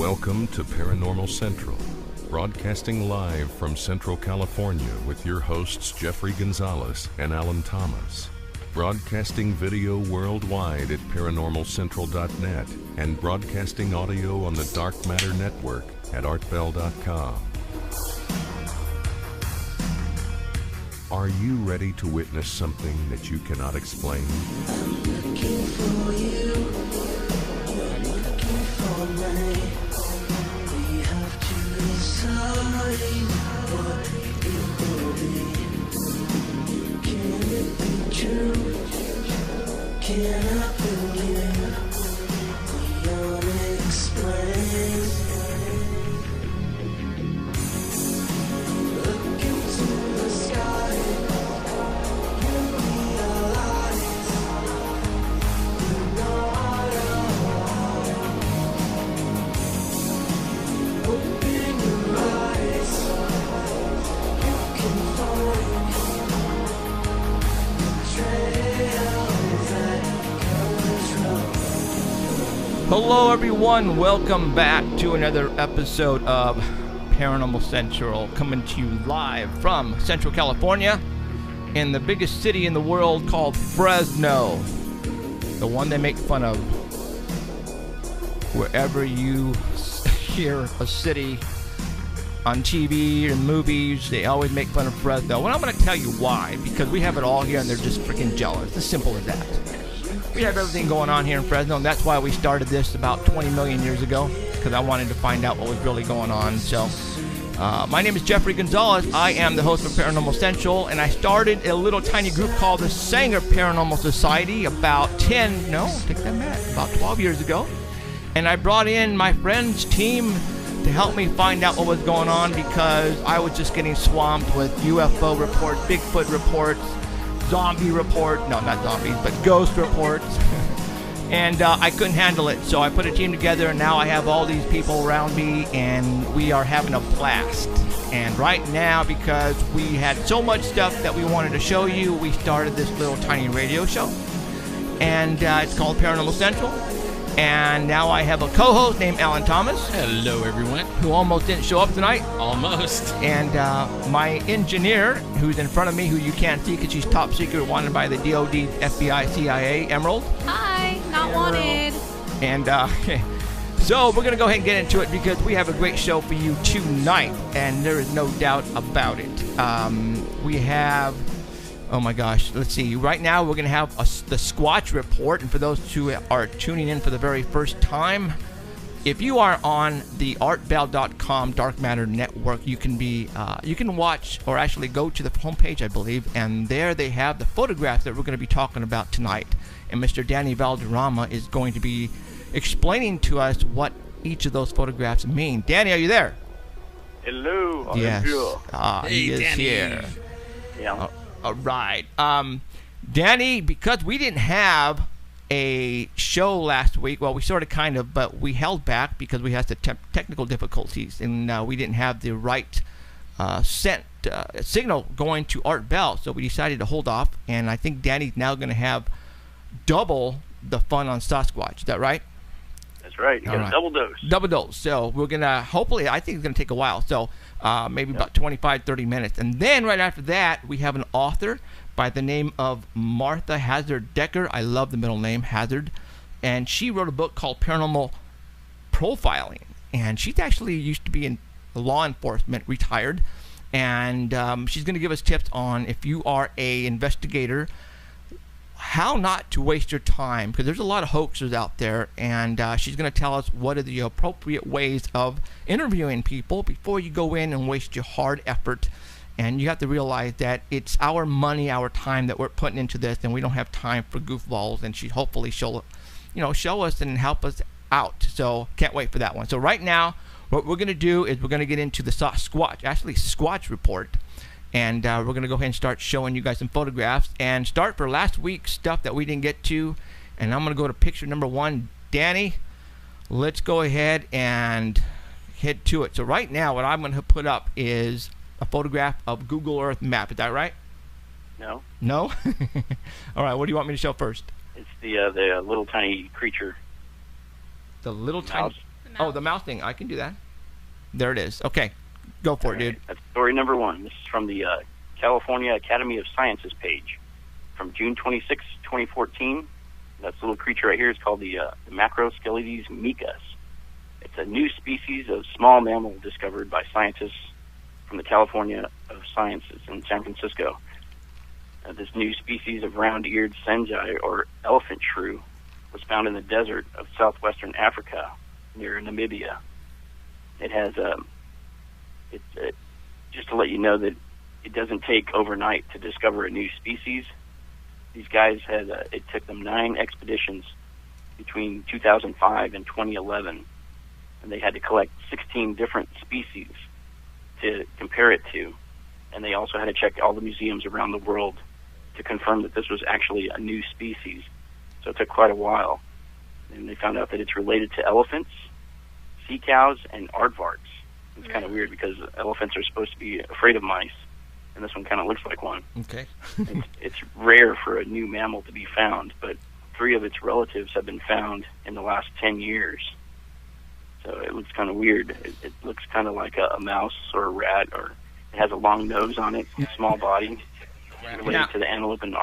Welcome to Paranormal Central, broadcasting live from Central California with your hosts Jeffrey Gonzalez and Alan Thomas. Broadcasting video worldwide at ParanormalCentral.net and broadcasting audio on the Dark Matter Network at ArtBell.com. Are you ready to witness something that you cannot explain? I'm looking for you. You're looking for me. We have to decide what it will be. Can it be true? Can I believe the unexplained? Look into the sky. You realize you're not alone. Open your eyes. You can find trails that control. Hello everyone, welcome back to another episode of Paranormal Central, coming to you live from Central California in the biggest city in the world called Fresno, the one they make fun of. Wherever you hear a city on TV and movies, they always make fun of Fresno. Well, I'm going to tell you why, because we have it all here and they're just freaking jealous. It's as simple as that. We have everything going on here in Fresno, and that's why we started this about 20 million years ago, because I wanted to find out what was really going on. So, my name is Jeffrey Gonzalez. I am the host of Paranormal Central, and I started a little tiny group called the Hazzard Paranormal Society about 12 years ago. And I brought in my friends' team to help me find out what was going on, because I was just getting swamped with UFO reports, Bigfoot reports, zombie report, no, not zombies, but ghost reports, and I couldn't handle it, so I put a team together, and now I have all these people around me, and we are having a blast. And right now, because we had so much stuff that we wanted to show you, we started this little tiny radio show, and it's called Paranormal Central. And now I have a co-host named Alan Thomas. Hello, everyone. Who almost didn't show up tonight. Almost. And my engineer, who's in front of me, who you can't see because she's top secret, wanted by the DOD, FBI, CIA, Emerald. Hi, not wanted. And so we're going to go ahead and get into it, because we have a great show for you tonight, and there is no doubt about it. We have... Oh my gosh, let's see. Right now we're going to have the Squatch Report, and for those who are tuning in for the very first time, if you are on the ArtBell.com Dark Matter Network, you can watch, or actually go to the homepage, I believe, and there they have the photographs that we're going to be talking about tonight. And Mr. Danny Valderrama is going to be explaining to us what each of those photographs mean. Danny, are you there? Hello. Yes. Hey, he is Danny. here. Yeah. All right. Danny, because we didn't have a show last week, well, we sort of kind of, but we held back because we had the technical difficulties, and we didn't have the right signal going to Art Bell, so we decided to hold off, and I think Danny's now going to have double the fun on Sasquatch. Is that right? That's right. You got a double dose. Double dose. So we're going to, hopefully, I think it's going to take a while. So maybe about 25, 30 minutes. And then right after that, we have an author by the name of Martha Hazzard Ker. I love the middle name, Hazzard. And she wrote a book called Paranormal Profiling. And she's actually used to be in law enforcement, retired. And she's going to give us tips on, if you are a investigator, how not to waste your time, because there's a lot of hoaxers out there, and she's going to tell us what are the appropriate ways of interviewing people before you go in and waste your hard effort. And you have to realize that it's our money, our time that we're putting into this, and we don't have time for goofballs. And hopefully she'll, show us and help us out. So can't wait for that one. So right now, what we're going to do is we're going to get into the Squatch Report. And we're going to go ahead and start showing you guys some photographs, and start for last week's stuff that we didn't get to. And I'm going to go to picture number 1. Danny, let's go ahead and head to it. So right now, what I'm going to put up is a photograph of Google Earth map. Is that right? No. No? All right, what do you want me to show first? It's the little tiny creature. The little Mouse. tiny... Oh, the mouse thing. I can do that. There it is. Okay. Go for it, dude. That's story number 1. This is from the California Academy of Sciences page from June 26, 2014. That little creature right here is called the Macroscelides micas. It's a new species of small mammal discovered by scientists from the California of Sciences in San Francisco. This new species of round-eared senjai, or elephant shrew, was found in the desert of southwestern Africa near Namibia. It has just to let you know that it doesn't take overnight to discover a new species. These guys had it took them 9 expeditions between 2005 and 2011, and they had to collect 16 different species to compare it to, and they also had to check all the museums around the world to confirm that this was actually a new species. So it took quite a while, and they found out that it's related to elephants, sea cows, and aardvarks. It's kind of weird because elephants are supposed to be afraid of mice, and this one kind of looks like one. Okay. It's rare for a new mammal to be found, but 3 of its relatives have been found in the last 10 years. So it looks kind of weird. It looks kind of like a mouse or a rat, or it has a long nose on it, small body, related to the antelope and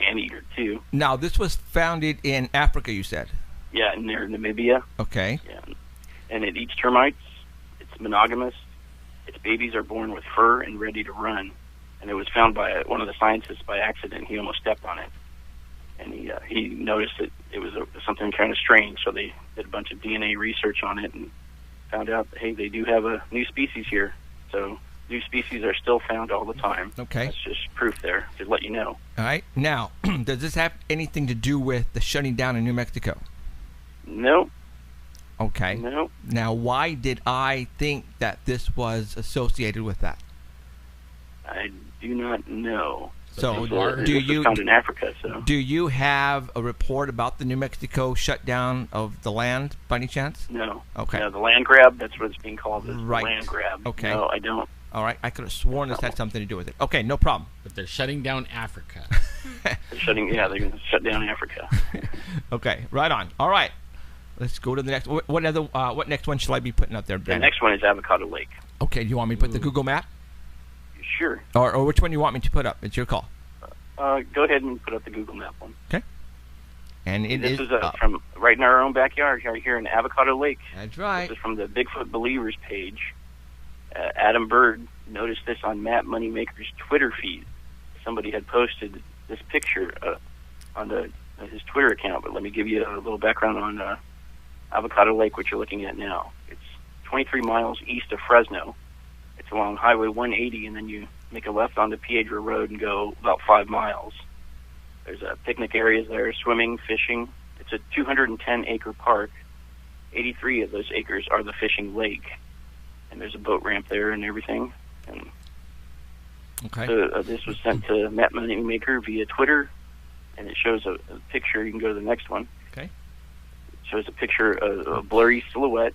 anteater too. Now, this was founded in Africa, you said? Yeah, near Namibia. Okay. Yeah. And it eats termites. It's monogamous. Its babies are born with fur and ready to run. And it was found by one of the scientists by accident. He almost stepped on it. And he noticed that it was something kind of strange. So they did a bunch of DNA research on it and found out, hey, they do have a new species here. So new species are still found all the time. Okay. That's just proof there to let you know. All right. Now, does this have anything to do with the shutting down in New Mexico? No. Okay. No. Now, why did I think that this was associated with that? I do not know. So, It was found in Africa, so. do you have a report about the New Mexico shutdown of the land, by any chance? No. Okay. No, the land grab, that's what it's being called, is Right. the land grab. Okay. No, I don't. All right. I could have sworn this had something to do with it. Okay, no problem. But they're shutting down Africa. They're they're going to shut down Africa. Okay, right on. All right. Let's go to the next. What next one shall I be putting up there, The Ben? next one is Avocado Lake. Okay, do you want me to put the Google map? Sure. Or which one do you want me to put up? It's your call. Go ahead and put up the Google Map one. Okay. And This is from right in our own backyard, right here in Avocado Lake. That's right. This is from the Bigfoot Believers page. Adam Bird noticed this on Matt Moneymaker's Twitter feed. Somebody had posted this picture on his Twitter account, but let me give you a little background on Avocado Lake, which you're looking at now. It's 23 miles east of Fresno. It's along Highway 180, and then you make a left onto Piedra Road and go about 5 miles. There's picnic areas there, swimming, fishing. It's a 210-acre park. 83 of those acres are the fishing lake. And there's a boat ramp there and everything. And Okay. so, this was sent to Matt Moneymaker via Twitter, and it shows a picture. You can go to the next one. Okay. It shows a picture of a blurry silhouette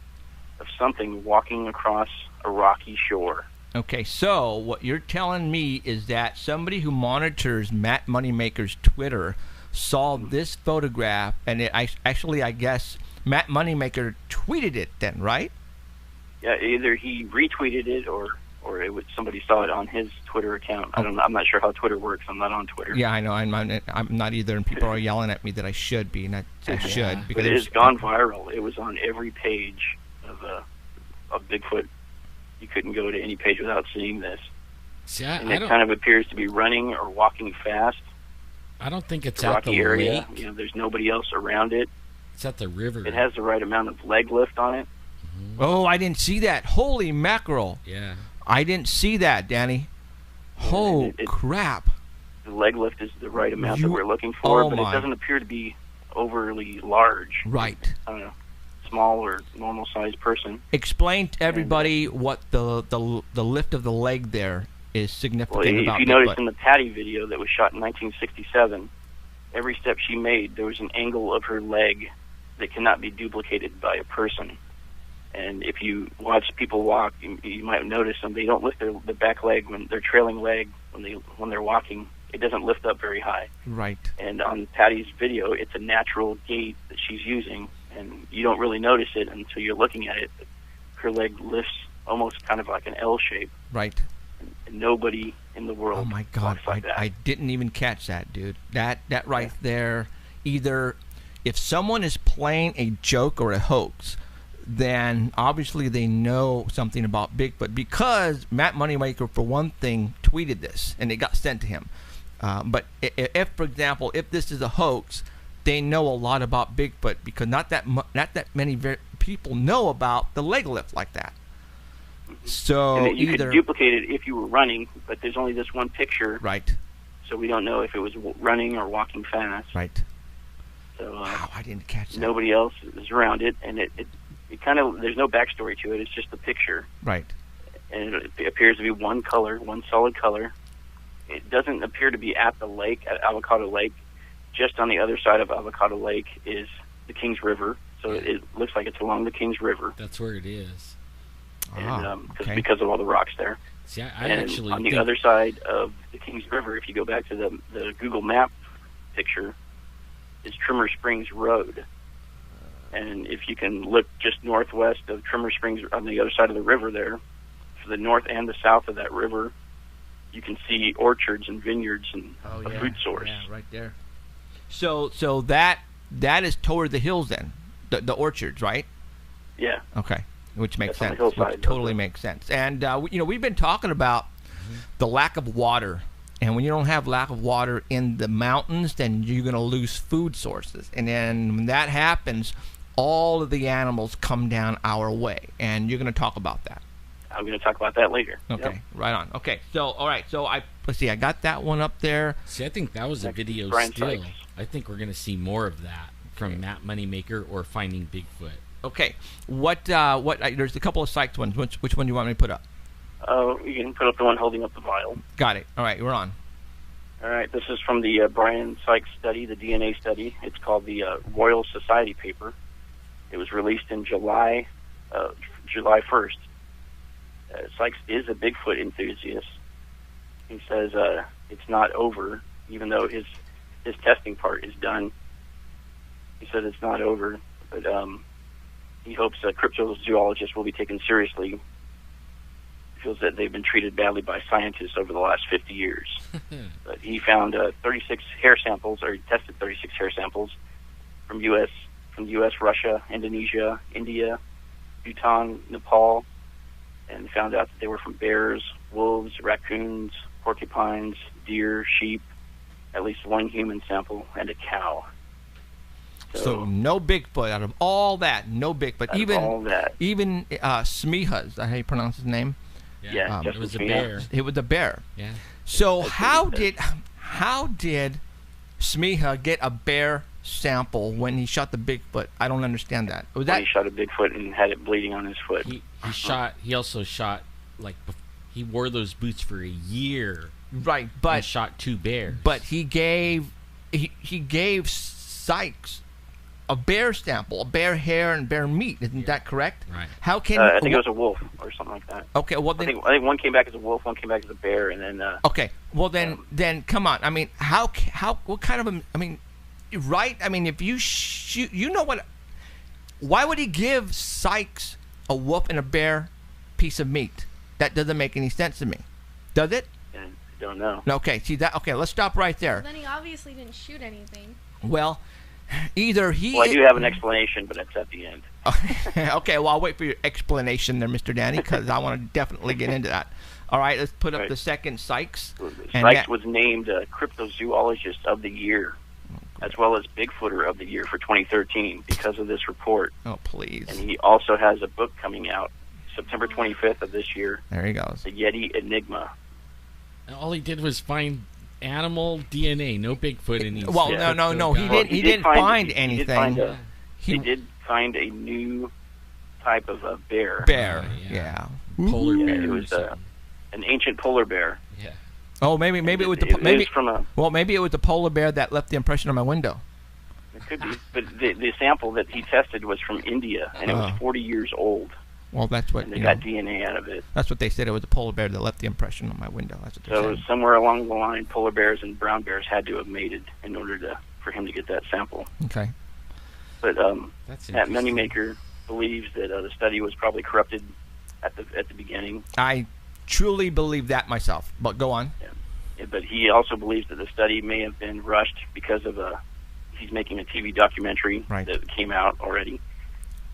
of something walking across a rocky shore. Okay, so what you're telling me is that somebody who monitors Matt Moneymaker's Twitter saw this photograph, and I guess Matt Moneymaker tweeted it then, right? Yeah, either he retweeted it or somebody saw it on his Twitter account. I'm not sure how Twitter works. I'm not on Twitter. Yeah, I know. I'm not either, and people are yelling at me that I should be, and I should. But Because it has gone viral. It was on every page of Bigfoot. You couldn't go to any page without seeing this. See, And it kind of appears to be running or walking fast. I don't think it's The at rocky the area. lake. There's nobody else around it. It's at the river. It has the right amount of leg lift on it. Oh, I didn't see that. Holy mackerel. Yeah. I didn't see that, Danny. Oh, crap. The leg lift is the right amount You- that we're looking for, oh but my. it doesn't appear to be overly large. Right. I don't know, small or normal-sized person. Explain to everybody what the lift of the leg there is Well, significant if about you notice Bigfoot. in the Patty video that was shot in 1967, every step she made, there was an angle of her leg that cannot be duplicated by a person. And if you watch people walk, you might notice them. They don't lift the back leg when their trailing leg when they're walking. It doesn't lift up very high. Right. And on Patty's video, it's a natural gait that she's using, and you don't really notice it until you're looking at it. Her leg lifts almost kind of like an L shape. Right. And nobody in the world Oh my God! walks like that. I didn't even catch that, dude. That right there. Either if someone is playing a joke or a hoax, then obviously they know something about Bigfoot, because Matt Moneymaker, for one thing, tweeted this and it got sent to him. But if, for example, if this is a hoax, they know a lot about Bigfoot, because not that many people know about the leg lift like that. So and you could duplicate it if you were running, but there's only this one picture, right? So we don't know if it was running or walking fast. Right. So wow, I didn't catch that. Nobody else is around it, and it kind of, there's no backstory to it. It's just the picture. Right. And it appears to be one color, one solid color. It doesn't appear to be at the lake, at Avocado Lake. Just on the other side of Avocado Lake is the Kings River. So it looks like it's along the Kings River. That's where it is. And okay. because of all the rocks there. See, I and actually on the other side of the Kings River, if you go back to the Google Map picture, is Trimmer Springs Road. And if you can look just northwest of Trimmer Springs on the other side of the river there, to the north and the south of that river, you can see orchards and vineyards and a food source. Yeah, right there. So that is toward the hills then, the orchards, right? Yeah. Okay, which makes That's on sense. the hillside, Which totally makes sense. And we've been talking about the lack of water, and when you don't have lack of water in the mountains, then you're going to lose food sources, and then when that happens, all of the animals come down our way, and you're going to talk about that. I'm going to talk about that later. Okay, Yep. right on. Okay, so all right, so let's see, I got that one up there. See, I think that was a Next video is Brian still. Sykes. I think we're going to see more of that from Matt Moneymaker or Finding Bigfoot. Okay, there's a couple of psyched ones. Which one do you want me to put up? You can put up the one holding up the vial. Got it. All right, we're on. All right, this is from the Brian Sykes study, the DNA study. It's called the Royal Society paper. It was released in July 1st. Sykes is a Bigfoot enthusiast. He says it's not over, even though his testing part is done. He said it's not over, but he hopes cryptozoologists will be taken seriously. He feels that they've been treated badly by scientists over the last 50 years. But he found 36 hair samples, or he tested 36 hair samples from the U.S., Russia, Indonesia, India, Bhutan, Nepal, and found out that they were from bears, wolves, raccoons, porcupines, deer, sheep, at least one human sample, and a cow. So no Bigfoot out of all that. No Bigfoot. Even Smiha, is that how you pronounce his name? Yeah, it was a bear. It was a bear. Yeah. So how did Smiha get a bear sample when he shot the Bigfoot? I don't understand that. Was When that he shot a Bigfoot and had it bleeding on his foot. He also shot, he wore those boots for a year. right? And But shot 2 bears. But he gave Sykes a bear sample, a bear hair and bear meat. Isn't that correct? Right. How can I think it was a wolf or something like that. Okay, well I then. think one came back as a wolf, one came back as a bear, and then. Okay, well then come on. I mean, what kind of a? I mean, right? I mean, if you shoot, you know what? Why would he give Sykes a wolf and a bear piece of meat? That doesn't make any sense to me. Does it? I don't know. No. Okay. See that? Okay. Let's stop right there. Well, then he obviously didn't shoot anything. Well, either he. Well, I do have an explanation, but it's at the end. Okay, well, I'll wait for your explanation there, Mr. Danny, because I want to definitely get into that. All right, let's put up Right. the second Sykes. Sykes was named Cryptozoologist of the Year, as well as Bigfooter of the Year for 2013 because of this report. Oh, please. And he also has a book coming out September 25th of this year, There he goes. The Yeti Enigma. And all he did was find animal DNA, no Bigfoot in his. Well, Yeah. no, he Well, didn't. He didn't find he anything. Did find a, He- he did find a new type of a bear. bear. Yeah. Yeah. Polar Yeah, bear. it or was something. an ancient polar bear. Yeah. Oh, maybe it was the It maybe. is from a. Well, maybe it was the polar bear that left the impression on my window. It could be, but the sample that he tested was from India, and it was 40 years old, Well, that's what and they you know, got DNA out of it. that's what they said. It was a polar bear that left the impression on my window. That's what they So said. somewhere along the line, polar bears and brown bears had to have mated in order for him to get that sample. Okay. But That's Matt interesting. Moneymaker believes that the study was probably corrupted at the beginning. I truly believe that myself. But go on. Yeah, but he also believes that the study may have been rushed because of he's making a TV documentary Right. that came out already.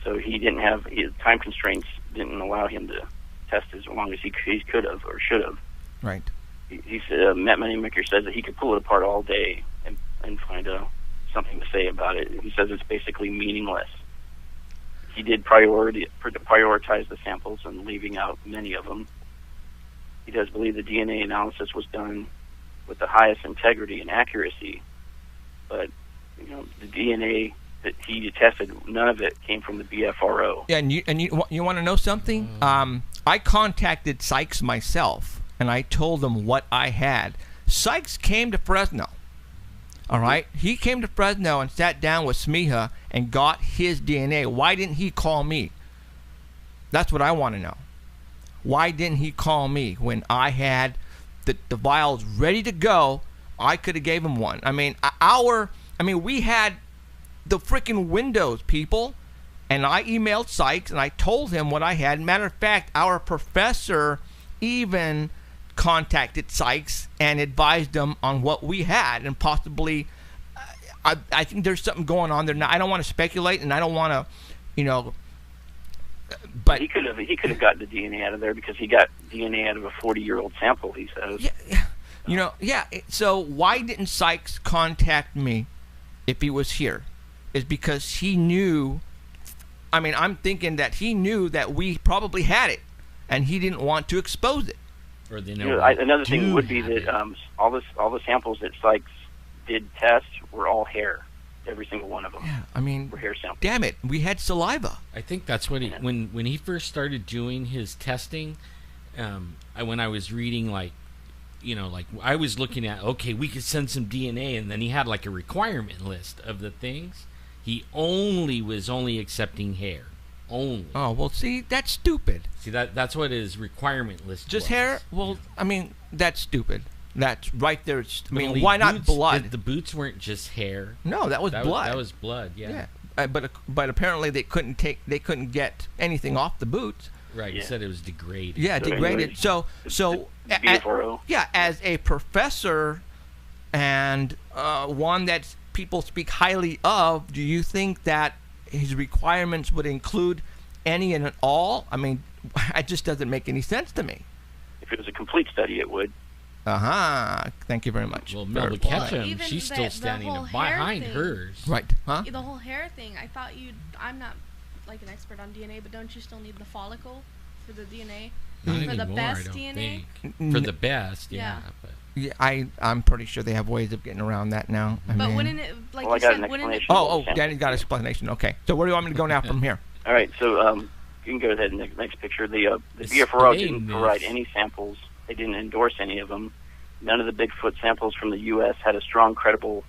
So he didn't have his time constraints didn't allow him to test as long as he could have or should have. Right. He said Matt Moneymaker says that he could pull it apart all day and find something to say about it. He says it's basically meaningless. He did prioritize the samples and leaving out many of them. He does believe the DNA analysis was done with the highest integrity and accuracy, but the DNA that he tested, none of it came from the BFRO. Yeah, and you want to know something? I contacted Sykes myself, and I told them what I had. Sykes came to Fresno. All right, he came to Fresno and sat down with Smiha and got his DNA. Why didn't he call me? That's what I want to know. Why didn't he call me when I had the vials ready to go? I could have gave him one. I mean, we had the freaking windows, people. And I emailed Sykes and I told him what I had. Matter of fact, our professor even contacted Sykes and advised him on what we had, and possibly I think there's something going on there. Now, I don't want to speculate, and I don't want to, but he could have gotten the DNA out of there because he got DNA out of a 40-year-old sample. He says. Yeah. So why didn't Sykes contact me if he was here? Is because he knew. I mean, I'm thinking that he knew that we probably had it, and he didn't want to expose it. Or they know another thing would be that all the samples that Sykes did test were all hair. Every single one of them. Yeah, I mean, were hair samples. Damn it, we had saliva. I think that's what when he first started doing his testing. When I was reading, I was looking at, okay, we could send some DNA, and then he had like a requirement list of the things. He was only accepting hair. Only. Oh, well, see, that's stupid. See, that's what his requirement list Just was. hair? Well, I mean, that's stupid. That's right there. I mean, Only why not boots- blood? The boots weren't just hair. No, that was blood. That was blood, yeah. But apparently they couldn't get anything off the boots. Right, you said it was degraded. Yeah, So degraded. anyway, So BFRO. as a professor and one that people speak highly of, do you think that his requirements would include any and all? I mean, it just doesn't make any sense to me. If it was a complete study, it would. Thank you very much. Well, For Melba replying. Ketchum, Even she's still the standing whole behind hair thing. hers. Right. Huh? The whole hair thing, I thought I'm not like an expert on DNA, but don't you still need the follicle for the DNA? Not For anymore, the best I don't DNA? think. For the best, yeah. Yeah. But Yeah, I'm pretty sure they have ways of getting around that now. I But mean, wouldn't it, like Well, I you got said, an wouldn't it? explanation. Oh, Danny's got an explanation. Okay. So where do you want me to go now from here? All right, so you can go ahead and next picture. The Explain BFRO didn't this. provide any samples. They didn't endorse any of them. None of the Bigfoot samples from the U.S. had a strong, credible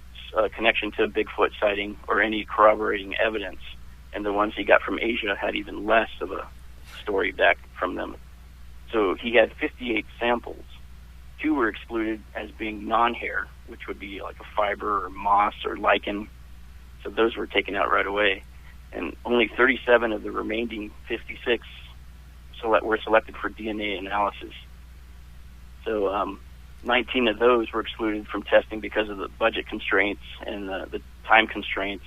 connection to a Bigfoot sighting or any corroborating evidence. And the ones he got from Asia had even less of a story back from them. So he had 58 samples. 2 were excluded as being non-hair, which would be like a fiber or moss or lichen. So those were taken out right away. And only 37 of the remaining 56 were selected for DNA analysis. So 19 of those were excluded from testing because of the budget constraints and the time constraints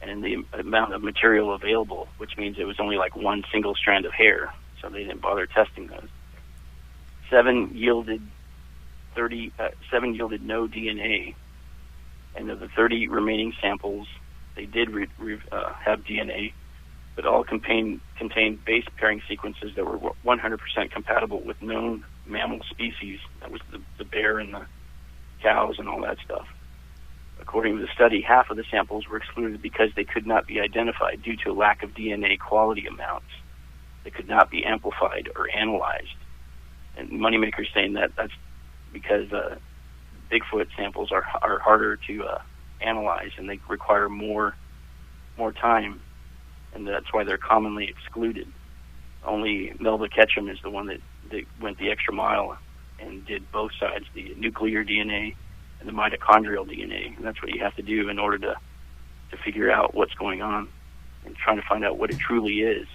and the amount of material available, which means it was only like one single strand of hair, so they didn't bother testing those. 7 yielded no DNA, and of the 30 remaining samples, they did have DNA, but all contained base pairing sequences that were 100% compatible with known mammal species. That was the bear and the cows and all that stuff. According to the study, half of the samples were excluded because they could not be identified due to a lack of DNA quality amounts. They could not be amplified or analyzed. And Moneymaker's saying that that's because Bigfoot samples are harder to analyze and they require more time, and that's why they're commonly excluded. Only Melba Ketchum is the one that went the extra mile and did both sides, the nuclear DNA and the mitochondrial DNA, and that's what you have to do in order to to figure out what's going on and trying to find out what it truly is.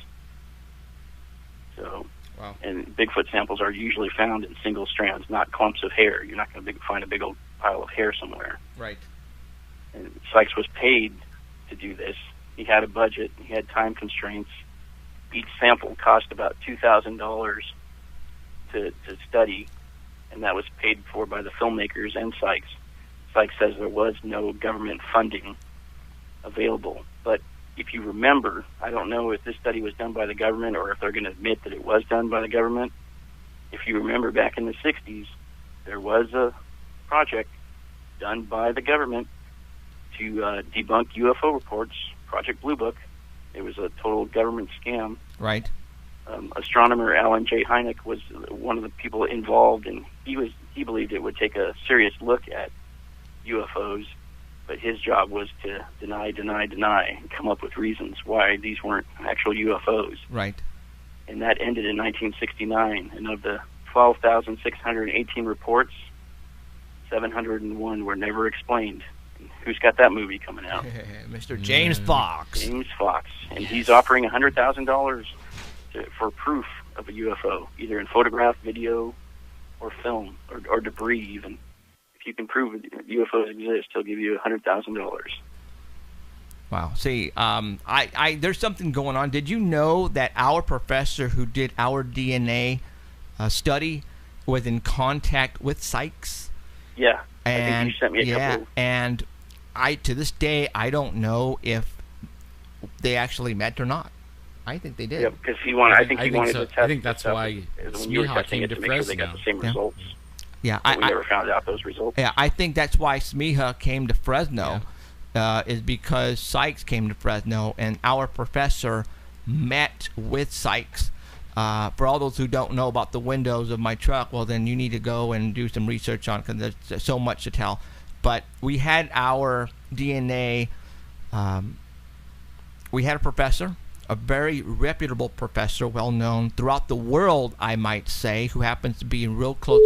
So, Wow. and Bigfoot samples are usually found in single strands, not clumps of hair. You're not going to find a big old pile of hair somewhere. Right. And Sykes was paid to do this. He had a budget. He had time constraints. Each sample cost about $2,000 to study, and that was paid for by the filmmakers and Sykes. Sykes says there was no government funding available. But if you remember, I don't know if this study was done by the government or if they're going to admit that it was done by the government. If you remember back in the 60s, there was a project done by the government to debunk UFO reports, Project Blue Book. It was a total government scam. Right. Astronomer Alan J. Hynek was one of the people involved, and he believed it would take a serious look at UFOs, but his job was to deny, and come up with reasons why these weren't actual UFOs. Right. And that ended in 1969, and of the 12,618 reports, 701 were never explained. And who's got that movie coming out? Mr. James Fox. James Fox. And he's offering $100,000 for proof of a UFO, either in photograph, video, or film, or debris even. If you can prove that UFOs exist, he'll give you $100,000. Wow. See, there's something going on. Did you know that our professor who did our DNA study was in contact with Sykes? Yeah. And I think you sent me a couple. And to this day, I don't know if they actually met or not. I think they did. Yeah, because he wanted. I think he wanted so. to test. I think that's why when you were Smeeha testing came it to to make sure they got Fresno. the same results. Yeah, But we never found out those results. Yeah, I think that's why Smeeha came to Fresno, is because Sykes came to Fresno, and our professor met with Sykes. For all those who don't know about the windows of my truck, well, then you need to go and do some research on, because there's so much to tell. But we had our DNA. We had a professor, a very reputable professor, well known throughout the world, I might say, who happens to be in real close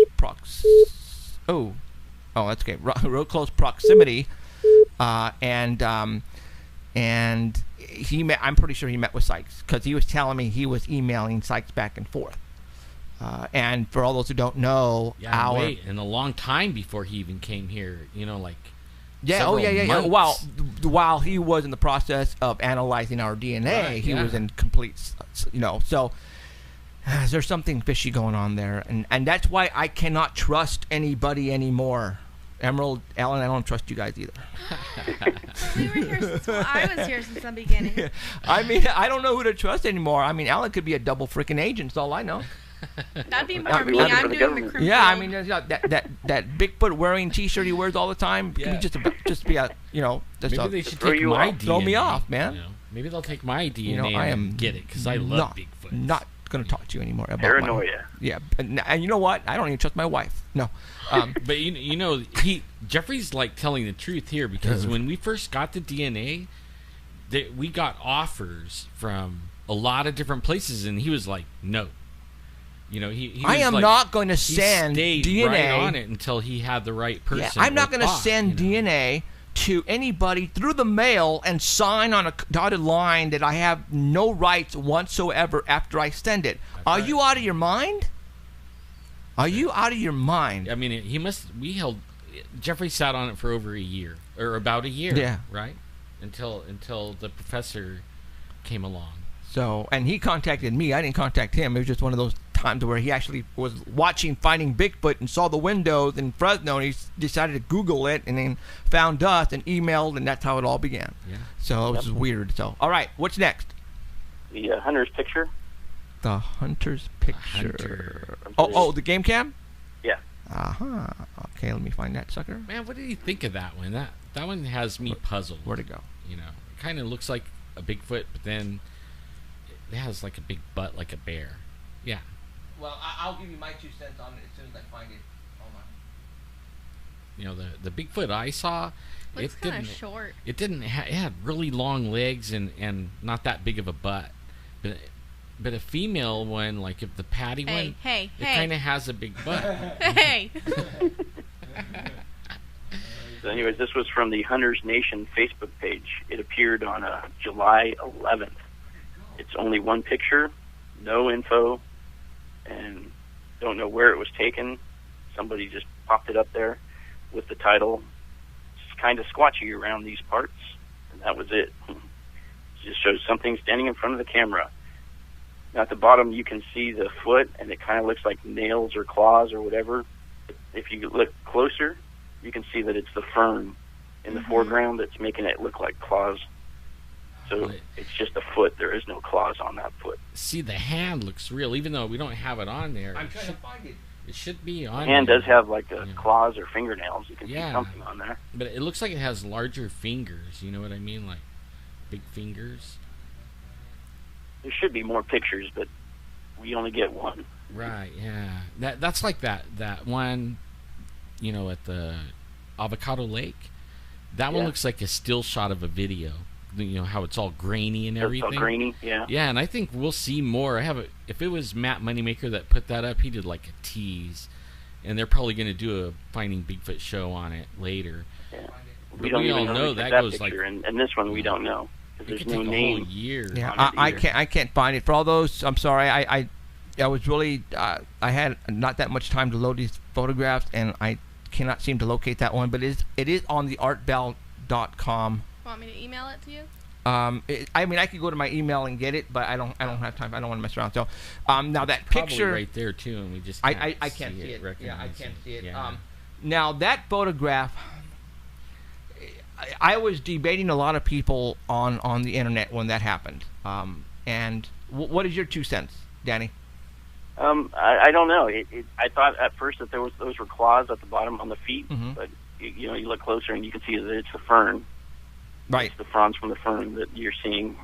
that's okay. Real close proximity, and he met. I'm pretty sure he met with Sykes, because he was telling me he was emailing Sykes back and forth. And for all those who don't know, and a long time before he even came here, like. Yeah. Oh, yeah. Months. While he was in the process of analyzing our DNA, he was in complete, So there's something fishy going on there, and that's why I cannot trust anybody anymore. Emerald, Alan, I don't trust you guys either. We were here since I was here since the beginning. I mean, I don't know who to trust anymore. I mean, Alan could be a double freaking agent. That's all I know. That'd be more I'd be me. working I'm for the doing the government. criminal. Yeah, I mean, there's that Bigfoot wearing T-shirt he wears all the time. Yeah. Can you just be a just Maybe a, they should throw take you my off. DNA. Throw me off, man. Maybe they'll take my DNA I am and get it, because I love Bigfoot. Not going to talk to you anymore about Paranoia. Yeah, and you know what? I don't even trust my wife. No. But Jeffrey's like telling the truth here, because when we first got the DNA, we got offers from a lot of different places, and he was like, no. He I was am like, not going to he send stayed DNA right on it until he had the right person. Yeah, I'm not with going to Bob, send DNA to anybody through the mail and sign on a dotted line that I have no rights whatsoever after I send it. Are you out of your mind? Are you out of your mind? I mean, Jeffrey sat on it for over a year, or about a year. Yeah. Right. Until the professor came along. So, and he contacted me. I didn't contact him. It was just one of those times where he actually was watching Finding Bigfoot and saw the windows in Fresno, and he decided to Google it, and then found us and emailed, and that's how it all began. Yeah. So it was weird. So, all right, what's next? The hunter's picture. The hunter's picture. Hunter. Oh, the game cam? Yeah. Uh-huh. Okay, let me find that sucker. Man, what did you think of that one? That one has me puzzled. Where'd it go? It kind of looks like a Bigfoot, but then it has like a big butt, like a bear. Yeah. Well, I'll give you my 2 cents on it as soon as I find it. Hold on. The Bigfoot I saw, Looks kind of short. It didn't. It had really long legs and not that big of a butt, but a female one, like if the patty one, it kind of has a big butt. Hey. So anyways, this was from the Hunters Nation Facebook page. It appeared on July 11th. It's only one picture, no info, and don't know where it was taken. Somebody just popped it up there with the title, "It's kind of squatchy around these parts," and that was it. It just shows something standing in front of the camera. Now at the bottom you can see the foot, and it kind of looks like nails or claws or whatever. If you look closer, you can see that it's the fern in the foreground that's making it look like claws. So it's just a foot. There is no claws on that foot. See, the hand looks real, even though we don't have it on there. I'm trying to find it. It should be on The hand there. does have like claws or fingernails. You can see Yeah. something on there. But it looks like it has larger fingers. You know what I mean? Like big fingers. There should be more pictures, but we only get one. Right, yeah. That's like that one, you know, at the Avocado Lake. That one Yeah. looks like a still shot of a video. You know how it's all grainy and everything. It's all grainy, yeah. Yeah, and I think we'll see more. If it was Matt Moneymaker that put that up, he did like a tease, and they're probably going to do a Finding Bigfoot show on it later. Yeah. But We don't we even all know that that goes picture, like and this one we don't know it because could there's take no a whole name. year. Yeah, on it I either. can't find it. For all those, I'm sorry. I was really I had not that much time to load these photographs, and I cannot seem to locate that one. But it is on the artbell.com. Want me to email it to you? I mean, I could go to my email and get it, but I don't have time. I don't want to mess around. So, now that Probably picture, right there too, and we just I can't can't see it. Yeah, I recognize can't see it. Yeah. Now that photograph, I was debating a lot of people on the internet when that happened. And what is your 2 cents, Danny? I don't know. I thought at first that those were claws at the bottom on the feet, Mhm. but you look closer and you can see that it's the fern. Right. It's the fronds from the fern that you're seeing,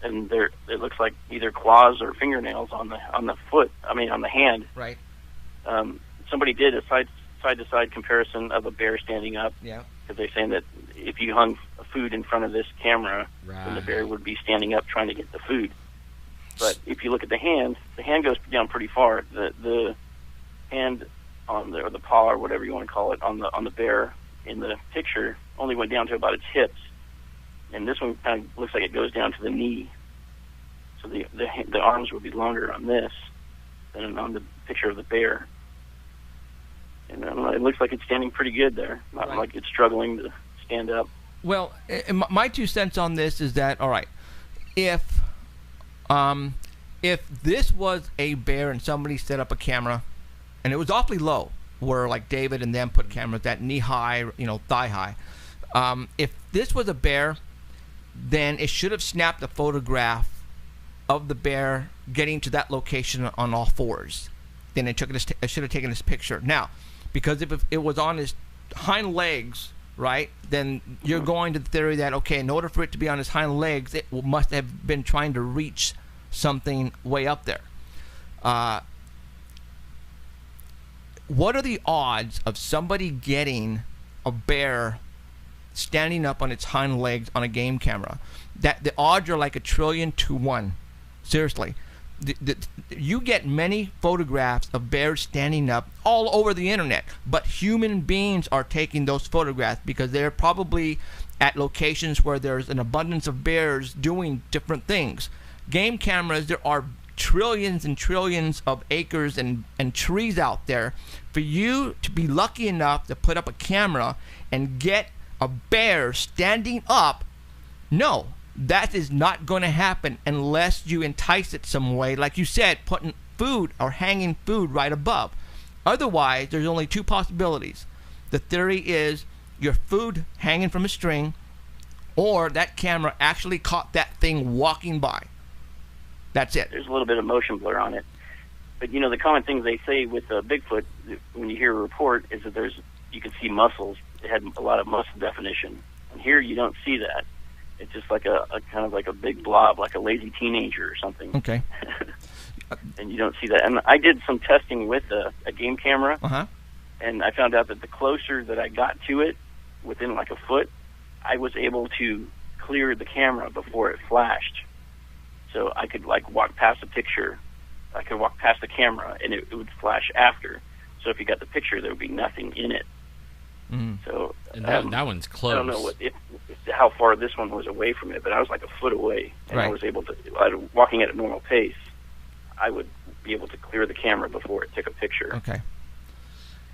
and there it looks like either claws or fingernails on the foot. I mean, on the hand. Right. Somebody did a side to side comparison of a bear standing up, Yeah. because they're saying that if you hung food in front of this camera, then the Right. bear would be standing up trying to get the food. But if you look at the hand goes down pretty far. The hand on or the paw or whatever you want to call it on the bear in the picture only went down to about its hips, and this one kind of looks like it goes down to the knee. So the arms would be longer on this than on the picture of the bear. And it looks like it's standing pretty good there, not Right. like it's struggling to stand up. Well, my 2 cents on this is that, all right, if this was a bear and somebody set up a camera, and it was awfully low, where like David and them put cameras at knee high, thigh high. If this was a bear, then it should have snapped a photograph of the bear getting to that location on all fours. Then it should have taken this picture. Now, because if it was on his hind legs, right, then you're going to the theory that, okay, in order for it to be on his hind legs, it must have been trying to reach something way up there. What are the odds of somebody getting a bear standing up on its hind legs on a game camera? That the odds are like 1,000,000,000 to 1. Seriously. You get many photographs of bears standing up all over the internet, but human beings are taking those photographs because they're probably at locations where there's an abundance of bears doing different things. Game cameras, there are trillions and trillions of acres and trees out there. For you to be lucky enough to put up a camera and get a bear standing up, no, that is not going to happen unless you entice it some way, like you said, putting food or hanging food right above. Otherwise, there's only 2 possibilities. The theory is your food hanging from a string, or that camera actually caught that thing walking by. That's it. There's a little bit of motion blur on it. But, the common things they say with Bigfoot, when you hear a report, is that you can see muscles. It had a lot of muscle definition. And here you don't see that. It's just like a kind of like a big blob, like a lazy teenager or something. Okay. And you don't see that. And I did some testing with a game camera, Uh-huh. and I found out that the closer that I got to it, within like a foot, I was able to clear the camera before it flashed. So I could walk past the picture, I could walk past the camera, and it would flash after. So if you got the picture, there would be nothing in it. So And that one's close. I don't know how far this one was away from it, but I was like a foot away, and I Right. was able to, walking at a normal pace, I would be able to clear the camera before it took a picture. Okay.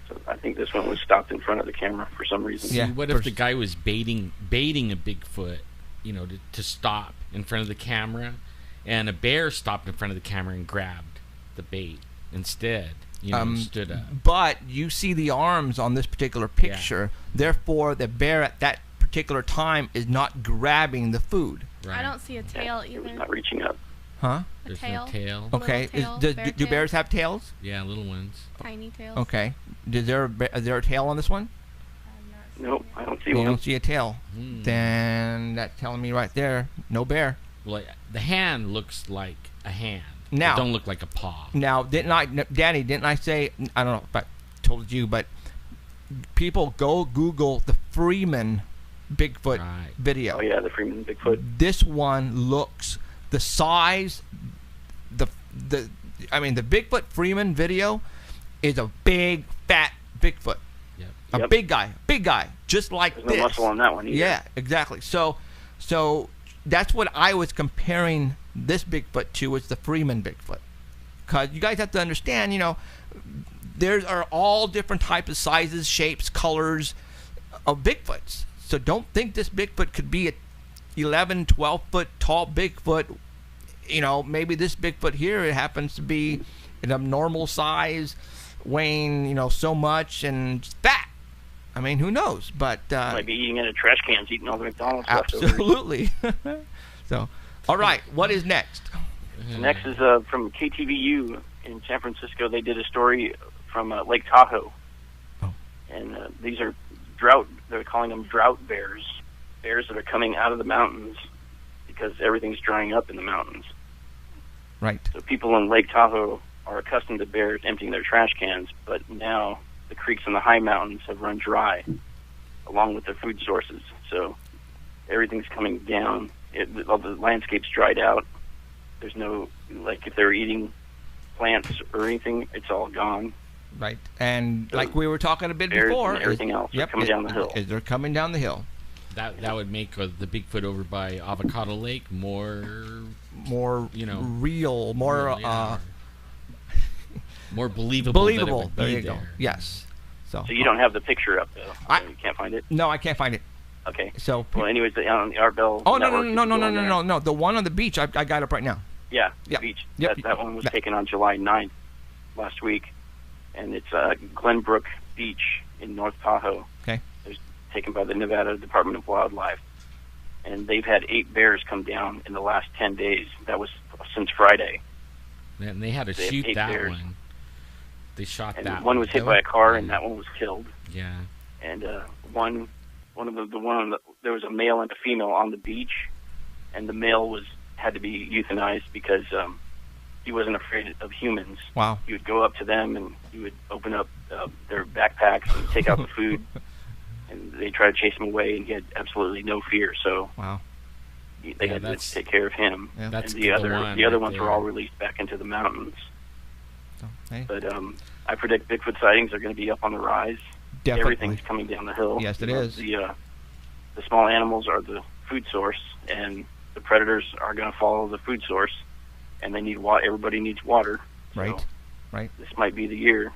So I think this one was stopped in front of the camera for some reason. Yeah. See, what if the guy was baiting a Bigfoot, to stop in front of the camera, and a bear stopped in front of the camera and grabbed the bait instead, stood up. But you see the arms on this particular picture. Therefore, the bear at that particular time is not grabbing the food. Right. I don't see a tail It was either. not reaching up. Huh? A There's tail. no tail. Little Okay. tail, Do bear bears tail. have tails? Yeah, little ones. Tiny tails. Okay. Is there a tail on this one? I'm not seeing Nope, it. I don't see You one. don't see a tail. Hmm. Then that's telling me right there, no bear. Well, the hand looks like a hand. Now- It don't look like a paw. Now, Danny, didn't I say, I don't know if I told you, but people go Google the Freeman Bigfoot Right. video. Oh yeah, the Freeman Bigfoot. This one looks, the size, the Bigfoot Freeman video is a big, fat Bigfoot. Yep. A Yep. big guy, just like There's this. no muscle on that one either. Yeah, exactly. So that's what I was comparing this Bigfoot to, is the Freeman Bigfoot. Because you guys have to understand, there are all different types of sizes, shapes, colors of Bigfoots. So don't think this Bigfoot could be a 11, 12-foot tall Bigfoot. Maybe this Bigfoot here, it happens to be an abnormal size, weighing, so much and fat. I mean, who knows? But Might be eating out of trash cans, eating all the McDonald's leftovers. absolutely. So, all right, what is next? Next is from KTVU in San Francisco. They did a story from Lake Tahoe. Oh. And these are they're calling them drought bears. Bears that are coming out of the mountains because everything's drying up in the mountains. Right. So people in Lake Tahoe are accustomed to bears emptying their trash cans, but now the creeks in the high mountains have run dry, along with their food sources. So everything's coming down. All the landscape's dried out. There's no, if they're eating plants or anything, it's all gone. Right. And So like we were talking a bit bears before, and everything else are coming down the hill. They're coming down the hill. That would make the Bigfoot over by Avocado Lake more More real, more yeah, more believable. That it believable. would There be you go. there. Yes. So So you don't have the picture up, though. You can't find it? No, I can't find it. Okay. So. Well, anyways, on the Art Bell Oh no network, you no can no go no on no there. no no! The one on the beach, I got up right now. Yeah, the Yep. beach. Yep. That one was That- taken on July 9th last week, and it's Glenbrook Beach in North Tahoe. Okay. It's taken by the Nevada Department of Wildlife, and they've had 8 bears come down in the last 10 days. That was since Friday. And they had to They have shoot 8 that bears. one. They shot And that one was hit by a car, and that one was killed. Yeah. And there was a male and a female on the beach, and the male had to be euthanized because he wasn't afraid of humans. Wow. He would go up to them and he would open up their backpacks and take out the food, and they tried to chase him away, and he had absolutely no fear. So Wow. they had to take care of him. Yeah. That's And the other one ones right were all there. released back into the mountains. So, hey, But I predict Bigfoot sightings are going to be up on the rise. definitely. Everything's coming down the hill. Yes, it You know, is. The small animals are the food source, and the predators are going to follow the food source, and they need water. Everybody needs water. Right. So Right. this might be the year.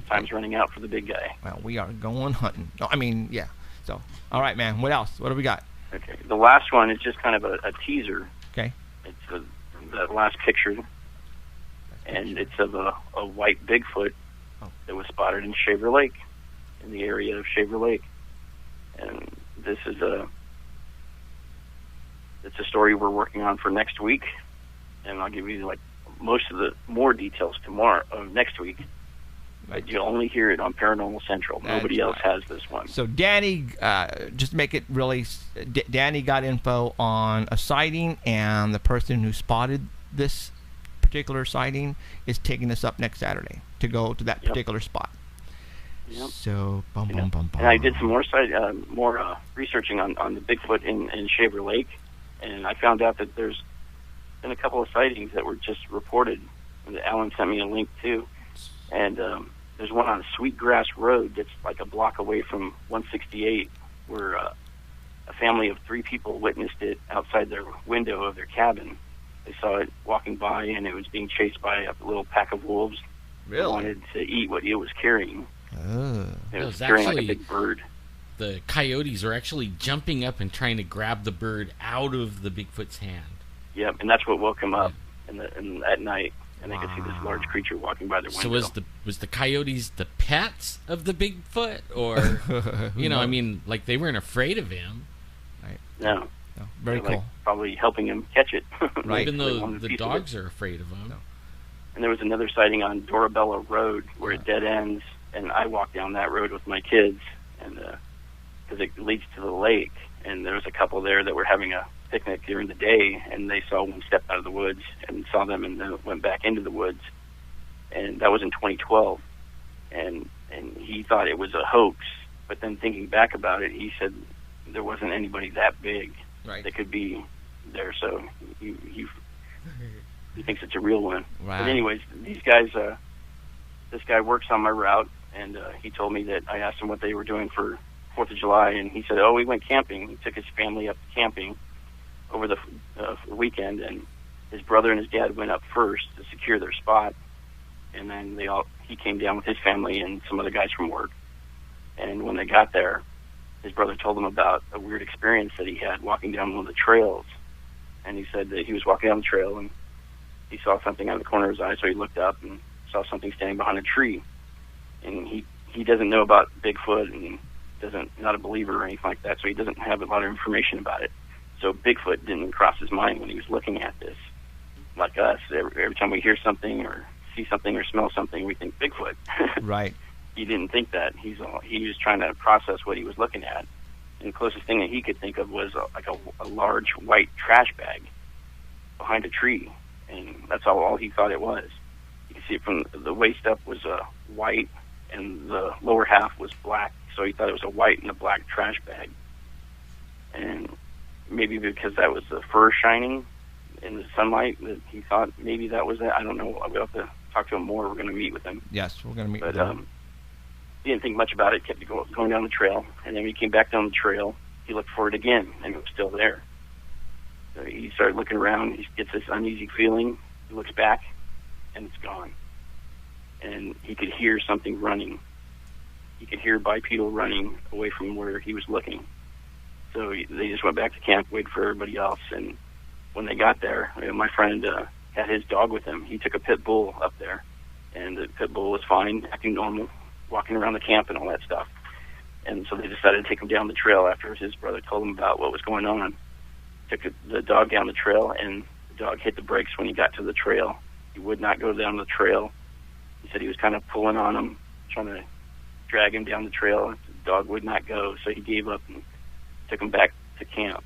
Time's running out for the big guy. Well, we are going hunting. No, I mean, yeah. So, all right, man. What else? What do we got? Okay. The last one is just kind of a teaser. Okay. It's the last picture, and it's of a white Bigfoot that was spotted in Shaver Lake, in the area of Shaver Lake. And this is it's a story we're working on for next week, and I'll give you most of the more details tomorrow next week. Right. But you'll only hear it on Paranormal Central. That's Nobody else right. has this one. So Danny, just to make it really, Danny got info on a sighting, and the person who spotted this particular sighting is taking us up next Saturday to go to that Yep. particular spot. Yep. So, bum, bum, bum, bum. And I did some more researching on the Bigfoot in Shaver Lake, and I found out that there's been a couple of sightings that were just reported. And Alan sent me a link too, and there's one on Sweetgrass Road that's like a block away from 168, where a family of 3 people witnessed it outside their window of their cabin. They saw it walking by, and it was being chased by a little pack of wolves. They wanted to eat what it was carrying. It was carrying like a big bird. The coyotes are actually jumping up and trying to grab the bird out of the Bigfoot's hand. Yep, and that's what woke him up at night, and they could see this large creature walking by their window. So was the coyotes the pets of the Bigfoot, or I mean, like they weren't afraid of him? Right. No. Very cool. Like, probably helping him catch it. Right. Even though the dogs are afraid of him. No. And there was another sighting on Dorabella Road where it dead ends, and I walked down that road with my kids, and because it leads to the lake, and there was a couple there that were having a picnic during the day, and they saw one step out of the woods and saw them, and then went back into the woods, and that was in 2012, and he thought it was a hoax, but then thinking back about it, he said there wasn't anybody that big that could be there, so he thinks it's a real one. Right. But anyways, these guys, this guy works on my route, and he told me that I asked him what they were doing for 4th of July, and he said, we went camping. He took his family up camping over the weekend, and his brother and his dad went up first to secure their spot, and then he came down with his family and some other guys from work. And when they got there, his brother told them about a weird experience that he had walking down one of the trails, and he said that he was walking down the trail and he saw something out of the corner of his eye, so he looked up and saw something standing behind a tree. And he doesn't know about Bigfoot, and not a believer or anything like that, so he doesn't have a lot of information about it. So Bigfoot didn't cross his mind when he was looking at this. Like us, every time we hear something or see something or smell something, we think Bigfoot. Right. He didn't think that. He was trying to process what he was looking at. And the closest thing that he could think of was a large white trash bag behind a tree. And that's all he thought it was. You can see it from the waist up was white, and the lower half was black. So he thought it was a white and a black trash bag. And maybe because that was the fur shining in the sunlight, that he thought maybe that was it. I don't know. We'll have to talk to him more. We're going to meet with him. Yes, we're going to meet with him. He didn't think much about it, kept going down the trail. And then when he came back down the trail, he looked for it again, and it was still there. So he started looking around. He gets this uneasy feeling. He looks back, and it's gone. And he could hear something running. He could hear bipedal running away from where he was looking. So they just went back to camp, waited for everybody else. And when they got there, my friend had his dog with him. He took a pit bull up there, and the pit bull was fine, acting normal, walking around the camp and all that stuff. And so they decided to take him down the trail after his brother told him about what was going on. Took the dog down the trail, and the dog hit the brakes when he got to the trail. He would not go down the trail. He said he was kind of pulling on him, trying to drag him down the trail. The dog would not go, so he gave up and took him back to camp.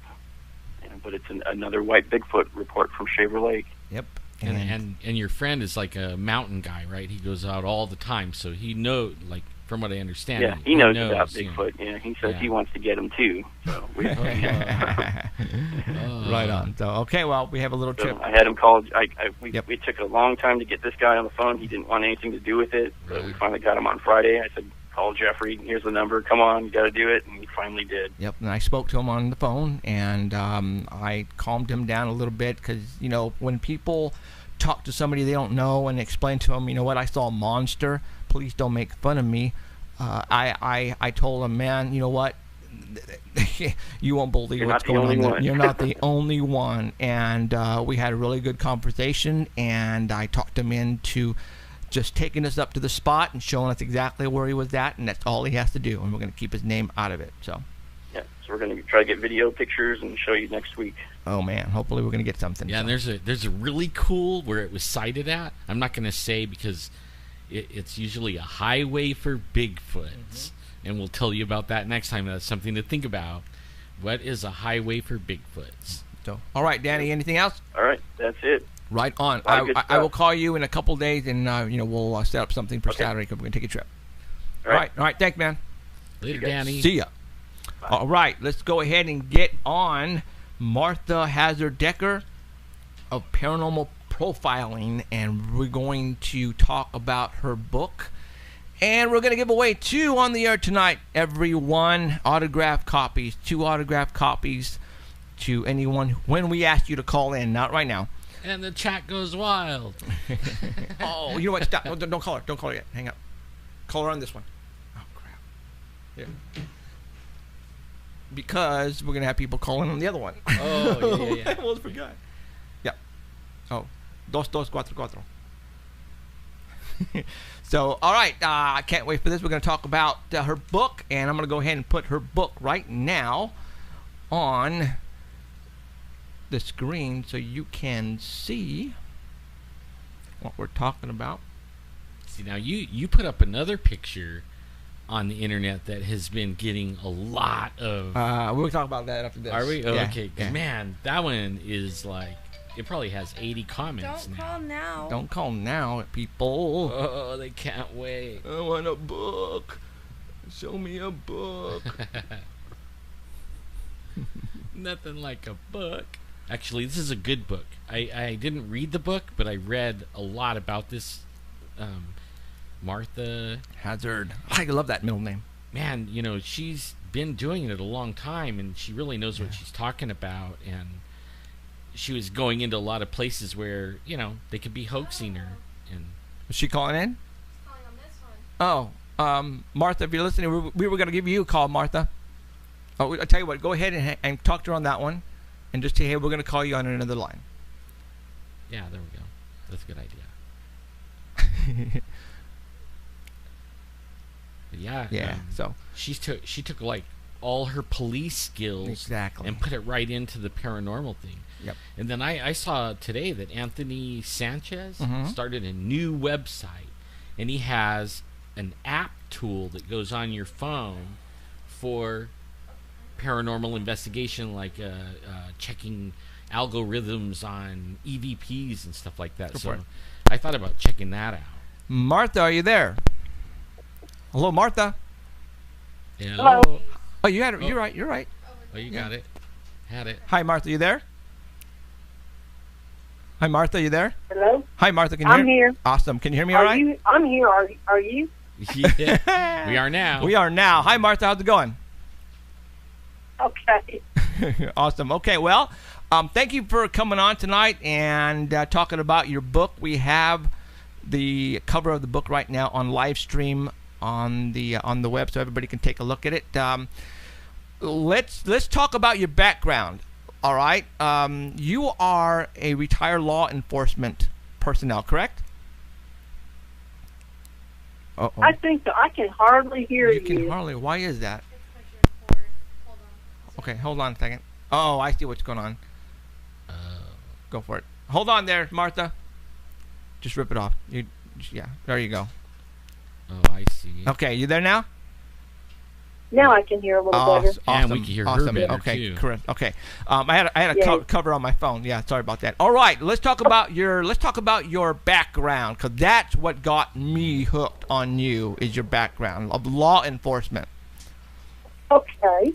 But it's another white Bigfoot report from Shaver Lake. Yep. And your friend is like a mountain guy, right? He goes out all the time, so he knows, like, from what I understand. Yeah, he knows about Bigfoot. Yeah, he says he wants to get him too. So right on. So okay, well, we have a little trip. I had him called. We took a long time to get this guy on the phone. He didn't want anything to do with it, but we finally got him on Friday. I said, call Jeffrey. Here's the number. Come on, you got to do it, and he finally did. Yep. And I spoke to him on the phone, and I calmed him down a little bit because when people talk to somebody they don't know and explain to them, I saw a monster. Please don't make fun of me. I told him, man, you know what? You won't believe what's going on. You're not the only one. And we had a really good conversation, and I talked him into just taking us up to the spot and showing us exactly where he was at, and that's all he has to do. And we're going to keep his name out of it. So we're going to try to get video pictures and show you next week. Oh man, hopefully we're going to get something. Yeah, and there's a really cool where it was sighted at. I'm not going to say because it's usually a highway for Bigfoots, and we'll tell you about that next time. That's something to think about. What is a highway for Bigfoots? So, all right, Danny, anything else? All right, that's it. Right on. I will call you in a couple days, and we'll set up something for Saturday because we're going to take a trip. All right. Thanks, man. Later, Danny. See ya. Bye. All right, let's go ahead and get on Martha Hazzard of Paranormal Profiling, and we're going to talk about her book And we're going to give away 2 on the air tonight, everyone. Autographed copies, 2 autographed copies to anyone when we ask you to call in, not right now. And the chat goes wild. Oh, you know what? Stop. Don't call her. Don't call her yet. Hang up. Call her on this one. Oh, crap. Yeah. Because we're going to have people calling on the other one. Oh, yeah. I almost forgot. Yeah. Oh, 2244. So, all right. I can't wait for this. We're going to talk about her book, and I'm going to go ahead and put her book right now on the screen so you can see what we're talking about. See, now you put up another picture on the internet that has been getting a lot of. We'll talk about that after this. Are we? Oh, Yeah, okay. 'Cause, yeah. man, that one is like, it probably has 80 comments Don't now. call now. Don't call now, people. Oh, they can't wait. I want a book. Show me a book. Nothing like a book. Actually, this is a good book. I didn't read the book, but I read a lot about this Martha. Hazzard. I love that middle name. Man, you know, she's been doing it a long time, and she really knows what she's talking about. And she was going into a lot of places where, you know, they could be hoaxing her. And Is she calling in? Calling on this one. Oh, Martha, if you're listening, we were going to give you a call, Martha. Oh, I'll tell you what, go ahead and talk to her on that one. And just say, hey, we're going to call you on another line. yeah, there we go. That's a good idea. But yeah. Yeah, so. She took like all her police skills Exactly. and put it right into the paranormal thing. Yep. And then I saw today that Anthony Sanchez Mhm. started a new website, and he has an app tool that goes on your phone for paranormal investigation, like checking algorithms on EVPs and stuff like that. Go So for it. I thought about checking that out. Martha, are you there? Hello, Martha. Hello. Oh, you had it. Oh. You're right. You're right. Oh, you Yeah. got it. Had it. Hi, Martha. You there? Hi, Martha. You there? Hello? Hi, Martha. Can you I'm hear? here. Awesome. Can you hear me all Are right? you? I'm here. Are you? Yeah, we are now. We are now. Hi, Martha. How's it going? Okay. Awesome. Okay, well, thank you for coming on tonight and talking about your book. We have the cover of the book right now on live stream on the web, so everybody can take a look at it. Let's talk about your background. All right, you are a retired law enforcement personnel, correct? Uh-oh. I think so. I can hardly hear you. You can hardly. Why is that? It's because you're Hold on. Okay, hold on a second. Oh, I see what's going on. Uh, Go for it. Hold on there, Martha. Just rip it off. Yeah, there you go. oh, I see. Okay, you there now? Now I can hear a little better. And we can hear her better, Okay, too. correct. Okay, I had a Yeah. cover on my phone. Yeah, sorry about that. All right, let's talk about your background, because that's what got me hooked on you. Is your background of law enforcement? Okay.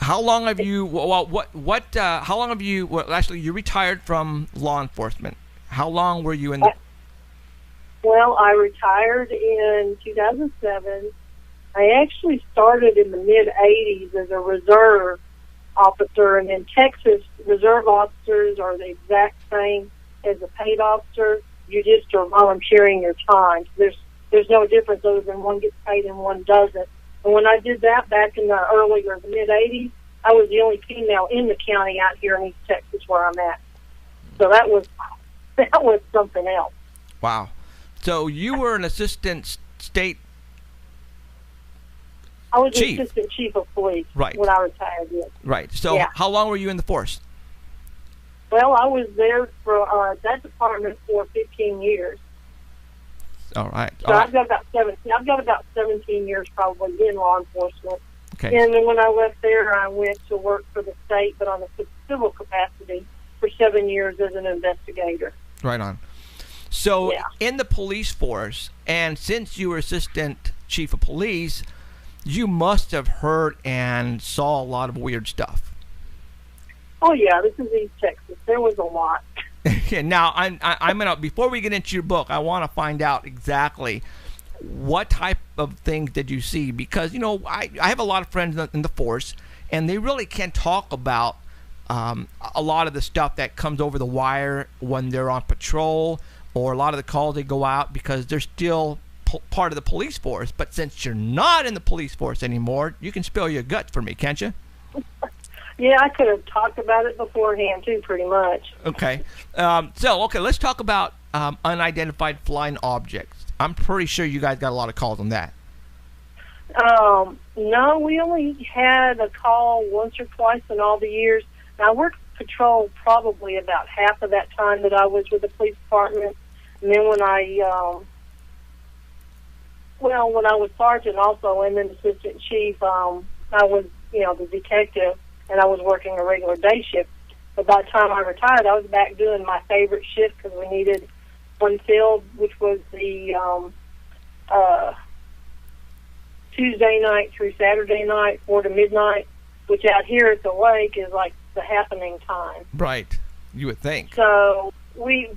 How long have you? Well, how long have you? Well, actually, you retired from law enforcement. How long were you in the? Well, I retired in 2007. I actually started in the mid-'80s as a reserve officer, and in Texas, reserve officers are the exact same as a paid officer. You just are volunteering your time. There's no difference other than one gets paid and one doesn't. And when I did that back in the mid-'80s, I was the only female in the county out here in East Texas where I'm at. So that was something else. Wow. So you were an assistant state. I was Chief. the assistant chief of police Right. when I retired. Yes. Right. So Yeah. how long were you in the force? Well, I was there for that department for 15 years. All right. So All right. I've got about 17 years probably in law enforcement. Okay. And then when I left there, I went to work for the state, but on a civil capacity for 7 years as an investigator. Right on. So Yeah. in the police force, and since you were assistant chief of police, you must have heard and saw a lot of weird stuff. Oh yeah, this is East Texas. There was a lot. Now, I'm gonna, before we get into your book, I want to find out exactly what type of things did you see? Because, I have a lot of friends in the force, and they really can't talk about a lot of the stuff that comes over the wire when they're on patrol, or a lot of the calls they go out, because they're still part of the police force. But since you're not in the police force anymore, you can spill your guts for me, can't you? Yeah, I could have talked about it beforehand, too, pretty much. Okay. Let's talk about unidentified flying objects. I'm pretty sure you guys got a lot of calls on that. No, we only had a call once or twice in all the years. Now, I worked patrol probably about half of that time that I was with the police department. And then when I was sergeant also and then assistant chief, I was, the detective, and I was working a regular day shift. But by the time I retired, I was back doing my favorite shift because we needed one filled, which was the Tuesday night through Saturday night, 4 to midnight, which out here at the lake is like the happening time. Right. You would think. So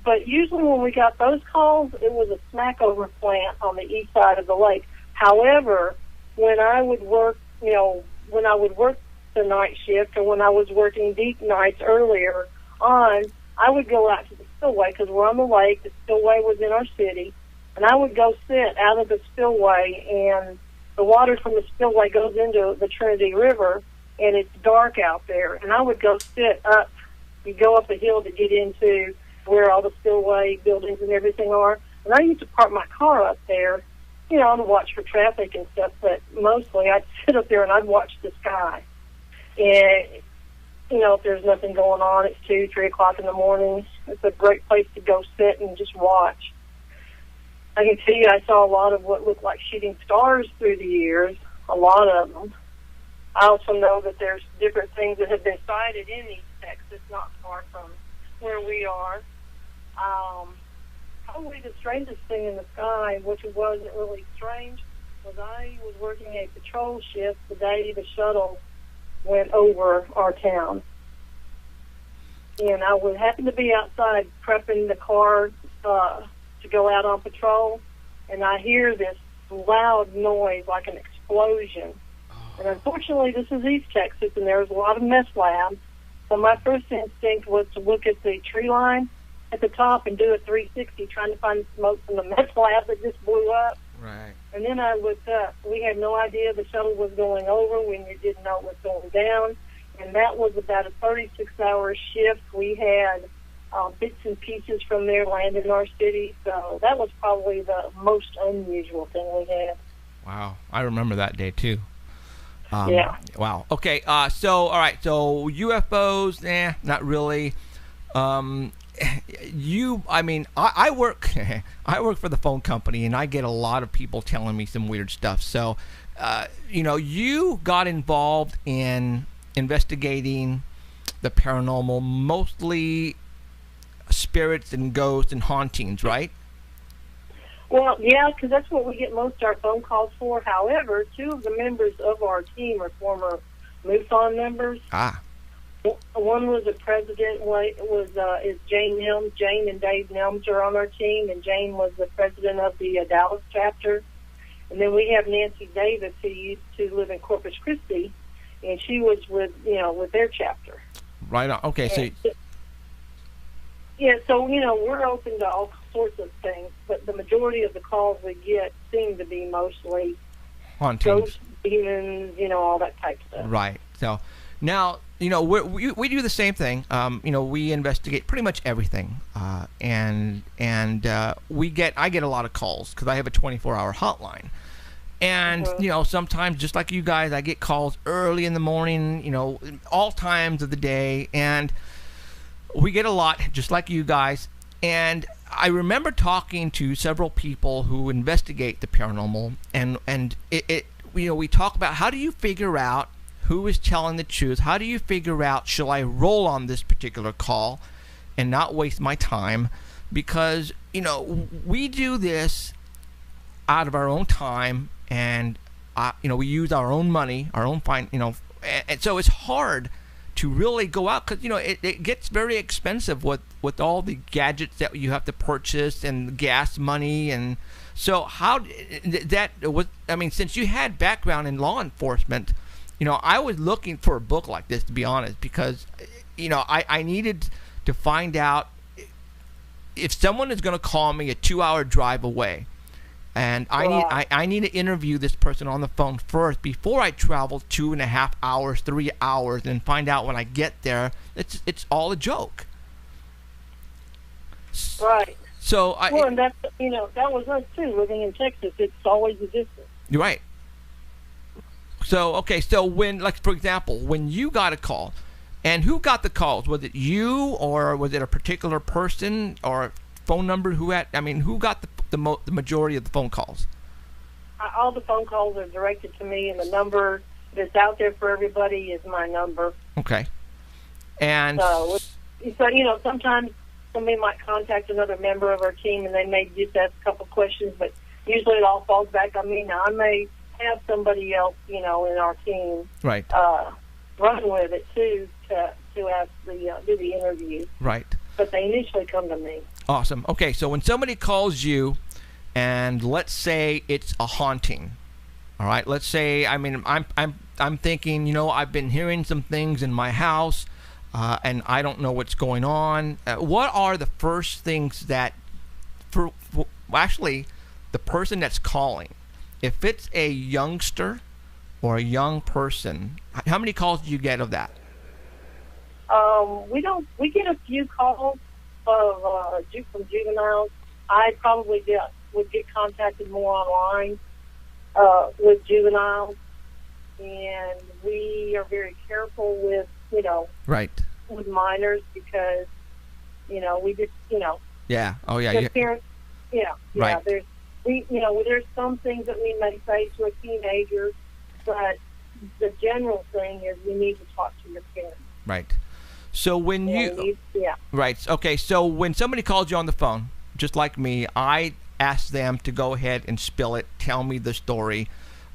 but usually when we got those calls, it was a smackover plant on the east side of the lake. However, when I would work, the night shift, or when I was working deep nights earlier on, I would go out to the spillway because we're on the lake. The spillway was in our city, and I would go sit out of the spillway, and the water from the spillway goes into the Trinity River, and it's dark out there. And I would go sit up. You go up a hill to get into where all the spillway buildings and everything are. And I used to park my car up there, to watch for traffic and stuff. But mostly I'd sit up there and I'd watch the sky. And, if there's nothing going on, it's 2, 3 o'clock in the morning. It's a great place to go sit and just watch. I can tell you I saw a lot of what looked like shooting stars through the years, a lot of them. I also know that there's different things that have been sighted in East Texas, not far from where we are. Probably the strangest thing in the sky, which wasn't really strange, was I was working a patrol shift the day the shuttle went over our town. And I would happen to be outside prepping the car to go out on patrol, and I hear this loud noise like an explosion. And unfortunately, this is East Texas, and there's a lot of meth labs. So my first instinct was to look at the tree line at the top and do a 360, trying to find smoke from the meth lab that just blew up. Right. And then I looked up. We had no idea the shuttle was going over. We didn't know it was going down. And that was about a 36-hour shift. We had bits and pieces from there land in our city. So that was probably the most unusual thing we had. Wow. I remember that day, too. Yeah. Wow. Okay. So, all right. So UFOs, not really. I work I work for the phone company, and I get a lot of people telling me some weird stuff. So, you got involved in investigating the paranormal, mostly spirits and ghosts and hauntings, right? Well, yeah, because that's what we get most of our phone calls for. However, 2 of the members of our team are former MUFON members. Ah. One was a president. Is Jane Nelms. Jane and Dave Nelms are on our team, and Jane was the president of the Dallas chapter. And then we have Nancy Davis, who used to live in Corpus Christi, and she was with their chapter. Right on. Okay, so we're open to all sorts of things, but the majority of the calls we get seem to be mostly hauntings, ghosts, demons, all that type of stuff. Right. So now, we do the same thing. We investigate pretty much everything, and I get a lot of calls because I have a 24-hour hotline. And, sometimes, just like you guys, I get calls early in the morning, all times of the day. And we get a lot, just like you guys. And I remember talking to several people who investigate the paranormal. And we talk about, how do you figure out who is telling the truth? How do you figure out, shall I roll on this particular call and not waste my time? Because, we do this out of our own time. And we use our own money, our own and so it's hard to really go out because it gets very expensive with all the gadgets that you have to purchase and gas money and So how that was? I mean, since you had background in law enforcement, I was looking for a book like this, to be honest, because I needed to find out if someone is going to call me a 2-hour drive away, and I need to interview this person on the phone first before I travel 2.5 hours, 3 hours, and find out when I get there it's all a joke. Right. So and that's that was us too. Living in Texas, it's always a distance. You're right. So okay, so when, like, for example, when you got a call, and who got the calls? Was it you, or was it a particular person or phone number? Who got the majority of the phone calls? All the phone calls are directed to me, and the number that's out there for everybody is my number. Okay. And so sometimes somebody might contact another member of our team, and they may just ask a couple questions, but usually it all falls back on me. Now, I may have somebody else, in our team, right, run with it too to ask do the interview. Right. But they initially come to me. Awesome. Okay, so when somebody calls you, and let's say it's a haunting, all right. Let's say, I'm thinking, I've been hearing some things in my house, and I don't know what's going on. What are the first things that, actually, the person that's calling, if it's a youngster or a young person, how many calls do you get of that? We get a few calls of from juveniles. I probably would get contacted more online with juveniles, and we are very careful with right, with minors, because we just yeah, oh yeah, the parents, right. There's some things that we may say to a teenager, but the general thing is we need to talk to your parents. Right. So when right, okay, so when somebody calls you on the phone, just like me, I ask them to go ahead and spill it, tell me the story.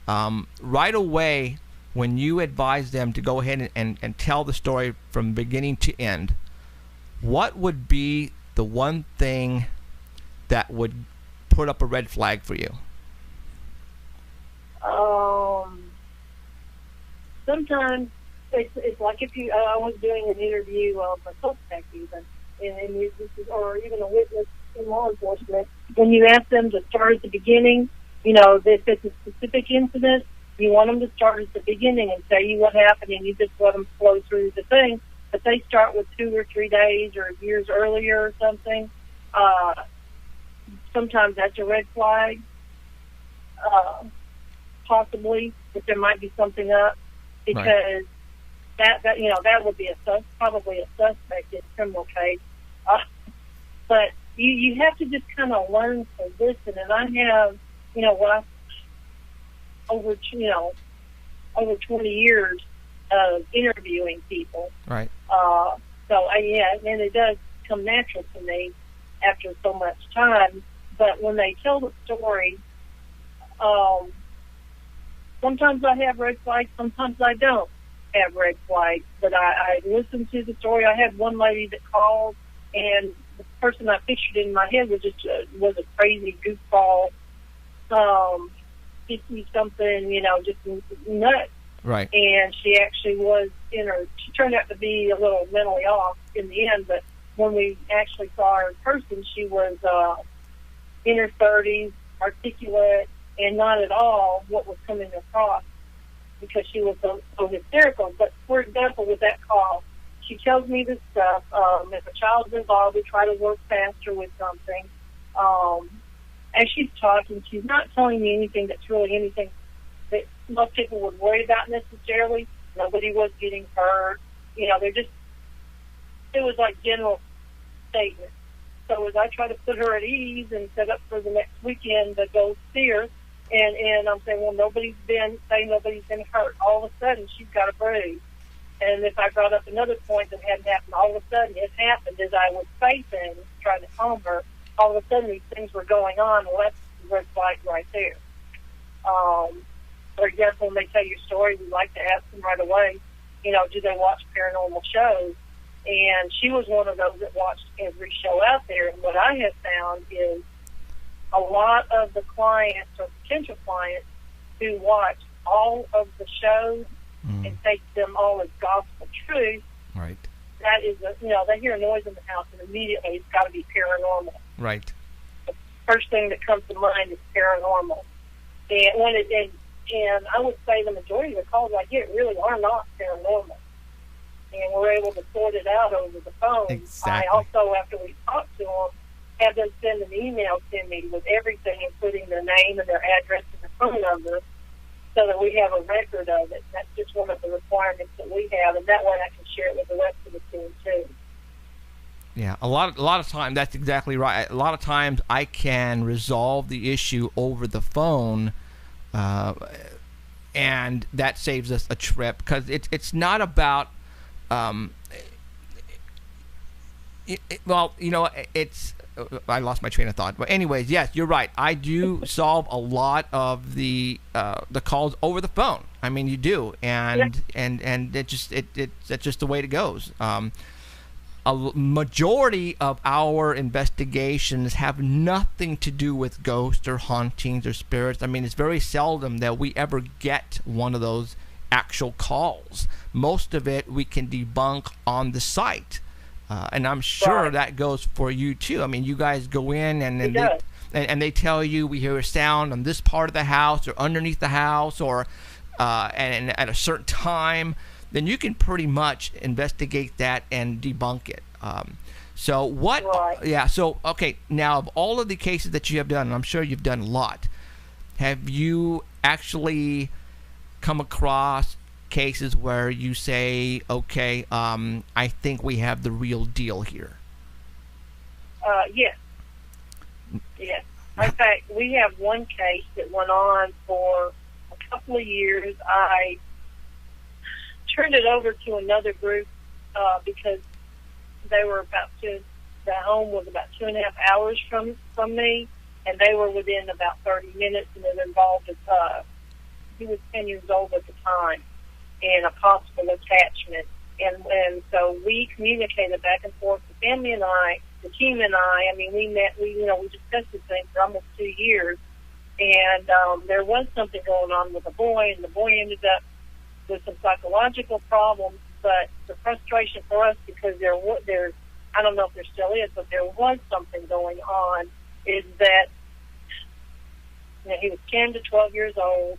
Right away, when you advise them to go ahead and tell the story from beginning to end, what would be the one thing that would put up a red flag for you? Sometimes it's like if I was doing an interview of a suspect even, or even a witness in law enforcement. When you ask them to start at the beginning, if it's a specific incident, you want them to start at the beginning and tell you what happened, and you just let them flow through the thing. But they start with 2 or 3 days or years earlier or something. Sometimes that's a red flag. Possibly, if there might be something up, because right. that would be probably a suspect in a criminal case. But you have to just kind of learn to listen. And I have, over 20 years of interviewing people. Right. And it does come natural to me after so much time. But when they tell the story, sometimes I have red flags, sometimes I don't have red flags. But I listen to the story. I had one lady that called, and the person I pictured in my head was just was a crazy goofball, 50-something, just nuts. Right. And she actually was she turned out to be a little mentally off in the end, but when we actually saw her in person, she was in her 30s, articulate, and not at all what was coming across, because she was so hysterical. But, for example, with that call, she tells me this stuff. If a child's involved, we try to work faster with something. As she's talking, she's not telling me anything that's really anything that most people would worry about necessarily. Nobody was getting hurt. It was like general statements. So as I try to put her at ease and set up for the next weekend to go see her, and I'm saying, well, nobody's been hurt. All of a sudden, she's got a bruise. And if I brought up another point that hadn't happened, all of a sudden it happened as I would say things, trying to calm her. All of a sudden these things were going on. Well, that's the red flag right there. For example, when they tell your story, we like to ask them right away, do they watch paranormal shows? And she was one of those that watched every show out there. And what I have found is a lot of the clients or potential clients who watch all of the shows and take them all as gospel truth, Right. that is, they hear a noise in the house and immediately it's got to be paranormal. Right. The first thing that comes to mind is paranormal. And I would say the majority of the calls I get really are not paranormal. And we're able to sort it out over the phone. Exactly. I also, after we talk to them, have them send an email to me with everything, including their name and their address and their phone number, so that we have a record of it. That's just one of the requirements that we have, and that way I can share it with the rest of the team too. Yeah, a lot of time. That's exactly right. A lot of times I can resolve the issue over the phone, and that saves us a trip, because it's not about. It's. I lost my train of thought. But anyways, yes, you're right. I do solve a lot of the calls over the phone. I mean, you do, and that's just the way it goes. A majority of our investigations have nothing to do with ghosts or hauntings or spirits. I mean, it's very seldom that we ever get one of those actual calls. Most of it we can debunk on the site. And I'm sure that goes for you too. I mean, you guys go in and they tell you we hear a sound on this part of the house or underneath the house or and at a certain time. Then you can pretty much investigate that and debunk it. So what? Right. Yeah. So okay. Now, of all of the cases that you have done, and I'm sure you've done a lot, have you actually come across cases where you say, okay, I think we have the real deal here? Yes. Yes. In fact, we have one case that went on for a couple of years. I turned it over to another group because they were the home was about 2.5 hours from me, and they were within about 30 minutes, and it involved he was 10 years old at the time, and a possible attachment. And so we communicated back and forth, the family and I, the team and I mean, we met, we discussed this thing for almost 2 years, and there was something going on with the boy, and the boy ended up with some psychological problems, but the frustration for us, because there's, I don't know if there still is, but there was something going on, is that he was 10 to 12 years old,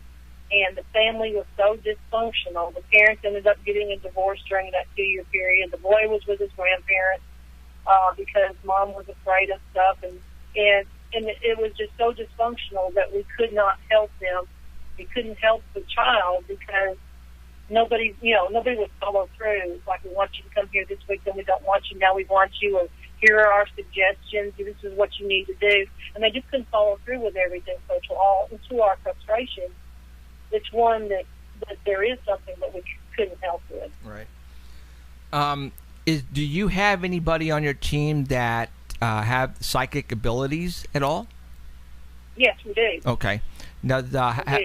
and the family was so dysfunctional. The parents ended up getting a divorce during that 2-year period. The boy was with his grandparents because mom was afraid of stuff, and it was just so dysfunctional that we could not help them. We couldn't help the child because nobody would follow through. It's like, we want you to come here this week, then we don't want you, now we want you, or here are our suggestions, this is what you need to do. And they just couldn't follow through with everything. So to our frustration, it's one that there is something that we couldn't help with. Right. Do you have anybody on your team that have psychic abilities at all? Yes, we do. Okay. Now,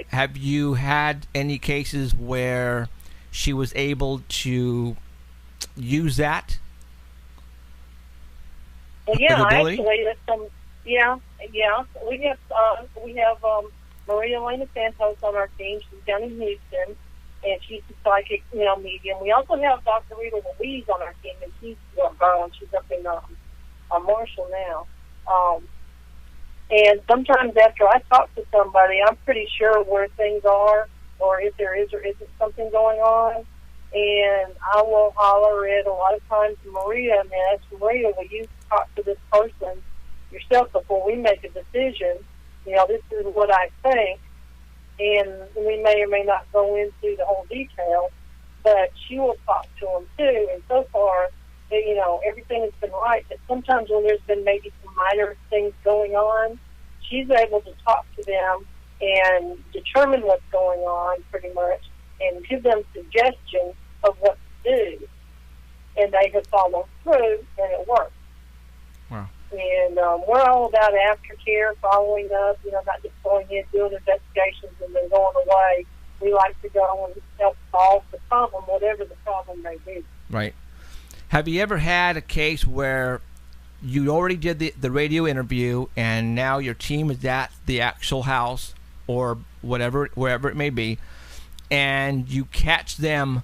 have you had any cases where she was able to use that? Well, yeah, ability? actually, we have Maria Elena Santos on our team. She's down in Houston, and she's a psychic, medium. We also have Dr. Rita Louise on our team, and she's up in Marshall now. And sometimes after I talk to somebody, I'm pretty sure where things are, or if there is or isn't something going on, and I will holler it a lot of times to Maria and ask Maria, will you talk to this person yourself before we make a decision? This is what I think, and we may or may not go into the whole detail, but she will talk to them too. And so far, everything has been right. But sometimes when there's been maybe some minor things going on, she's able to talk to them and determine what's going on pretty much, and give them suggestions of what to do. And they have followed through, and it works. Wow. And we're all about aftercare, following up, not just going in, doing investigations, and then going away. We like to go and help solve the problem, whatever the problem may be. Right. Have you ever had a case where you already did the radio interview, and now your team is at the actual house or whatever, wherever it may be, and you catch them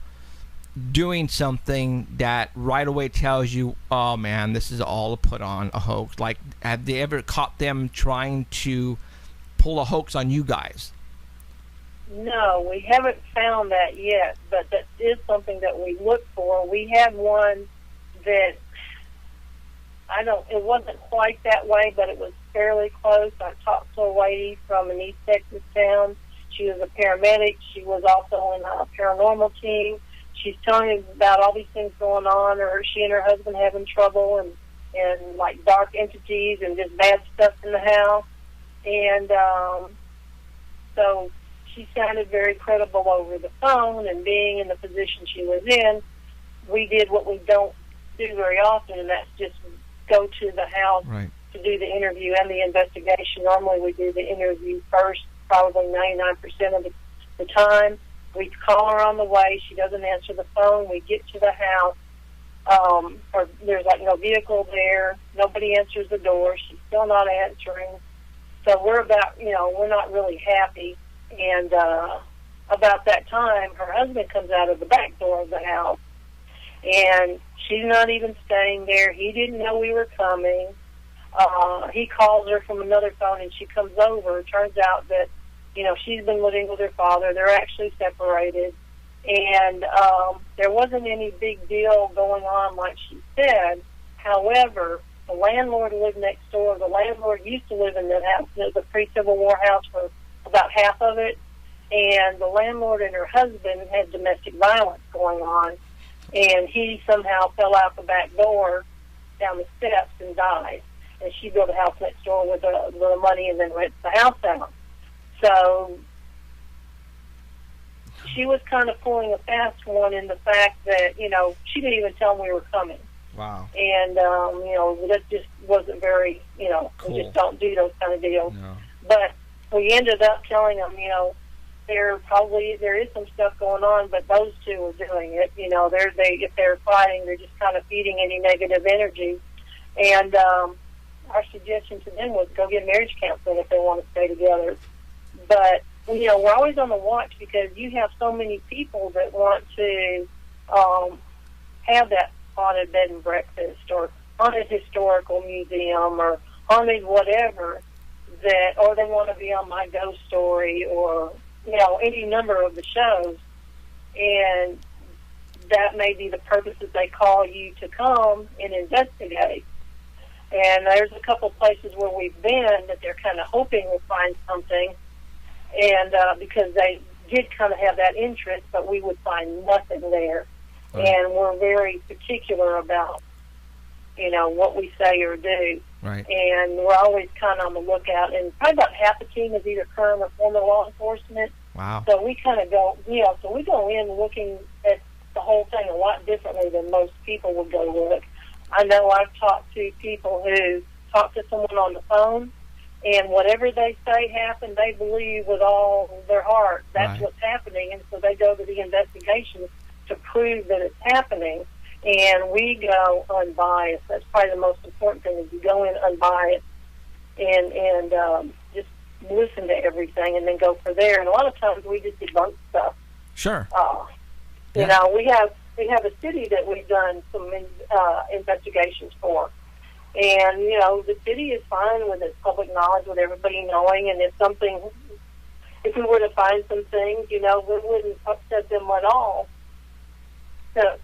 doing something that right away tells you, oh man, this is all a put on, a hoax. Like, have they ever caught them trying to pull a hoax on you guys? No, we haven't found that yet, but that is something that we look for. We had one that, it wasn't quite that way, but it was fairly close. I talked to a lady from an East Texas town. She was a paramedic. She was also in a paranormal team. She's telling me about all these things going on, or she and her husband having trouble, and like dark entities and just bad stuff in the house. And so she sounded very credible over the phone, and being in the position she was in, we did what we don't do very often, and that's just go to the house to do the interview and the investigation. Normally we do the interview first, probably 99% of the time. We call her on the way. She doesn't answer the phone. We get to the house. Or there's like no vehicle there. Nobody answers the door. She's still not answering. So we're not really happy. And about that time, her husband comes out of the back door of the house. And she's not even staying there. He didn't know we were coming. He calls her from another phone, and she comes over. It turns out that, she's been living with her father. They're actually separated. And there wasn't any big deal going on like she said. However, the landlord lived next door. The landlord used to live in that house. It was a pre-Civil War house for about half of it. And the landlord and her husband had domestic violence going on. And he somehow fell out the back door down the steps and died. And she built a house next door with the money and then rent the house out. So she was kind of pulling a fast one in the fact that, she didn't even tell them we were coming. Wow. And, that just wasn't very, cool. We just don't do those kind of deals. No. But we ended up telling them, there is some stuff going on, but those two are doing it. If they're fighting, they're just kind of feeding any negative energy. And our suggestion to them was go get marriage counseling if they want to stay together. But, we're always on the watch because you have so many people that want to have that haunted bed and breakfast or haunted historical museum or haunted whatever, or they want to be on My Ghost Story or, any number of the shows. And that may be the purpose that they call you to come and investigate. And there's a couple places where we've been that they're kind of hoping we'll find something. And because they did kind of have that interest, but we would find nothing there. Right. And we're very particular about, what we say or do. Right. And we're always kind of on the lookout. And probably about half the team is either current or former law enforcement. Wow. So we kind of go, so we go in looking at the whole thing a lot differently than most people would go look. I know I've talked to people who talk to someone on the phone, and whatever they say happened, they believe with all their heart that's right. what's happening, and so they go to the investigation to prove that it's happening. And we go unbiased. That's probably the most important thing, is you go in unbiased and just listen to everything and then go for there. And a lot of times we just debunk stuff. Sure. We have a city that we've done some investigations for. And, the city is fine with its public knowledge, with everybody knowing, and if we were to find some things, we wouldn't upset them at all. To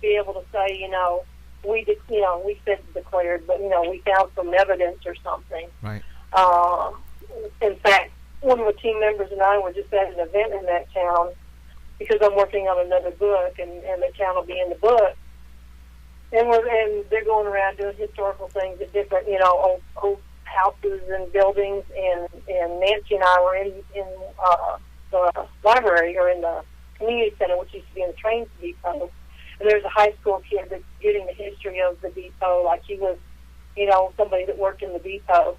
be able to say, we said declared, but, we found some evidence or something. Right. In fact, one of the team members and I were just at an event in that town because I'm working on another book, and the town will be in the book. And they're going around doing historical things at different, old houses and buildings. And Nancy and I were in the library, or in the community center, which used to be in the train depot. And there's a high school kid that's getting the history of the depot, like he was, somebody that worked in the depot.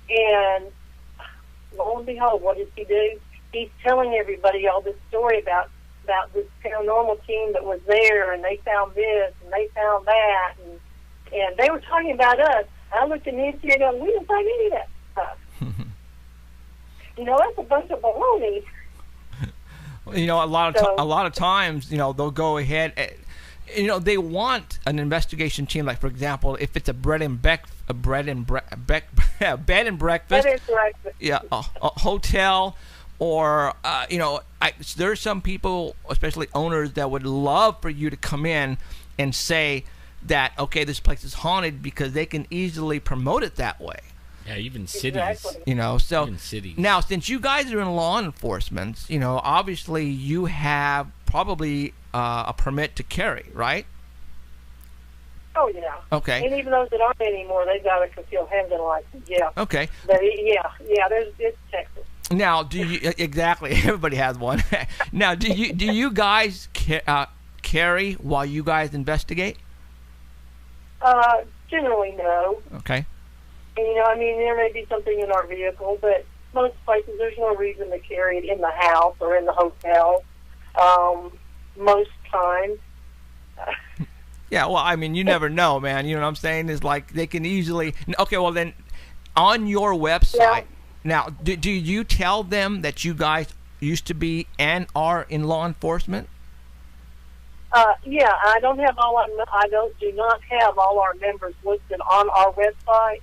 And lo and behold, what does he do? He's telling everybody all this story about this paranormal team that was there, and they found this and they found that, And they were talking about us. I looked at Nancy and I go, we didn't find any of that stuff. That's a bunch of baloney. A lot of times, they'll go ahead. They want an investigation team. Like, for example, if it's a bed and breakfast, yeah, a hotel, or there's some people, especially owners, that would love for you to come in and say that, okay, this place is haunted, because they can easily promote it that way. Yeah, even cities. Exactly. So even cities. Now, since you guys are in law enforcement, obviously you have probably a permit to carry, right? Oh, yeah. Okay. And even those that aren't anymore, they've got a concealed handgun license, yeah. Okay. But, it's Texas. Now, do you exactly? Everybody has one. Now, do you guys carry while you guys investigate? Generally, no. Okay. And, there may be something in our vehicle, but most places there's no reason to carry it in the house or in the hotel. Most times. Yeah, well, you never know, man. You know what I'm saying? Is like they can easily. Okay, well then, on your website. Yeah. Now, do you tell them that you guys used to be and are in law enforcement? Yeah, I do not have all our members listed on our website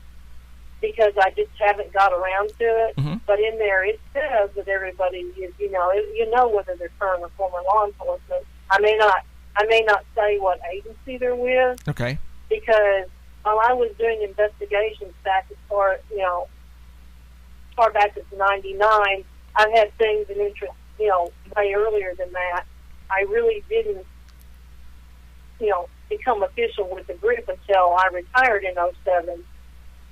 because I just haven't got around to it. Mm-hmm. But in there it says that everybody is, whether they're current or former law enforcement. I may not say what agency they're with. Okay. Because while I was doing investigations back as far back as '99, I've had things and interest, way earlier than that. I really didn't, become official with the group until I retired in '07.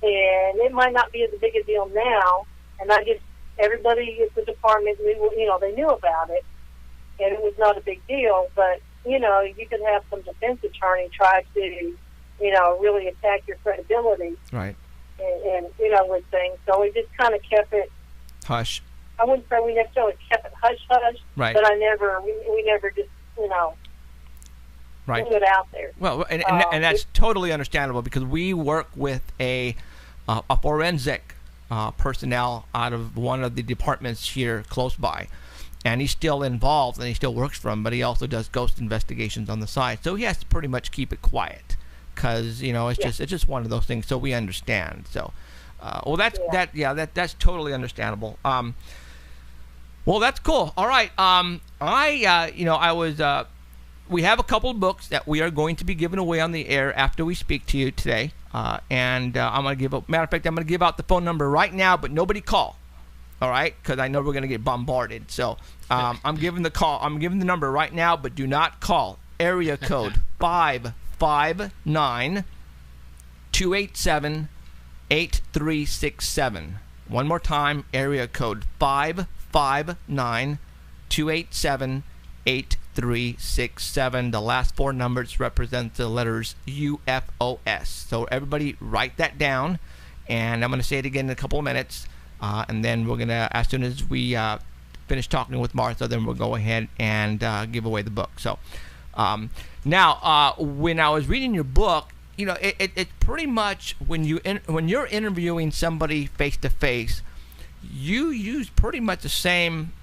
And it might not be as big a deal now. And everybody at the department knew, they knew about it. And it was not a big deal. But, you could have some defense attorney try to, really attack your credibility. Right. And with things. So we just kind of kept it hush. I wouldn't say we necessarily kept it hush-hush, right. but we never just, right. put it out there. Well, and that's totally understandable because we work with a forensic personnel out of one of the departments here close by. And he's still involved and he still works for him, but he also does ghost investigations on the side. So he has to pretty much keep it quiet because, it's just one of those things. So we understand. So, that's totally understandable. Well, that's cool. All right. We have a couple of books that we are going to be giving away on the air after we speak to you today. And I'm going to I'm going to give out the phone number right now, but nobody call. All right, because I know we're going to get bombarded. So I'm giving the number right now, but do not call. Area code 559-287-8367. One more time, area code 559-287-8367. The last four numbers represent the letters UFOS. So everybody write that down, and I'm going to say it again in a couple of minutes. And then we're going to, as soon as we finish talking with Martha, then we'll go ahead and give away the book. So now, when I was reading your book, it's pretty much when you're interviewing somebody face to face, you use pretty much the same.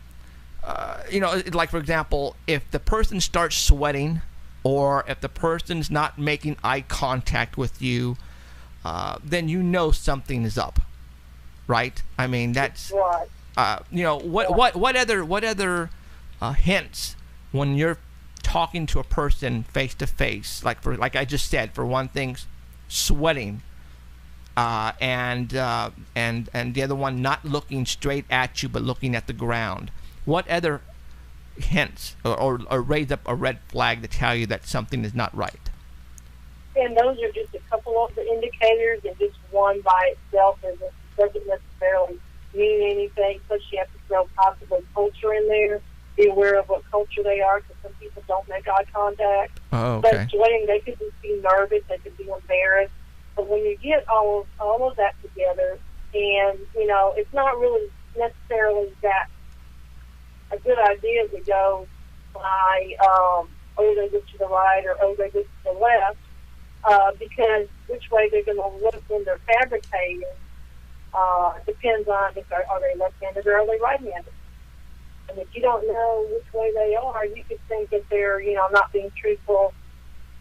Like for example, if the person starts sweating, or if the person's not making eye contact with you, then something is up. Right? I mean, that's right. What other hints when you're talking to a person face to face, like I just said, for one thing, sweating, and the other one not looking straight at you but looking at the ground. What other hints or raise up a red flag to tell you that something is not right? And those are just a couple of the indicators, and just one by itself doesn't necessarily mean anything. Plus, you have to throw possibly culture in there. Be aware of what culture they are, because some people don't make eye contact. Oh, okay. But sweating, they could just be nervous, they could be embarrassed. But when you get all of that together, and it's not really necessarily that a good idea to go by they go to the right or they go to the left. because which way they're going to look when they're fabricating depends on if are they left-handed or are they right-handed. And if you don't know which way they are, you could think that they're, not being truthful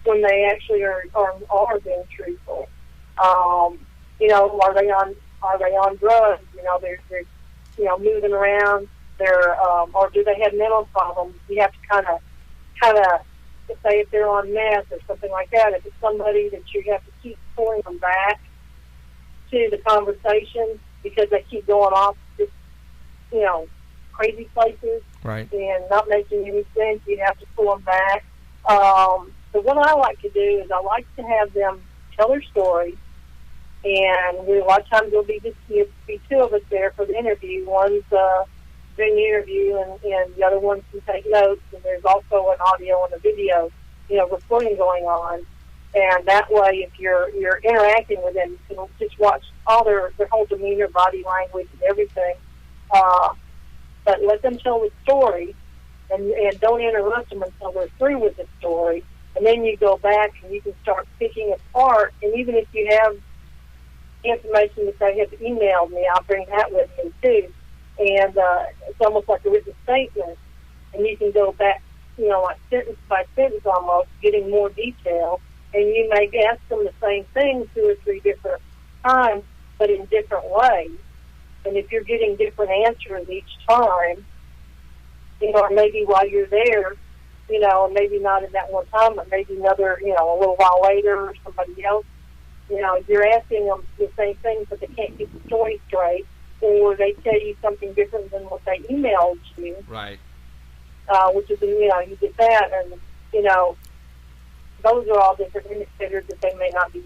when they actually are being truthful. Are they on drugs? They're moving around. Or do they have mental problems? You have to kind of, say if they're on meth or something like that, if it's somebody that you have to keep pulling them back to the conversation because they keep going off just, crazy places, Right. and not making any sense, you have to pull them back. So what I like to do is I like to have them tell their story, and a lot of times there'll be two of us there for the interview. One's doing the interview, and the other one can take notes, and there's also an audio and a video, recording going on. And that way, if you're interacting with them, you can just watch all their whole demeanor, body language, and everything. But let them tell the story, and don't interrupt them until they're through with the story. And then you go back and you can start picking apart. And even if you have information that they have emailed me, I'll bring that with me too. And it's almost like a written statement. And you can go back, like sentence by sentence almost, getting more detail. And you may ask them the same thing 2 or 3 different times, but in different ways. And if you're getting different answers each time, or maybe while you're there, and maybe not at that one time, but maybe another, a little while later or somebody else, you're asking them the same thing, but they can't get the story straight, or they tell you something different than what they emailed you. Right. Which is, you get that, and, those are all different indicators that they may not be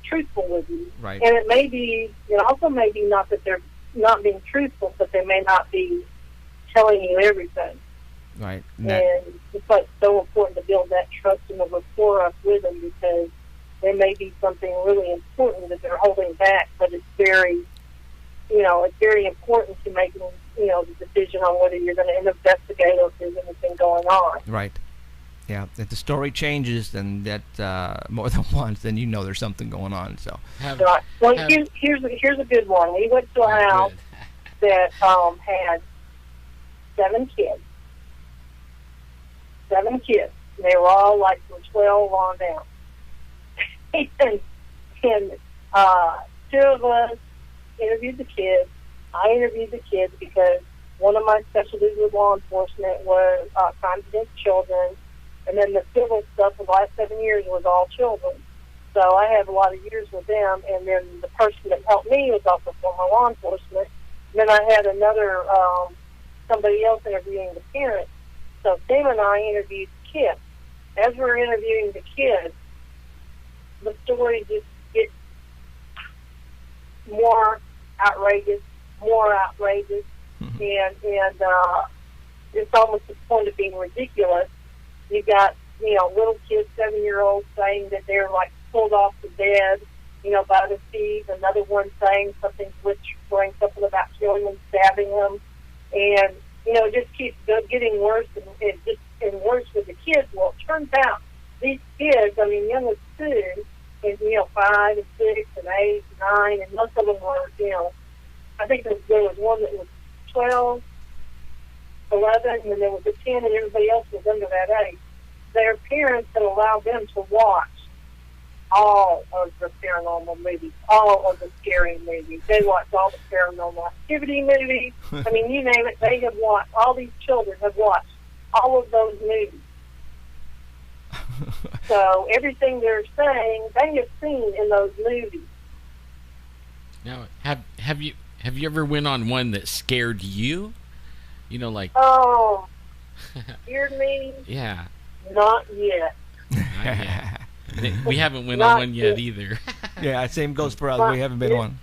truthful with you. Right. And it may be, also may be not that they're not being truthful, but they may not be telling you everything. Right. And it's so important to build that trust and the rapport up with them, because there may be something really important that they're holding back, but it's very, it's very important to making, the decision on whether you're going to investigate or if there's anything going on. Right. Yeah. If the story changes, then that more than once, then there's something going on. So. Right. Well, here's a good one. We went to a house that had 7 kids. 7 kids. They were all like from 12 on down. and 2 of us interviewed the kids. I interviewed the kids because one of my specialties with law enforcement was crimes against children. And then the civil stuff for the last 7 years was all children. So I have a lot of years with them. And then the person that helped me was also former law enforcement. And then I had another, somebody else interviewing the parents. So Sam and I interviewed the kids. As we're interviewing the kids, the story just gets more outrageous, and it's almost to the point of being ridiculous. You got, little kids, 7-year-olds saying that they're like pulled off the bed, by the feet. Another one saying something something about killing them, stabbing them, and it just keeps getting worse and worse with the kids. Well, it turns out these kids, young as 2, and 5 and 6 and 8 and 9, and most of them were, I think there was one that was 12, 11, and then there was a 10, and everybody else was under that age. Their parents had allowed them to watch all of the paranormal movies, all of the scary movies. They watched all the Paranormal Activity movies. You name it, they have watched, all these children have watched all of those movies. So everything they're saying, they have seen in those movies. Now, have you ever went on one that scared you? Like... Oh, scared me? Yeah. Not yet. Not yet. We haven't went on one yet either. Yeah, same goes for us. We haven't been on.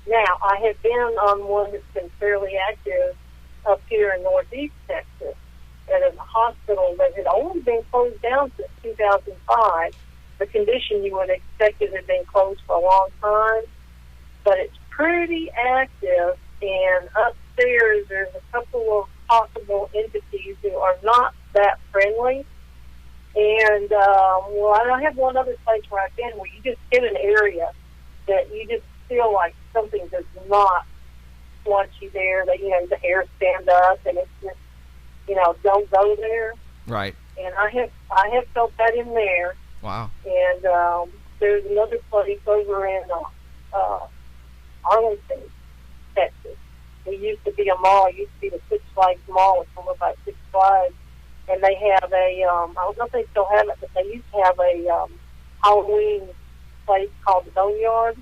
Now, I have been on one that's been fairly active up here in northeast Texas at a hospital that had only been closed down since 2005. The condition you would expect it had been closed for a long time, but it's pretty active, and upstairs there's a couple of possible entities who are not that friendly. And Well, I have one other place where I've been where you just hit an area that you just feel like something does not want you there. That, you know, the hair stand up and it's just, you know, don't go there. Right. And I have felt that in there. Wow. And there's another place over in Arlington, Texas. It used to be a mall. It used to be the Six Flags Mall. It's over by Six Flags. And they have a, I don't know if they still have it, but they used to have a Halloween place called the Boneyard.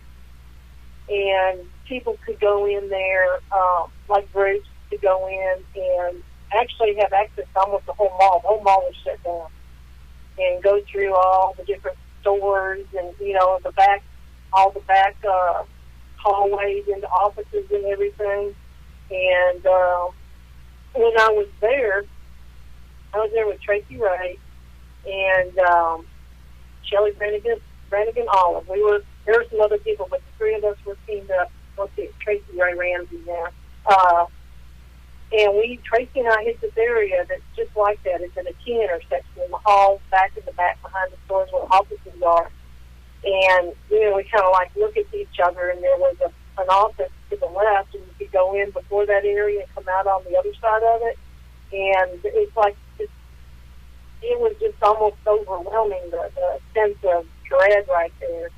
And people could go in there, like groups could go in and actually have access to almost the whole mall. The whole mall was shut down. And go through all the different stores and, you know, all the back hallways into offices and everything. And when I was there with Tracy Ray and Shelley Brannigan Olive. There were some other people, but the three of us were teamed up. Let's see, Tracy Ray Ramsey now. And Tracy and I hit this area that's just like that. It's in a T intersection in the hall, back in the back behind the stores where the offices are. And, you know, we kind of like look at each other, and there was an office to the left, and you could go in before that area and come out on the other side of it. And it's like, it was just almost overwhelming, the sense of dread right there.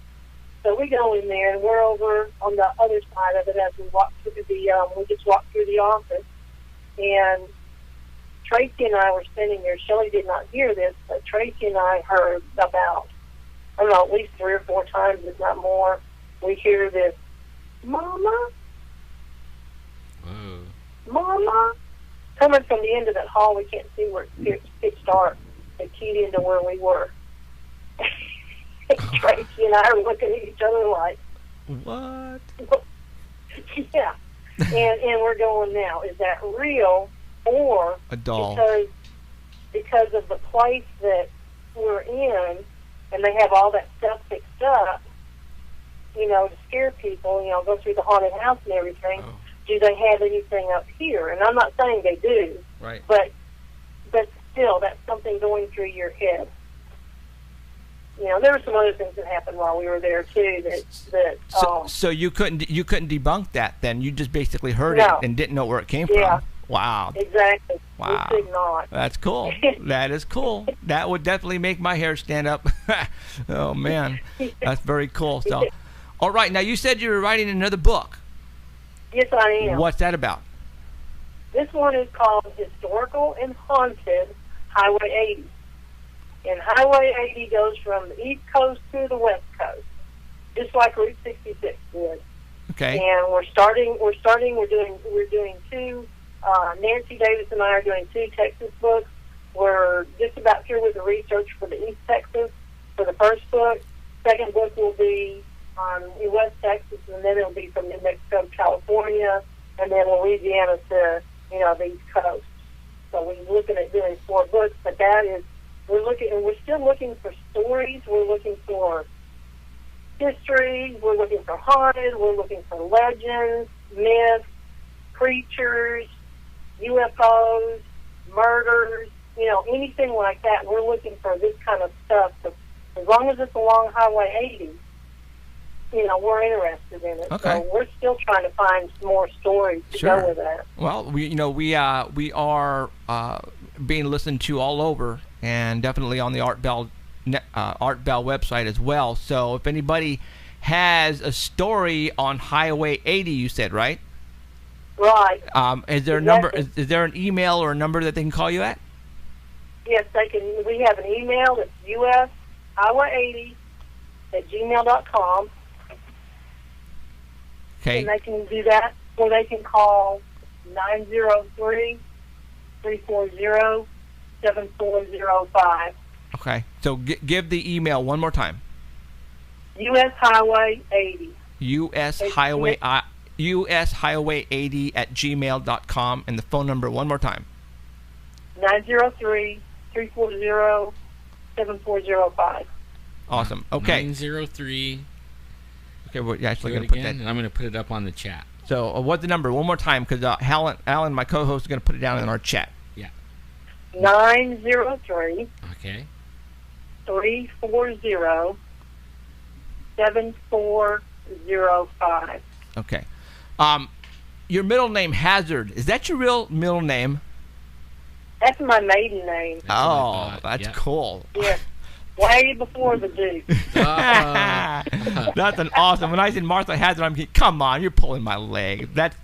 So we go in there, and we're over on the other side of it as we walk through we just walked through the office. And Tracy and I were standing there. Shelley did not hear this, but Tracy and I heard about, I don't know, at least 3 or 4 times, if not more, we hear this, "Mama, Whoa. Mama," coming from the end of that hall. We can't see where it's pitch dark. It keyed into where we were. Tracy and I are looking at each other like, What? yeah. And we're going, now, is that real, or A doll. because of the place that we're in, and they have all that stuff fixed up, you know, to scare people, you know, go through the haunted house and everything. Oh. Do they have anything up here? And I'm not saying they do, Right. but still, that's something going through your head. You know, there were some other things that happened while we were there too. So you couldn't debunk that then? You just basically heard No. it and didn't know where it came Yeah. from. Wow. Exactly. Wow. We could not. That's cool. That is cool. That would definitely make my hair stand up. Oh man, that's very cool. So, all right. Now you said you were writing another book. Yes, I am. What's that about? This one is called Historical and Haunted Highway 80. And Highway 80 goes from the East Coast to the West Coast, just like Route 66 did. Okay. And we're doing 2. Nancy Davis and I are doing 2 Texas books. We're just about through with the research for the East Texas for the first book. Second book will be on West Texas, and then it'll be from New Mexico to California, and then Louisiana to, you know, the East Coast. So we're looking at doing 4 books, but we're still looking for stories. We're looking for history. We're looking for haunted. We're looking for legends, myths, creatures, UFOs, murders, you know, anything like that. We're looking for this kind of stuff. So as long as it's along Highway 80, you know, we're interested in it. Okay. So we're still trying to find some more stories to Sure. go with that. Well, we are being listened to all over, and definitely on the Art Bell website as well. So if anybody has a story on Highway 80, you said, right? Right. Is there a Exactly. number? Is there an email or a number that they can call you at? Yes, they can. We have an email that's ushighway80@gmail.com. Okay. And they can do that, or they can call 903-340-7405. Okay. So give the email one more time. US Highway 80. UShighway80@gmail.com, and the phone number one more time. 903-340-7405. Awesome. Okay. 903. Okay, we're actually Do going it to put again, that. and I'm going to put it up on the chat. So what's the number? One more time, because Alan, my co-host, is going to put it down in our chat. Yeah. 903 Okay. 340-7405. Okay. Your middle name, Hazzard, is that your real middle name? That's my maiden name. That's what I Oh, thought. that's Yeah. cool. Yes. Way before the Duke. That's an awesome. When I said Martha Hazard, I'm thinking, come on, you're pulling my leg. That's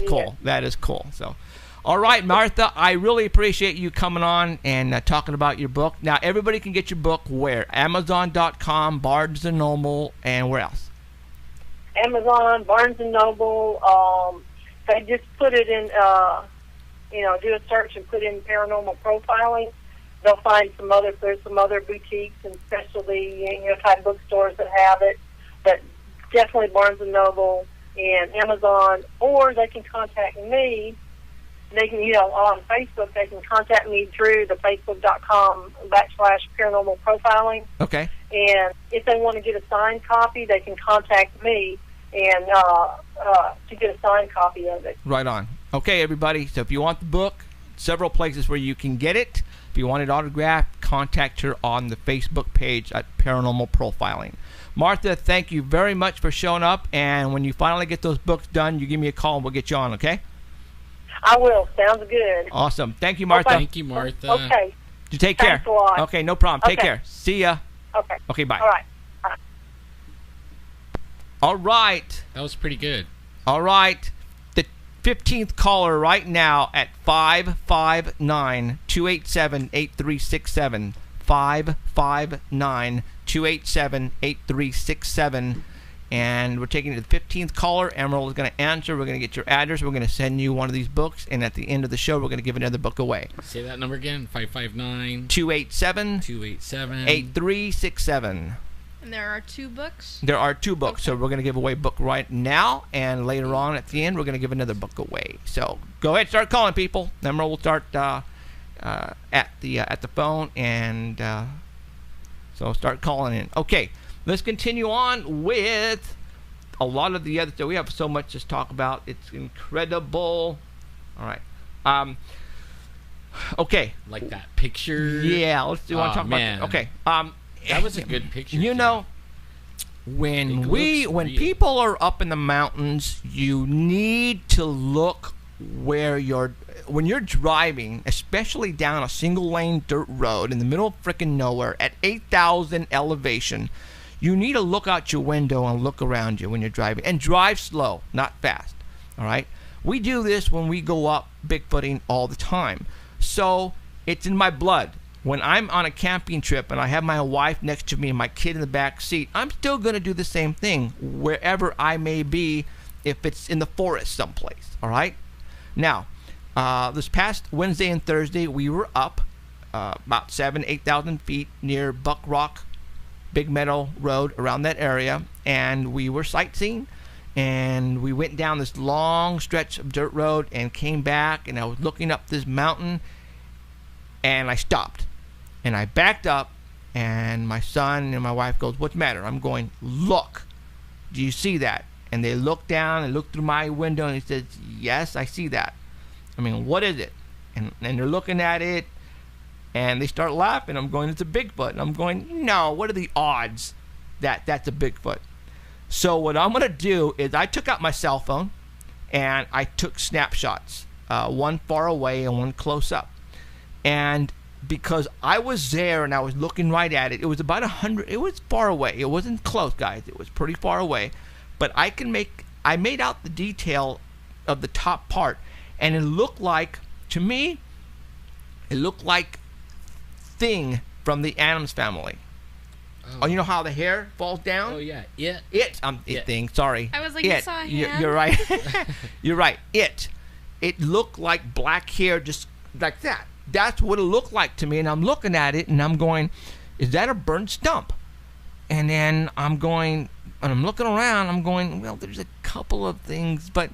cool. That is cool. So, all right, Martha, I really appreciate you coming on and talking about your book. Now, everybody can get your book where? Amazon.com, Barnes & Noble, and where else? Amazon, Barnes & Noble. They just put it in, do a search and put in paranormal profiling. They'll find there's some other boutiques and specialty, type bookstores that have it, but definitely Barnes & Noble and Amazon, or they can contact me. They can, on Facebook, they can contact me through the facebook.com/paranormal profiling. Okay. And if they want to get a signed copy, they can contact me and to get a signed copy of it. Right on. Okay, everybody. So if you want the book, several places where you can get it. If you want it autographed, contact her on the Facebook page at Paranormal Profiling. Martha, thank you very much for showing up. And when you finally get those books done, you give me a call and we'll get you on, okay? I will. Sounds good. Awesome. Thank you, Martha. Okay. Thank you, Martha. Okay. You take care. Thanks a lot. Okay, no problem. Take Okay. care. See ya. Okay. Okay, bye. All right. All right. That was pretty good. All right. The 15th caller right now at 559-287-8367. 559-287-8367. And we're taking the 15th caller. Emerald is going to answer. We're going to get your address. We're going to send you one of these books. And at the end of the show, we're going to give another book away. Say that number again. 559 287 287 8367. And there are 2 books. There are 2 books, so Okay. we're going to give away a book right now, and later on at the end, we're going to give another book away. So go ahead, start calling people. Emerald will start at the phone, and so start calling in. Okay, let's continue on with a lot of the other stuff. We have so much to talk about. It's incredible. All right. Okay. like that picture. Yeah, let's do. Want to talk man. about? Okay. That was a good picture. You too. know, It when looks when real. people are up in the mountains, you need to look when you're driving, especially down a single lane dirt road in the middle of frickin' nowhere at 8,000 elevation. You need to look out your window and look around you when you're driving, and drive slow, not fast. All right? We do this when we go up Bigfooting all the time. So it's in my blood. When I'm on a camping trip and I have my wife next to me and my kid in the back seat, I'm still going to do the same thing wherever I may be, if it's in the forest someplace. All right? Now, this past Wednesday and Thursday, we were up about 8,000 feet near Buck Rock, Big Meadow Road, around that area, and we were sightseeing. And we went down this long stretch of dirt road and came back, and I was looking up this mountain, and I stopped. And I backed up, and my son and my wife goes, "What's the matter?" I'm going, "Look, do you see that?" And they look down and look through my window, and he says, "Yes, I see that." I mean, what is it? And they're looking at it, and they start laughing. I'm going, "It's a Bigfoot." And I'm going, "No, what are the odds that that's a Bigfoot?" So what I'm going to do is I took out my cell phone, and I took snapshots, one far away and one close up. And because I was there and I was looking right at it, it was about 100. It was far away. It wasn't close, guys. It was pretty far away. But I made out the detail of the top part, and it looked like, to me, it looked like Thing from the Addams Family. Oh, you know how the hair falls down? Oh yeah, yeah. It Yeah. Thing. Sorry. I was like, you saw a hand? You're right. You're right. It looked like black hair, just like that. That's what it looked like to me. And I'm looking at it, and I'm going, "Is that a burnt stump?" And then I'm going, and I'm looking around. I'm going, well, there's a couple of things, but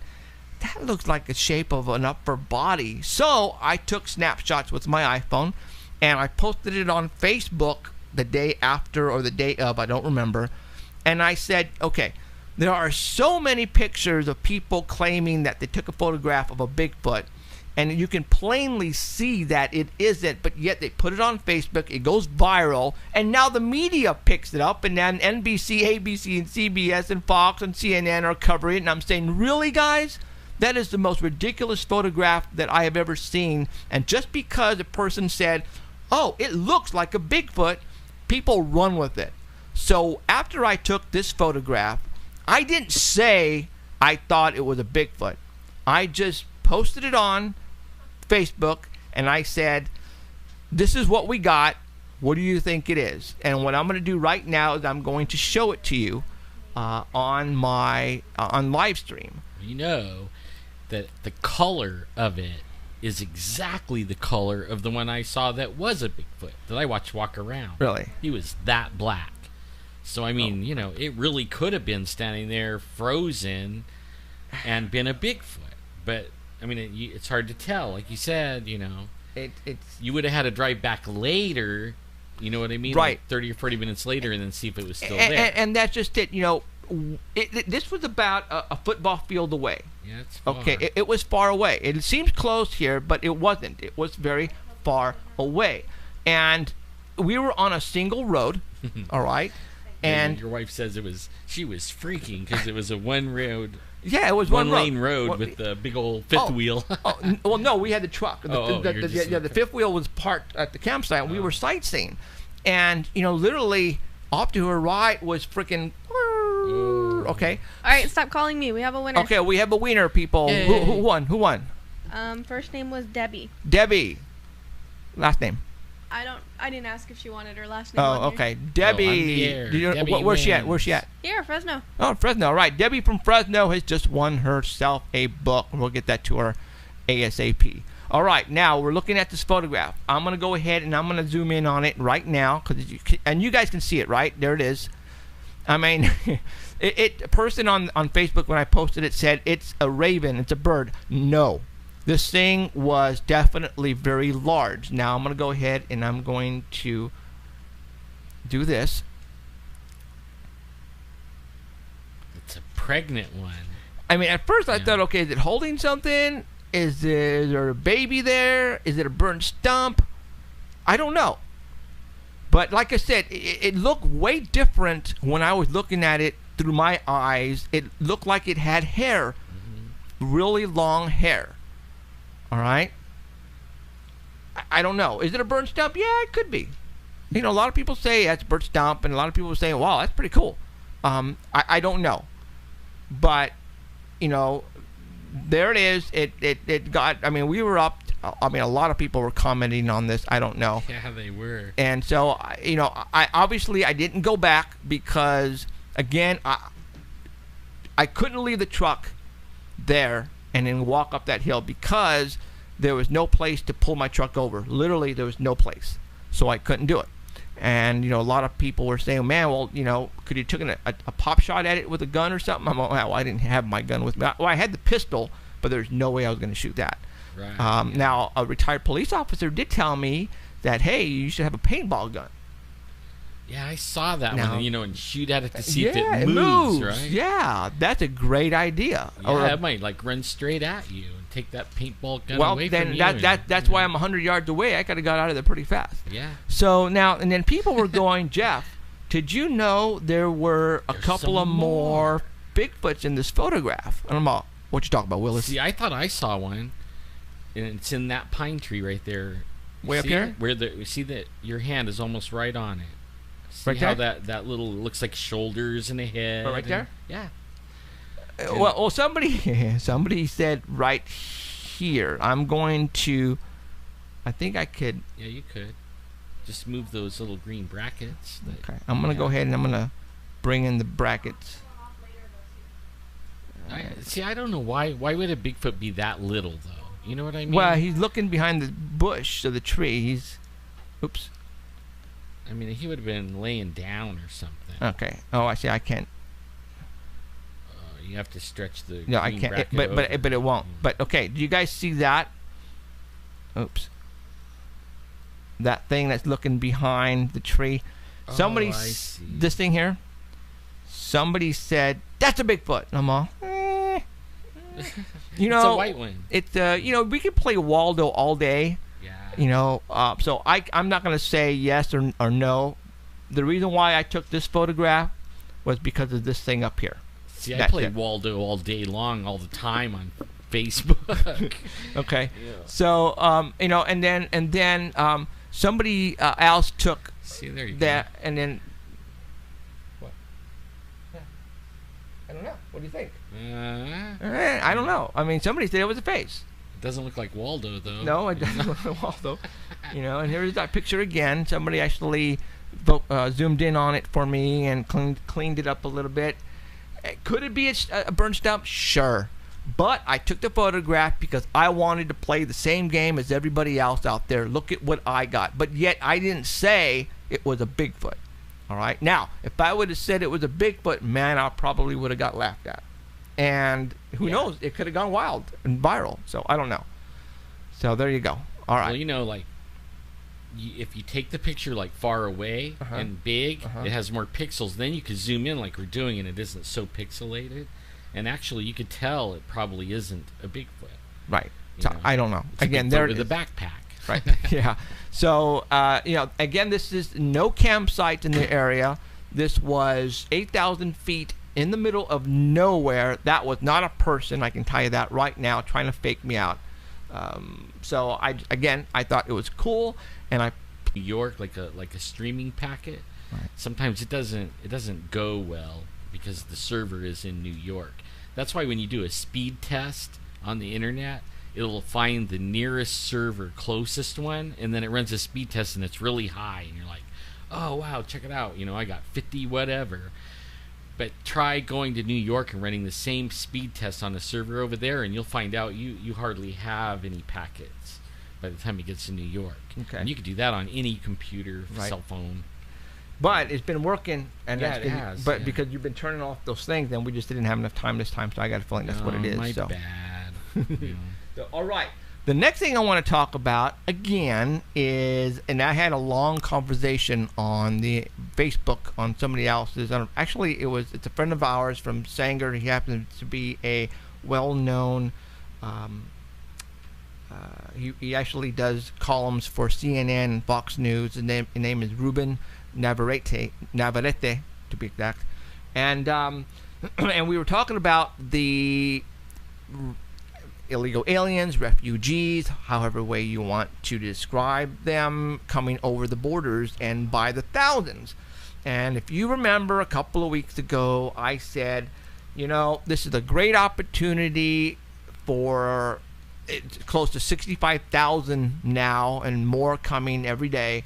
that looks like the shape of an upper body. So I took snapshots with my iPhone, and I posted it on Facebook the day after or the day of, I don't remember. And I said, okay, there are so many pictures of people claiming that they took a photograph of a Bigfoot. and you can plainly see that it isn't, but yet they put it on Facebook, it goes viral, and now the media picks it up, and then NBC, ABC, and CBS, and Fox, and CNN are covering it, and I'm saying, really, guys? That is the most ridiculous photograph that I have ever seen, and just because a person said, oh, it looks like a Bigfoot, people run with it. So after I took this photograph, I didn't say I thought it was a Bigfoot. I just posted it on Facebook, and I said, this is what we got. What do you think it is? And what I'm going to do right now is I'm going to show it to you on my on live stream. You know that the color of it is exactly the color of the one I saw that was a Bigfoot that I watched walk around. Really? He was that black. So, I mean, you know, it really could have been standing there frozen and been a Bigfoot. But, I mean, it's hard to tell. Like you said, you know, you would have had to drive back later, you know what I mean? Right. Like 30 or 40 minutes later and then see if it was still and, there. And that's just it, you know. This was about a football field away. Yeah, it's far. Okay, it was far away. It seems close here, but it wasn't. It was very far away. And we were on a single road, all right? And your wife says she was freaking because it was a one road. Yeah, it was one one lane road with the big old fifth wheel. Well, no, we had the truck. The The fifth wheel was parked at the campsite, and we were sightseeing. And, you know, literally off to her right was freaking... Okay. All right, stop calling me. We have a winner. Okay, we have a winner, people. Who won? Who won? First name was Debbie. Debbie. Last name. I didn't ask if she wanted her last name. Oh, okay. Debbie. Debbie where's she at? Where's she at? Here, Fresno. Oh, Fresno. All right. Debbie from Fresno has just won herself a book. We'll get that to her ASAP. All right. Now we're looking at this photograph. I'm gonna go ahead and I'm gonna zoom in on it right now, and you guys can see it, right? There it is. I mean, a person on Facebook when I posted it said it's a raven, it's a bird. No, this thing was definitely very large. Now I'm going to go ahead and I'm going to do this. It's a pregnant one. I mean, at first I thought, okay, is it holding something? Is there a baby there? Is it a burnt stump? I don't know. But like I said, it looked way different when I was looking at it through my eyes. It looked like it had hair, really long hair. All right? I don't know. Is it a burnt stump? Yeah, it could be. You know, a lot of people say that's a burnt stump, and a lot of people say, wow, that's pretty cool. I don't know. But, you know, there it is. It got, I mean, we were up. I mean, a lot of people were commenting on this. I don't know. Yeah, they were. And so, you know, I didn't go back because, again, I couldn't leave the truck there and then walk up that hill because there was no place to pull my truck over. Literally, there was no place. So I couldn't do it. And, you know, a lot of people were saying, man, well, you know, could you took a pop shot at it with a gun or something? I'm like, well, I didn't have my gun with me. Well, I had the pistol, but there's no way I was going to shoot that. Right. Now, a retired police officer did tell me that, hey, you should have a paintball gun. Yeah, I saw that Now, one, you know, and shoot at it to see if yeah, it moves, right? Yeah, that's a great idea. Yeah, it might, like, run straight at you and take that paintball gun well, away then from you. that's why I'm 100 yards away. I could have got out of there pretty fast. Yeah. So now, and then people were going, Jeff, did you know there were a couple of more Bigfoots in this photograph? And I'm all, what you talking about, Willis? See, I thought I saw one, and it's in that pine tree right there. Way up See here? it? Where you see that your hand is almost right on it. See Right how there? that little looks like shoulders and a head. Oh, right there? Yeah. Well, somebody said right here. I'm going to. I think I could. Yeah, you could. Just move those little green brackets. Okay, I'm gonna go ahead and I'm gonna bring in the brackets. See, I don't know why. Why would a Bigfoot be that little though? You know what I mean? Well, he's looking behind the bush of the tree. He's. Oops. I mean, he would have been laying down or something. Okay. Oh, I see. I can't. You have to stretch the. No, I green can't. bracket But it won't. over. But okay. Do you guys see that? Oops. That thing that's looking behind the tree. Somebody. I see. This thing here. Somebody said that's a Bigfoot. And I'm all. You know, It's a white one. It's you know, we could play Waldo all day. Yeah. You know, so I'm not going to say yes or no. The reason why I took this photograph was because of this thing up here. See, I That's play it. Waldo all day long, all the time on Facebook. Okay. Yeah. So you know, and then somebody else took See, there you that, and then what? Yeah. I don't know. What do you think? go. I don't know. I mean, somebody said it was a face. It doesn't look like Waldo, though. No, it doesn't look like Waldo. You know, and here's that picture again. Somebody actually zoomed in on it for me and cleaned it up a little bit. Could it be a burn stump? Sure. But I took the photograph because I wanted to play the same game as everybody else out there. Look at what I got. But yet I didn't say it was a Bigfoot. All right. Now, if I would have said it was a Bigfoot, man, I probably would have got laughed at. And who knows? It could have gone wild and viral. So I don't know. So there you go. All right. Well, you know, like, if you take the picture like far away and big, it has more pixels. Then you could zoom in like we're doing, and it isn't so pixelated. And actually, you could tell it probably isn't a Bigfoot. Right. You So know, I don't know. it's a Again, Bigfoot there with it a is. backpack. Right. Yeah. So you know, again, this is no campsite in the area. This was 8,000 feet in the middle of nowhere. That was not a person. I can tell you that right now, trying to fake me out. So I thought it was cool, and I New York, like a streaming packet. Right. Sometimes it doesn't go well because the server is in New York. That's why when you do a speed test on the internet, it'll find the nearest server, closest one, and then it runs a speed test and it's really high, and you're like, oh wow, check it out. You know, I got 50 whatever. But try going to New York and running the same speed test on the server over there, and you'll find out you hardly have any packets by the time it gets to New York. Okay. And you could do that on any computer, Right. cell phone. But it's been working, and Yeah, that's it been- has, But yeah. because you've been turning off those things, then we just didn't have enough time this time. So I got a feeling that's what it is. My so. bad. You know. So, all right. The next thing I want to talk about again is, and I had a long conversation on the Facebook on somebody else's. Actually, it's a friend of ours from Sanger. He happens to be a well-known. He actually does columns for CNN and Fox News. His name is Ruben Navarrete, to be exact. And and we were talking about the illegal aliens, refugees, however way you want to describe them, coming over the borders and by the thousands. And if you remember a couple of weeks ago, I said, you know, this is a great opportunity for it's close to 65,000 now and more coming every day.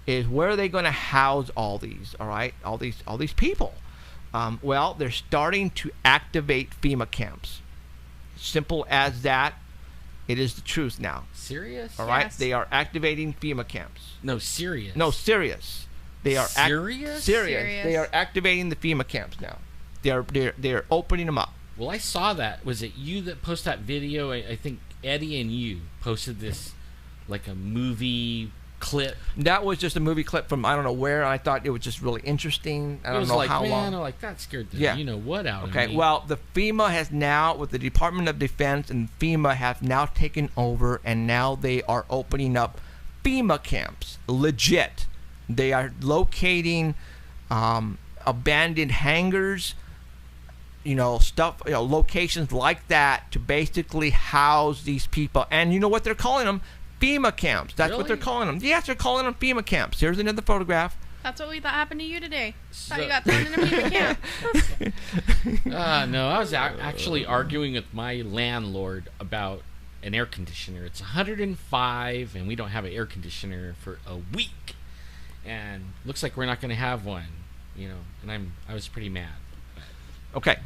Is where are they going to house all these? All right, all these people. Well, they're starting to activate FEMA camps. Simple as that. It is the truth now. Serious? All right, Yes. they are activating FEMA camps. No, serious. No, serious. They are Serious? serious. They are activating the FEMA camps now. They're opening them up. Well, I saw that. Was it you that posted that video? I think Eddie and you posted this, like a movie clip. That was just a movie clip from I don't know where. I thought it was just really interesting. I It don't was know like, how man, long. I'm like, that scared the Yeah. you know what out of Okay, me. well, the FEMA has now, with the Department of Defense and FEMA, have now taken over, and now they are opening up FEMA camps. Legit. They are locating abandoned hangars, you know, stuff, you know, locations like that to basically house these people. And you know what they're calling them? FEMA camps. That's what they're Really? calling them. Yes, they're calling them FEMA camps. Here's another photograph. That's what we thought happened to you today. Thought So- you got thrown in a FEMA camp. No, I was actually arguing with my landlord about an air conditioner. It's 105, and we don't have an air conditioner for a week, and looks like we're not going to have one. You know, and I was pretty mad. Okay.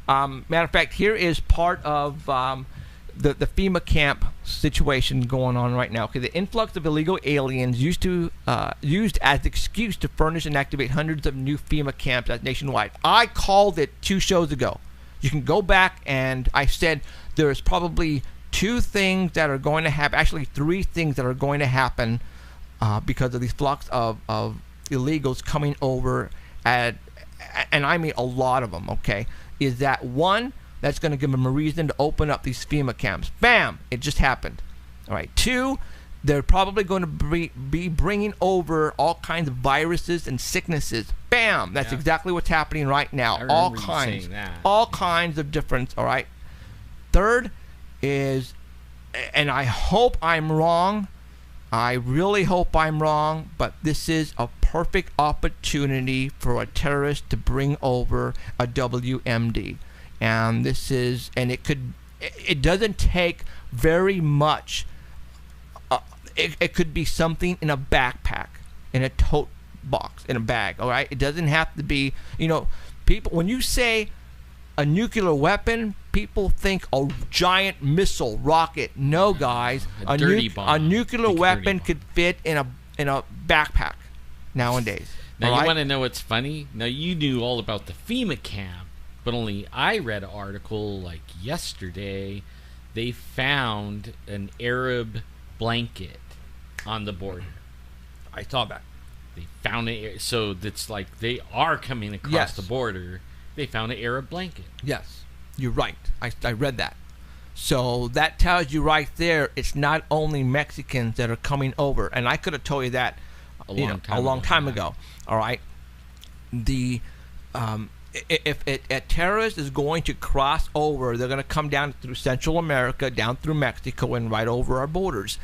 Matter of fact, here is part of the FEMA camp situation going on right now. Okay, the influx of illegal aliens used as excuse to furnish and activate hundreds of new FEMA camps nationwide. I called it 2 shows ago. You can go back, and I said there's probably 2 things that are going to happen. Actually, 3 things that are going to happen because of these flux of illegals coming over and I mean a lot of them, okay, is that one, that's going to give them a reason to open up these FEMA camps. Bam! It just happened. All right. 2, they're probably going to be bringing over all kinds of viruses and sicknesses. Bam! That's exactly what's happening right now. All kinds. All kinds of different, all right? 3rd is, and I hope I'm wrong, I really hope I'm wrong, but this is a perfect opportunity for a terrorist to bring over a WMD. And this is, and it doesn't take very much. It could be something in a backpack, in a tote box, in a bag, all right? It doesn't have to be, people, when you say a nuclear weapon, people think a giant missile, rocket. No, guys, a dirty bomb. A nuclear weapon could fit in a backpack nowadays. Now, you want to know what's funny? Now, you knew all about the FEMA camp, but only I read an article like yesterday. They found an Arab blanket on the border. I saw that. They found it, so it's like they are coming across the border. They found an Arab blanket. Yes, you're right. I read that. So that tells you right there, it's not only Mexicans that are coming over. And I could have told you that a long time ago. All right. If a terrorist is going to cross over, they're going to come down through Central America, down through Mexico, and right over our borders.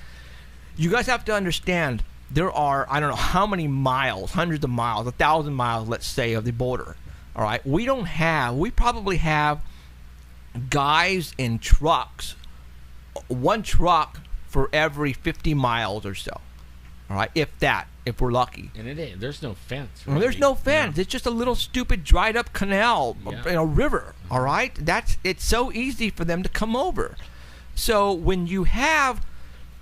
You guys have to understand, there are, I don't know how many miles, hundreds of miles, 1,000 miles, let's say, of the border. All right, we probably have guys in trucks, one truck for every 50 miles or so. All right, if we're lucky. And there's no fence. Well, there's no fence. No. It's just a little stupid dried up canal, a river. All right, it's so easy for them to come over. So when you have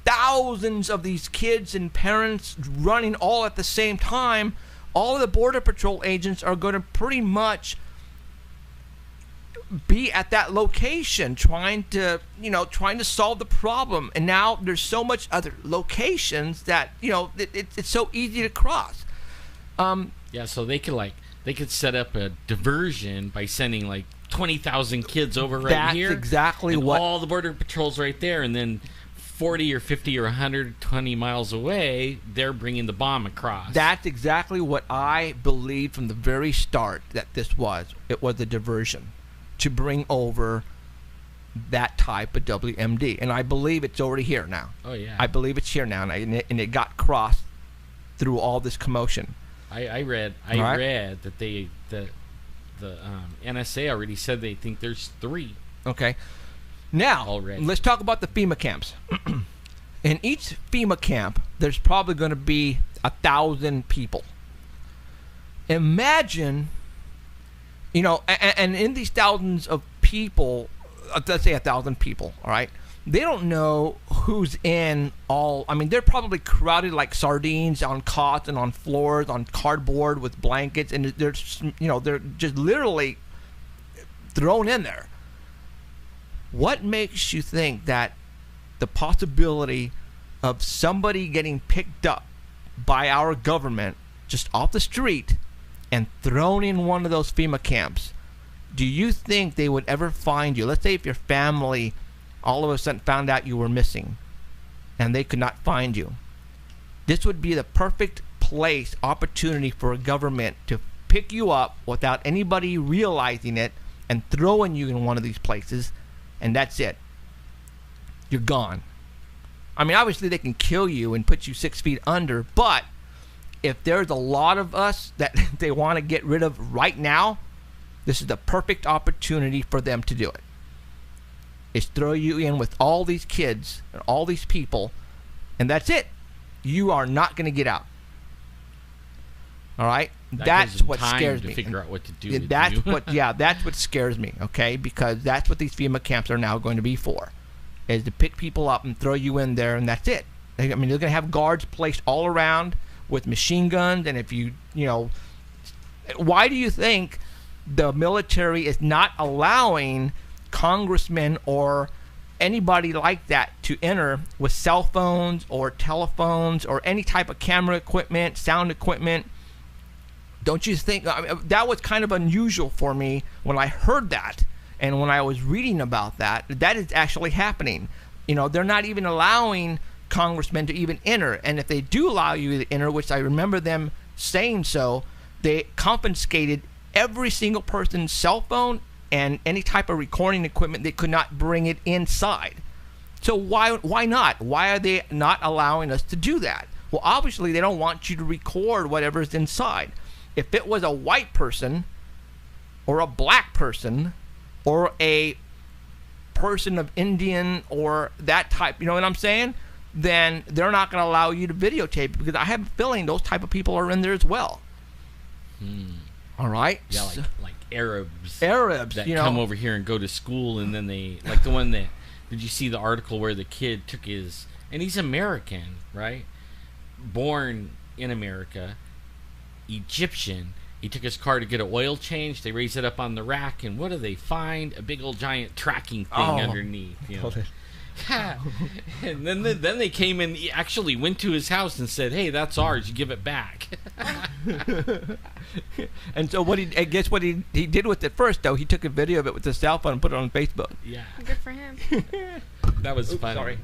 thousands of these kids and parents running all at the same time, all of the Border Patrol agents are going to pretty much be at that location trying to solve the problem. And now there's so much other locations that, it's so easy to cross. So they could set up a diversion by sending like 20,000 kids over right here. That's exactly and what all the Border Patrol's right there, and then 40 or 50 or 120 miles away, they're bringing the bomb across. That's exactly what I believed from the very start that this was. It was a diversion to bring over that type of WMD. And I believe it's already here now. Oh, yeah. I believe it's here now, and it got crossed through all this commotion. I read that the NSA already said they think there's 3. Okay. Now, already. Let's talk about the FEMA camps. In each FEMA camp, there's probably going to be 1,000 people. Imagine, and in these thousands of people, let's say 1,000 people, all right? They don't know who's in all. I mean, they're probably crowded like sardines on cots and on floors, on cardboard with blankets, and they're just literally thrown in there. What makes you think that the possibility of somebody getting picked up by our government just off the street and thrown in one of those FEMA camps, do you think they would ever find you? Let's say if your family all of a sudden found out you were missing and they could not find you. This would be the perfect opportunity for a government to pick you up without anybody realizing it and throwing you in one of these places. And that's it. You're gone. I mean, obviously they can kill you and put you 6 feet under, but if there's a lot of us that they want to get rid of right now, this is the perfect opportunity for them to do it. Is throw you in with all these kids and all these people, and that's it. You are not going to get out. All right? That's what scares me. Figure out what to do. That's what scares me, okay? Because that's what these FEMA camps are now going to be for, is to pick people up and throw you in there, and that's it. I mean, they're going to have guards placed all around with machine guns, and if why do you think the military is not allowing congressmen or anybody like that to enter with cell phones or telephones or any type of camera equipment, sound equipment? Don't you think that was kind of unusual for me when I heard that? And when I was reading about that, that is actually happening. You know, they're not even allowing congressmen to even enter. And if they do allow you to enter, which I remember them saying so, they confiscated every single person's cell phone and any type of recording equipment. They could not bring it inside. So why not? Why are they not allowing us to do that? Well, obviously they don't want you to record whatever's inside. If it was a white person or a black person or a person of Indian or that type, you know what I'm saying? Then they're not going to allow you to videotape it, because I have a feeling those type of people are in there as well. All right? Yeah, like Arabs. Arabs, that you know. come over here and go to school, and then they, like the one that, did you see the article where the kid took his, and he's American, right? Born in America, Egyptian. He took his car to get an oil change. They raise it up on the rack, and what do they find? A big old giant tracking thing underneath. You know? And then they came and actually went to his house and said, "Hey, that's ours. You give it back." And so I guess what he did with it first, though, he took a video of it with his cell phone and put it on Facebook. Yeah, Good for him. that was fun. Sorry.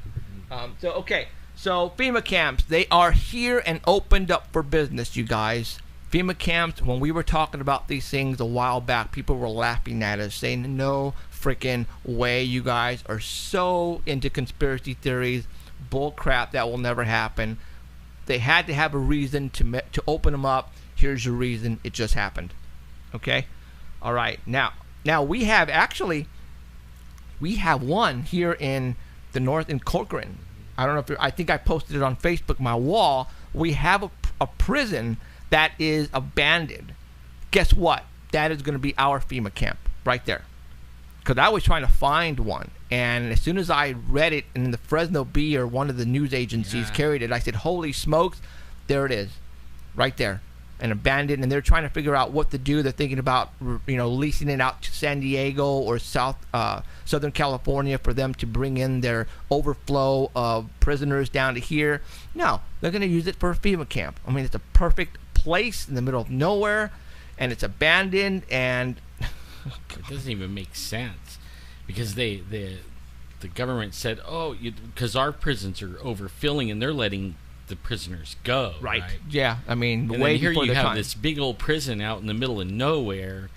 So FEMA camps, they are here and opened up for business, you guys. FEMA camps, when we were talking about these things a while back, people were laughing at us, saying, no freaking way, you guys are so into conspiracy theories. Bull crap, that will never happen. They had to have a reason to open them up. Here's your reason. It just happened. Okay? All right. Now we have one here in the north in Corcoran. I don't know if I think I posted it on Facebook, my wall. We have a prison that is abandoned. Guess what? That is going to be our FEMA camp right there. Because I was trying to find one, and as soon as I read it in the Fresno Bee or one of the news agencies carried it, I said, holy smokes, there it is, right there, and abandoned. And they're trying to figure out what to do. They're thinking about, you know, leasing it out to San Diego or Southern California for them to bring in their overflow of prisoners down to here. No, they're going to use it for a FEMA camp. I mean, it's a perfect place in the middle of nowhere, and it's abandoned, and it doesn't even make sense, because the government said, oh, because our prisons are overfilling and they're letting the prisoners go, right? Yeah, I mean, and way then here before you their have time. this big old prison out in the middle of nowhere,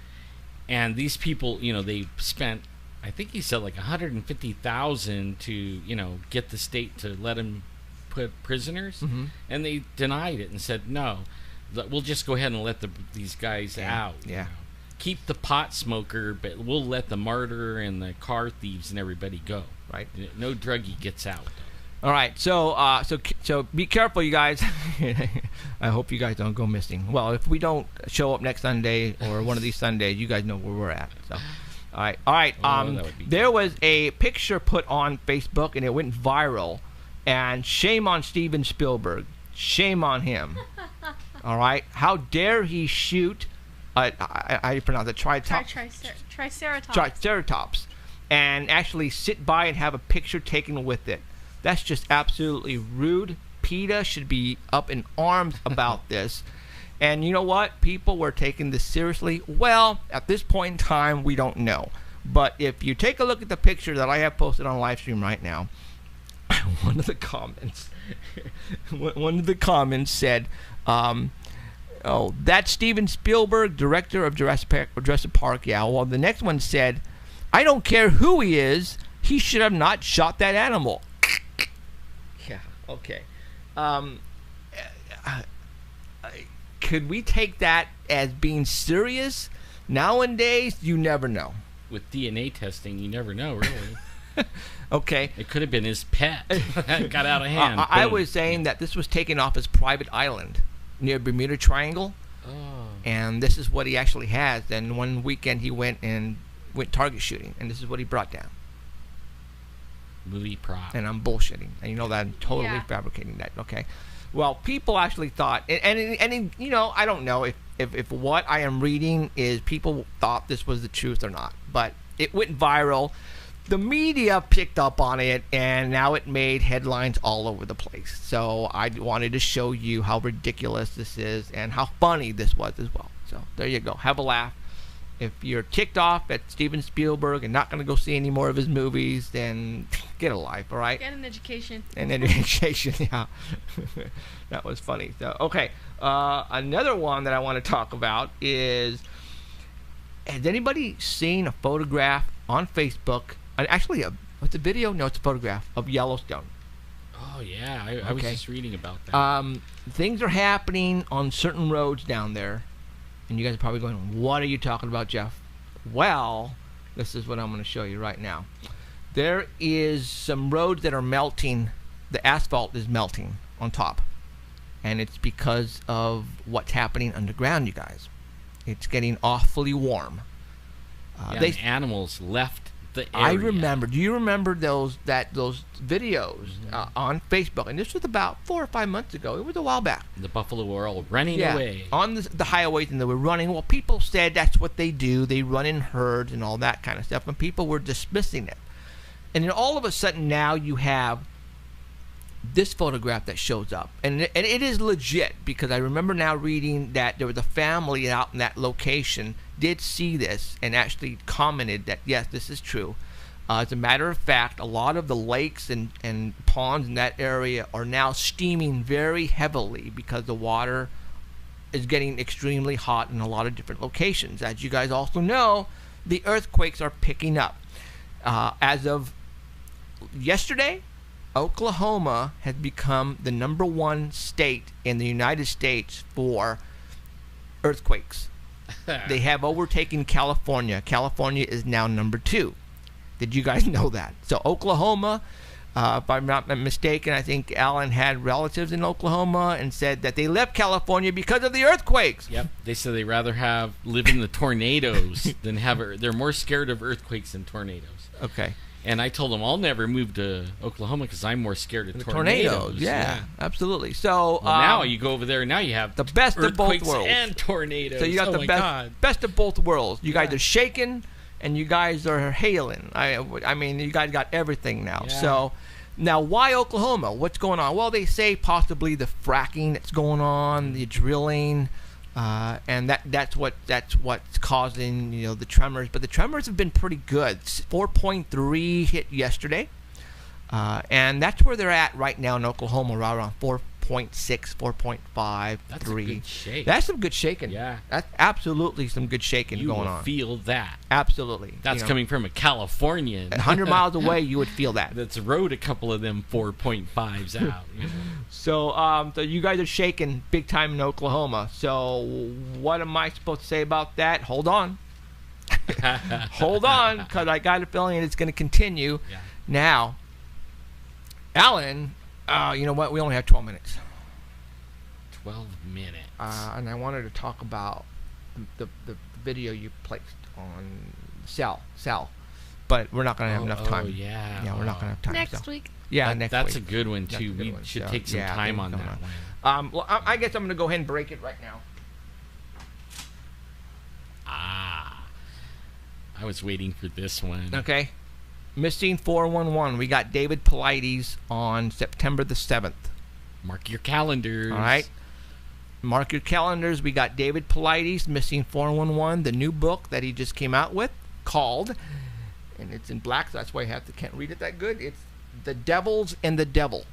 and these people, you know, they spent, I think he said like $150,000 to, you know, get the state to let them put prisoners, and they denied it and said, no, we'll just go ahead and let these guys out. Yeah. You know? Keep the pot smoker, but we'll let the martyr and the car thieves and everybody go. Right. No druggie gets out. All right. So be careful, you guys. I hope you guys don't go missing. Well, if we don't show up next Sunday or one of these Sundays, you guys know where we're at. So, all right. There was a picture put on Facebook and it went viral, and shame on Steven Spielberg. Shame on him. All right. How dare he shoot? How do you pronounce it? Triceratops, and actually sit by and have a picture taken with it. That's just absolutely rude. PETA should be up in arms about this. And you know what? People were taking this seriously. Well, at this point in time, we don't know. But if you take a look at the picture that I have posted on live stream right now, one of the comments said, oh, that's Steven Spielberg, director of Jurassic Park. Yeah, well, the next one said, I don't care who he is, he should have not shot that animal. Yeah, okay. Could we take that as being serious? Nowadays, you never know. With DNA testing, you never know, really. Okay. It could have been his pet. Got out of hand. I was saying that this was taken off his private island near Bermuda Triangle, and this is what he actually has. And one weekend he went target shooting, and this is what he brought down. Movie prop. And I'm bullshitting, and you know that I'm totally fabricating that. Okay, well, people actually thought, and you know, I don't know if what I am reading is people thought this was the truth or not, but it went viral. The media picked up on it, and now it made headlines all over the place. So I wanted to show you how ridiculous this is and how funny this was as well. So there you go. Have a laugh. if you're ticked off at Steven Spielberg and not going to go see any more of his movies, then get a life, all right? Get an education. And education, yeah. That was funny. So, okay. Another one that I want to talk about is, has anybody seen a photograph on Facebook? Actually, what's a video? No, it's a photograph of Yellowstone. Oh yeah, I was Okay. just reading about that. Things are happening on certain roads down there, and you guys are probably going, what are you talking about, Jeff? Well, this is what I'm going to show you right now. There is some roads that are melting. The asphalt is melting on top, and it's because of what's happening underground, you guys. It's getting awfully warm. Yeah, and animals left the area. I remember. Do you remember those videos on Facebook? And this was about 4 or 5 months ago. It was a while back. The buffalo were all running away. On the highways, and they were running. Well, people said that's what they do. They run in herds and all that kind of stuff, and people were dismissing it. And then all of a sudden now you have this photograph that shows up, and it is legit, because I remember now reading that there was a family out in that location did see this and actually commented that yes, this is true. As a matter of fact, a lot of the lakes and ponds in that area are now steaming very heavily because the water is getting extremely hot in a lot of different locations. As you guys also know, the earthquakes are picking up. As of yesterday, Oklahoma has become the #1 state in the United States for earthquakes. They have overtaken California. California is now #2. Did you guys know that? So Oklahoma, if I'm not mistaken, I think Alan had relatives in Oklahoma and said that they left California because of the earthquakes. Yep, they said they'd rather live in the tornadoes than they're more scared of earthquakes than tornadoes. Okay. And I told them I'll never move to Oklahoma because I'm more scared of The tornadoes. yeah, absolutely. So Well, now you go over there, and now you have the best of both earthquakes worlds and tornadoes. So you got oh the my best God. best of both worlds. You guys Yeah. are shaking, and you guys are hailing. I mean, you guys got everything now. Yeah. So now, why Oklahoma? What's going on? Well, they say possibly the fracking that's going on, the drilling, and that's what's causing the tremors. But the tremors have been pretty good. 4.3 hit yesterday, and that's where they're at right now in Oklahoma, right around 4.6, 4.5, That's 3. a good shake. That's some good shaking. Yeah. That's absolutely some good shaking you going will on. feel that. Absolutely. That's coming from a Californian. 100 miles away, you would feel that. That's rode a couple of them 4.5s out. So, so you guys are shaking big time in Oklahoma. So, what am I supposed to say about that? Hold on. Hold on, because I got a feeling it's going to continue. Yeah. Now, Alan, you know what? We only have 12 minutes. 12 minutes. And I wanted to talk about the video you placed on Cell. But we're not going to have enough time. Oh, yeah. Yeah, we're not going to have time. Next so. week. Yeah, next That's week. a good one, That's too. a good We one. should So, take some yeah, time things on going that on. one. Well, I guess I'm going to go ahead and break it right now. I was waiting for this one. Okay. Missing 411. We got David Paulides on September the 7th. Mark your calendars. All right. Mark your calendars. We got David Paulides, Missing 411, the new book that he just came out with called, and it's in black, so that's why I can't read it that good. It's The Devils and the Devil.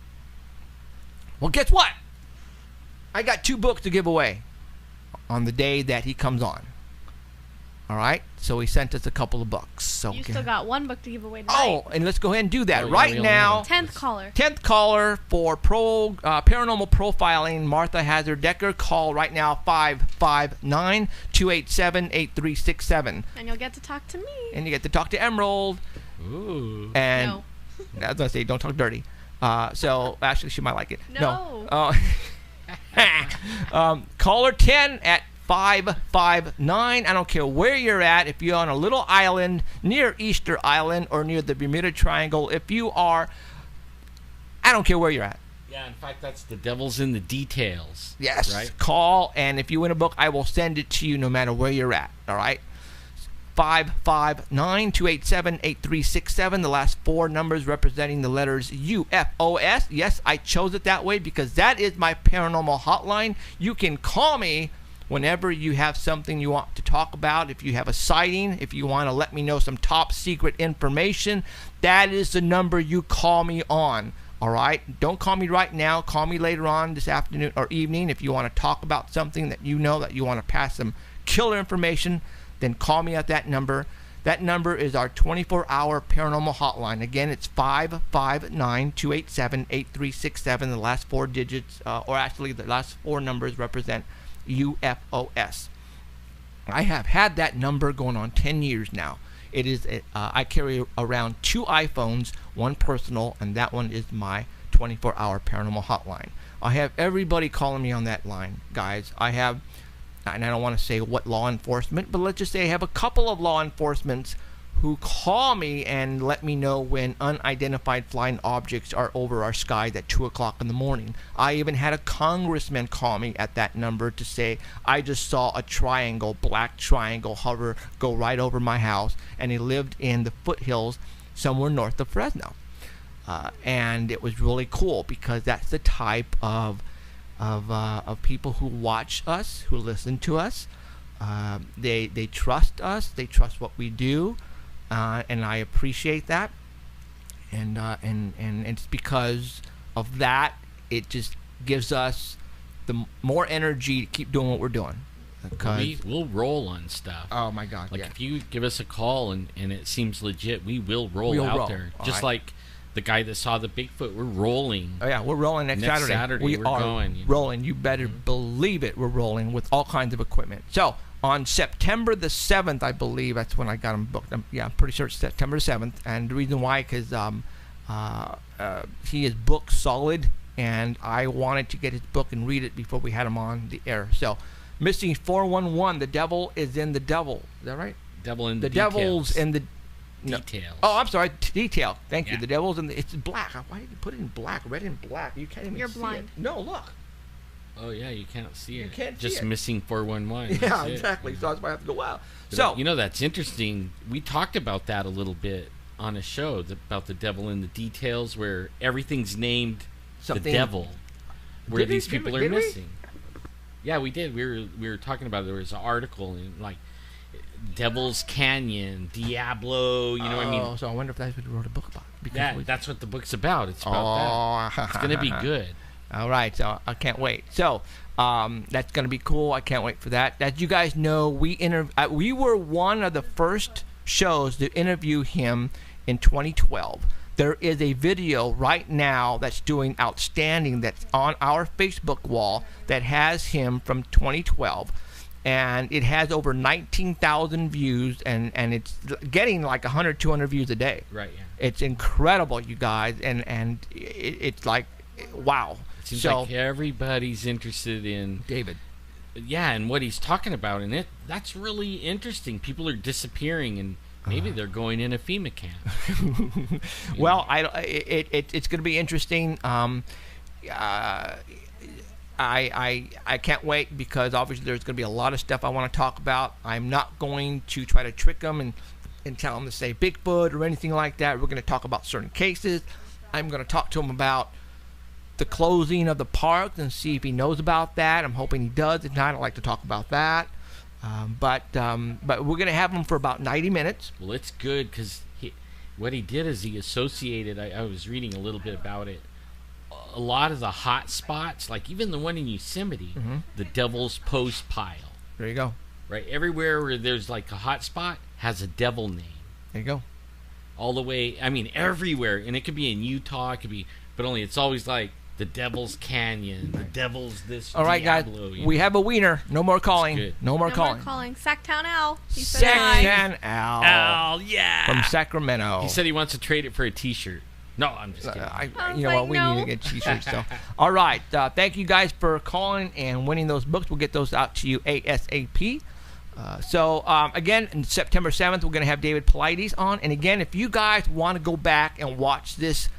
Well, guess what? I got 2 books to give away on the day that he comes on. All right, so he sent us a couple of books. So You still got 1 book to give away tonight. Oh, and let's go ahead and do that Oh, yeah, right we only now. have 10th caller. 10th caller for paranormal profiling, Martha Hazzard Decker. Call right now, 559-287-8367. And you'll get to talk to me. And you get to talk to Emerald. Ooh. And No. I was going to say, don't talk dirty. So actually, she might like it. No. Caller 10 at 559. I don't care where you're at. If you're on a little island near Easter Island or near the Bermuda Triangle, if you are, I don't care where you're at. Yeah, in fact, that's the devil's in the details. Yes. Right? Call, and if you win a book, I will send it to you no matter where you're at. All right? 559-287-8367. The last 4 numbers representing the letters UFOS. Yes, I chose it that way because that is my paranormal hotline. You can call me whenever you have something you want to talk about, if you have a sighting, if you want to let me know some top secret information, that is the number you call me on. All right? Don't call me right now. Call me later on this afternoon or evening. If you want to talk about something that you know that you want to pass some killer information, then call me at that number. That number is our 24-hour paranormal hotline. Again, it's 559-287-8367. The last 4 digits, or actually the last 4 numbers represent UFOS. I have had that number going on 10 years now. It is I carry around 2 iPhones, one personal, and that one is my 24-hour paranormal hotline. I have everybody calling me on that line, guys. I have, and I don't want to say what law enforcement, but let's just say I have a couple of law enforcements who call me and let me know when unidentified flying objects are over our skies at 2 o'clock in the morning. I even had a congressman call me at that number to say, I just saw a triangle, black triangle, hover, go right over my house, and he lived in the foothills somewhere north of Fresno. And it was really cool because that's the type of people who watch us, who listen to us. They trust us. They trust what we do. And I appreciate that, and it's because of that it just gives us the more energy to keep doing what we're doing. We'll roll on stuff. Oh my God! Like yeah. if you give us a call and it seems legit, we will roll We'll out roll. there. All Just right. like the guy that saw the Bigfoot, we're rolling. Oh yeah, we're rolling next Saturday. We we're are going, you know. rolling. You better believe it. We're rolling with all kinds of equipment. So on September the 7th, I believe that's when I got him booked. I'm pretty sure it's September 7th. And the reason why, because he is booked solid, and I wanted to get his book and read it before we had him on the air. So, Missing 411, the devil is in the devil. Is that right? Devil in The details. devil's in the details. Oh, I'm sorry. Detail. Thank you. Yeah. The devil's in the. It's black. Why did you put it in black? Red and black. You can't even You're see blind. it. No, look. Oh yeah, you can't see it. You can't see Just it. missing 411. Yeah, that's it. exactly. So that's why I have to go out. But, So you know, that's interesting. We talked about that a little bit on a show about the devil in the details, where everything's named something. the devil, where Did we? these Did people we? are Did we? missing. Yeah, we did. We were talking about it. There was an article in like Devil's Canyon, Diablo. You know what I mean? So I wonder if that's what we wrote a book about. Because That's what the book's about. It's about that. It's gonna be good. All right, so I can't wait. So that's going to be cool. I can't wait for that. As you guys know, we were one of the first shows to interview him in 2012. There is a video right now that's doing outstanding that's on our Facebook wall that has him from 2012. And it has over 19,000 views, and it's getting like 100, 200 views a day. Right. Yeah. It's incredible, you guys, and it's like, wow. Seems So, like everybody's interested in David. Yeah, and what he's talking about, and that's really interesting. People are disappearing, and maybe they're going in a FEMA camp. Well, it's going to be interesting. I can't wait because obviously there's going to be a lot of stuff I want to talk about. I'm not going to try to trick them and tell them to say Bigfoot or anything like that. We're going to talk about certain cases. I'm going to talk to him about the closing of the park and see if he knows about that. I'm hoping he does. If not, I'd like to talk about that. But we're going to have him for about 90 minutes. Well, it's good because what he did is he associated. I was reading a little bit about it. A lot of the hot spots, like even the one in Yosemite, the Devil's Post pile. There you go. Right, everywhere where there's like a hot spot has a devil name. There you go. All the way, I mean, everywhere, and it could be in Utah, it could be, but only it's always like the Devil's Canyon, the Devil's this. All right, Diablo, guys. you We know. have a wiener. No more calling. good. No more No calling. more calling. Sacktown Al. He said hi. Sacktown Al Al, yeah. from Sacramento. He said he wants to trade it for a T-shirt. No, I'm just kidding. I was You know what? like, We no. need to get t-shirts. So, all right. Thank you guys for calling and winning those books. We'll get those out to you ASAP. Again, on September 7th, we're going to have David Paulides on. And again, if you guys want to go back and watch this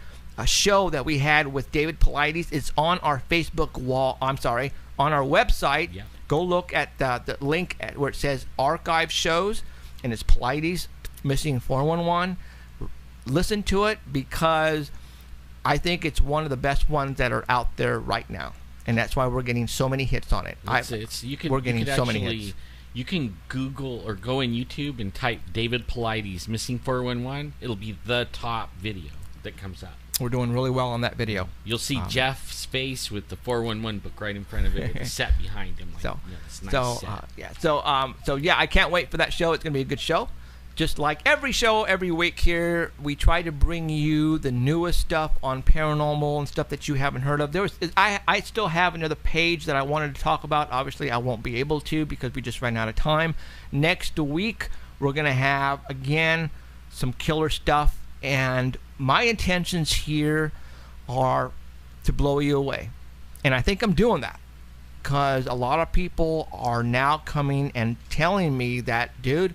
show that we had with David Paulides, it's on our Facebook wall. I'm sorry, on our website. Yeah. Go look at the link where it says Archive Shows, and it's Paulides Missing 411. Listen to it because I think it's one of the best ones that are out there right now. and that's why we're getting so many hits on it. We're getting so many hits. You can Google or go in YouTube and type David Paulides missing 411. It'll be the top video that comes up. We're doing really well on that video. You'll see Jeff's face with the 411 book right in front of it, with the set behind him. Like, it's nice set. So I can't wait for that show. It's going to be a good show. Just like every show every week here, we try to bring you the newest stuff on paranormal and stuff that you haven't heard of. I still have another page that I wanted to talk about. Obviously, I won't be able to because we just ran out of time. Next week, we're going to have, again, some killer stuff. And my intentions here are to blow you away. And I think I'm doing that because a lot of people are now coming and telling me that, dude,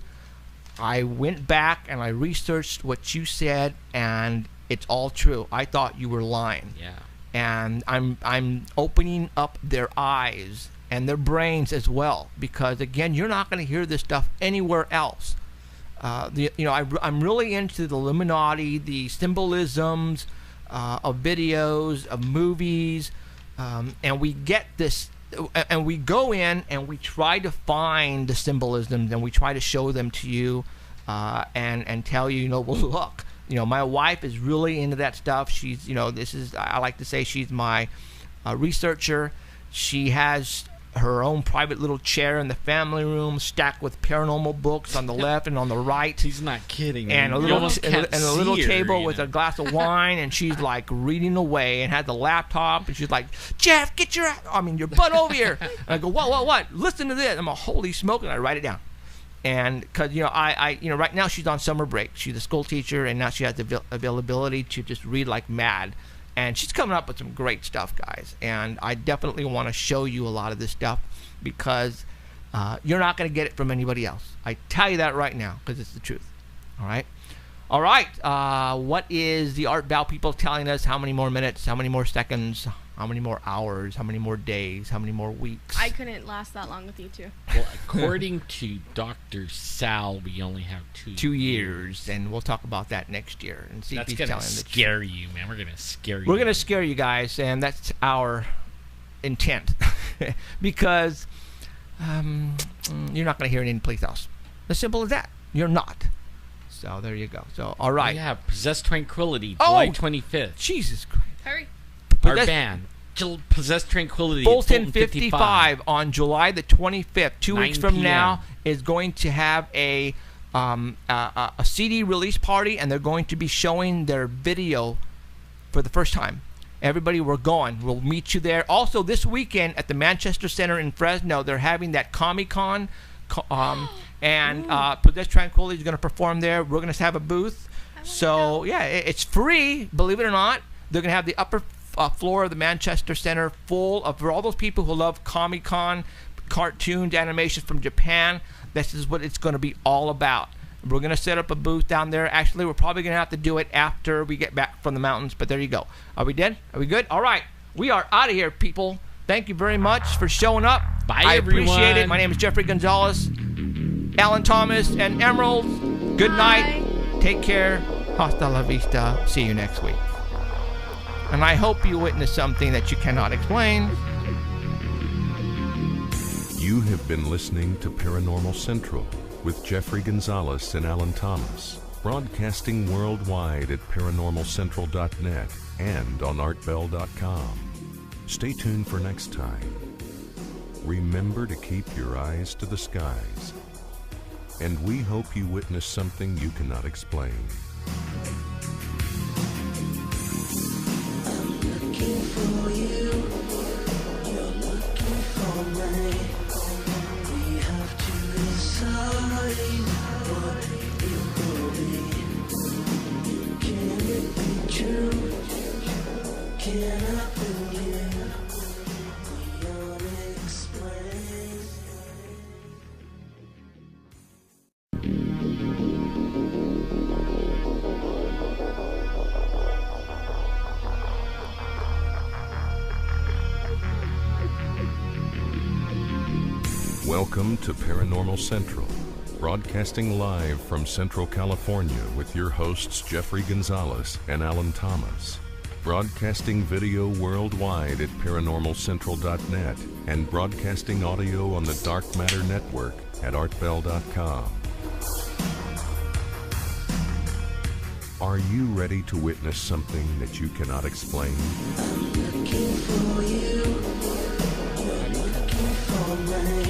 I went back and I researched what you said, and it's all true. I thought you were lying. Yeah. And I'm opening up their eyes and their brains as well, because again, you're not going to hear this stuff anywhere else. I'm really into the Illuminati, the symbolisms of videos, of movies, and we get this. And we go in and we try to find the symbolisms, and we try to show them to you, and tell you, well, look, my wife is really into that stuff. She's, I like to say she's my researcher. She has her own private little chair in the family room, stacked with paranormal books on the left and on the right. He's not kidding. And a little table with a glass of wine, and she's like reading away and had the laptop, and she's like, Jeff, get your butt over here. And I go, what? Listen to this. I'm a holy smoke, and I write it down. And because right now she's on summer break. She's a school teacher, and now she has the availability to just read like mad. And she's coming up with some great stuff, guys. And I definitely want to show you a lot of this stuff because you're not going to get it from anybody else. I tell you that right now because it's the truth. All right? All right. What is the Art Bell people telling us? How many more minutes? How many more seconds? How many more hours? How many more days? How many more weeks? I couldn't last that long with you two. Well, according to Dr. Sal, we only have 2 years, and we'll talk about that next year and see that's if he's telling the truth. That's gonna scare you, man. We're gonna scare you. We're gonna scare you guys, and that's our intent, because you're not gonna hear it anyplace else. As simple as that. You're not. So there you go. So all right. We have Possessed Tranquility, July 25th. Jesus Christ. Hurry. Our band, Possessed Tranquility. Fulton 55 on July the 25th, 2 weeks from now, is going to have a CD release party, and they're going to be showing their video for the first time. Everybody, we're going. We'll meet you there. Also, this weekend at the Manchester Center in Fresno, they're having that Comic-Con, and Possessed Tranquility is going to perform there. We're going to have a booth. So, yeah, it's free, believe it or not. They're going to have the upper floor of the Manchester Center full of, for all those people who love Comic-Con, cartoons, animations from Japan. This is what it's going to be all about. We're going to set up a booth down there. Actually, we're probably going to have to do it after we get back from the mountains, but there you go. Are we dead? Are we good? All right. We are out of here, people. Thank you very much for showing up. Bye, I everyone. appreciate it. My name is Jeffrey Gonzalez, Alan Thomas, and Emerald. Good night. Take care. Hasta la vista. See you next week. And I hope you witnessed something that you cannot explain. You have been listening to Paranormal Central with Jeffrey Gonzalez and Alan Thomas, broadcasting worldwide at paranormalcentral.net and on artbell.com. Stay tuned for next time. Remember to keep your eyes to the skies. And we hope you witness something you cannot explain. Looking for you, you're looking for me. We have to decide what it will be. Can it be true? Can I believe the unexplained? Welcome to Paranormal Central, broadcasting live from Central California with your hosts Jeffrey Gonzalez and Alan Thomas. broadcasting video worldwide at paranormalcentral.net and broadcasting audio on the Dark Matter Network at artbell.com. Are you ready to witness something that you cannot explain? Looking for you, you're looking for me.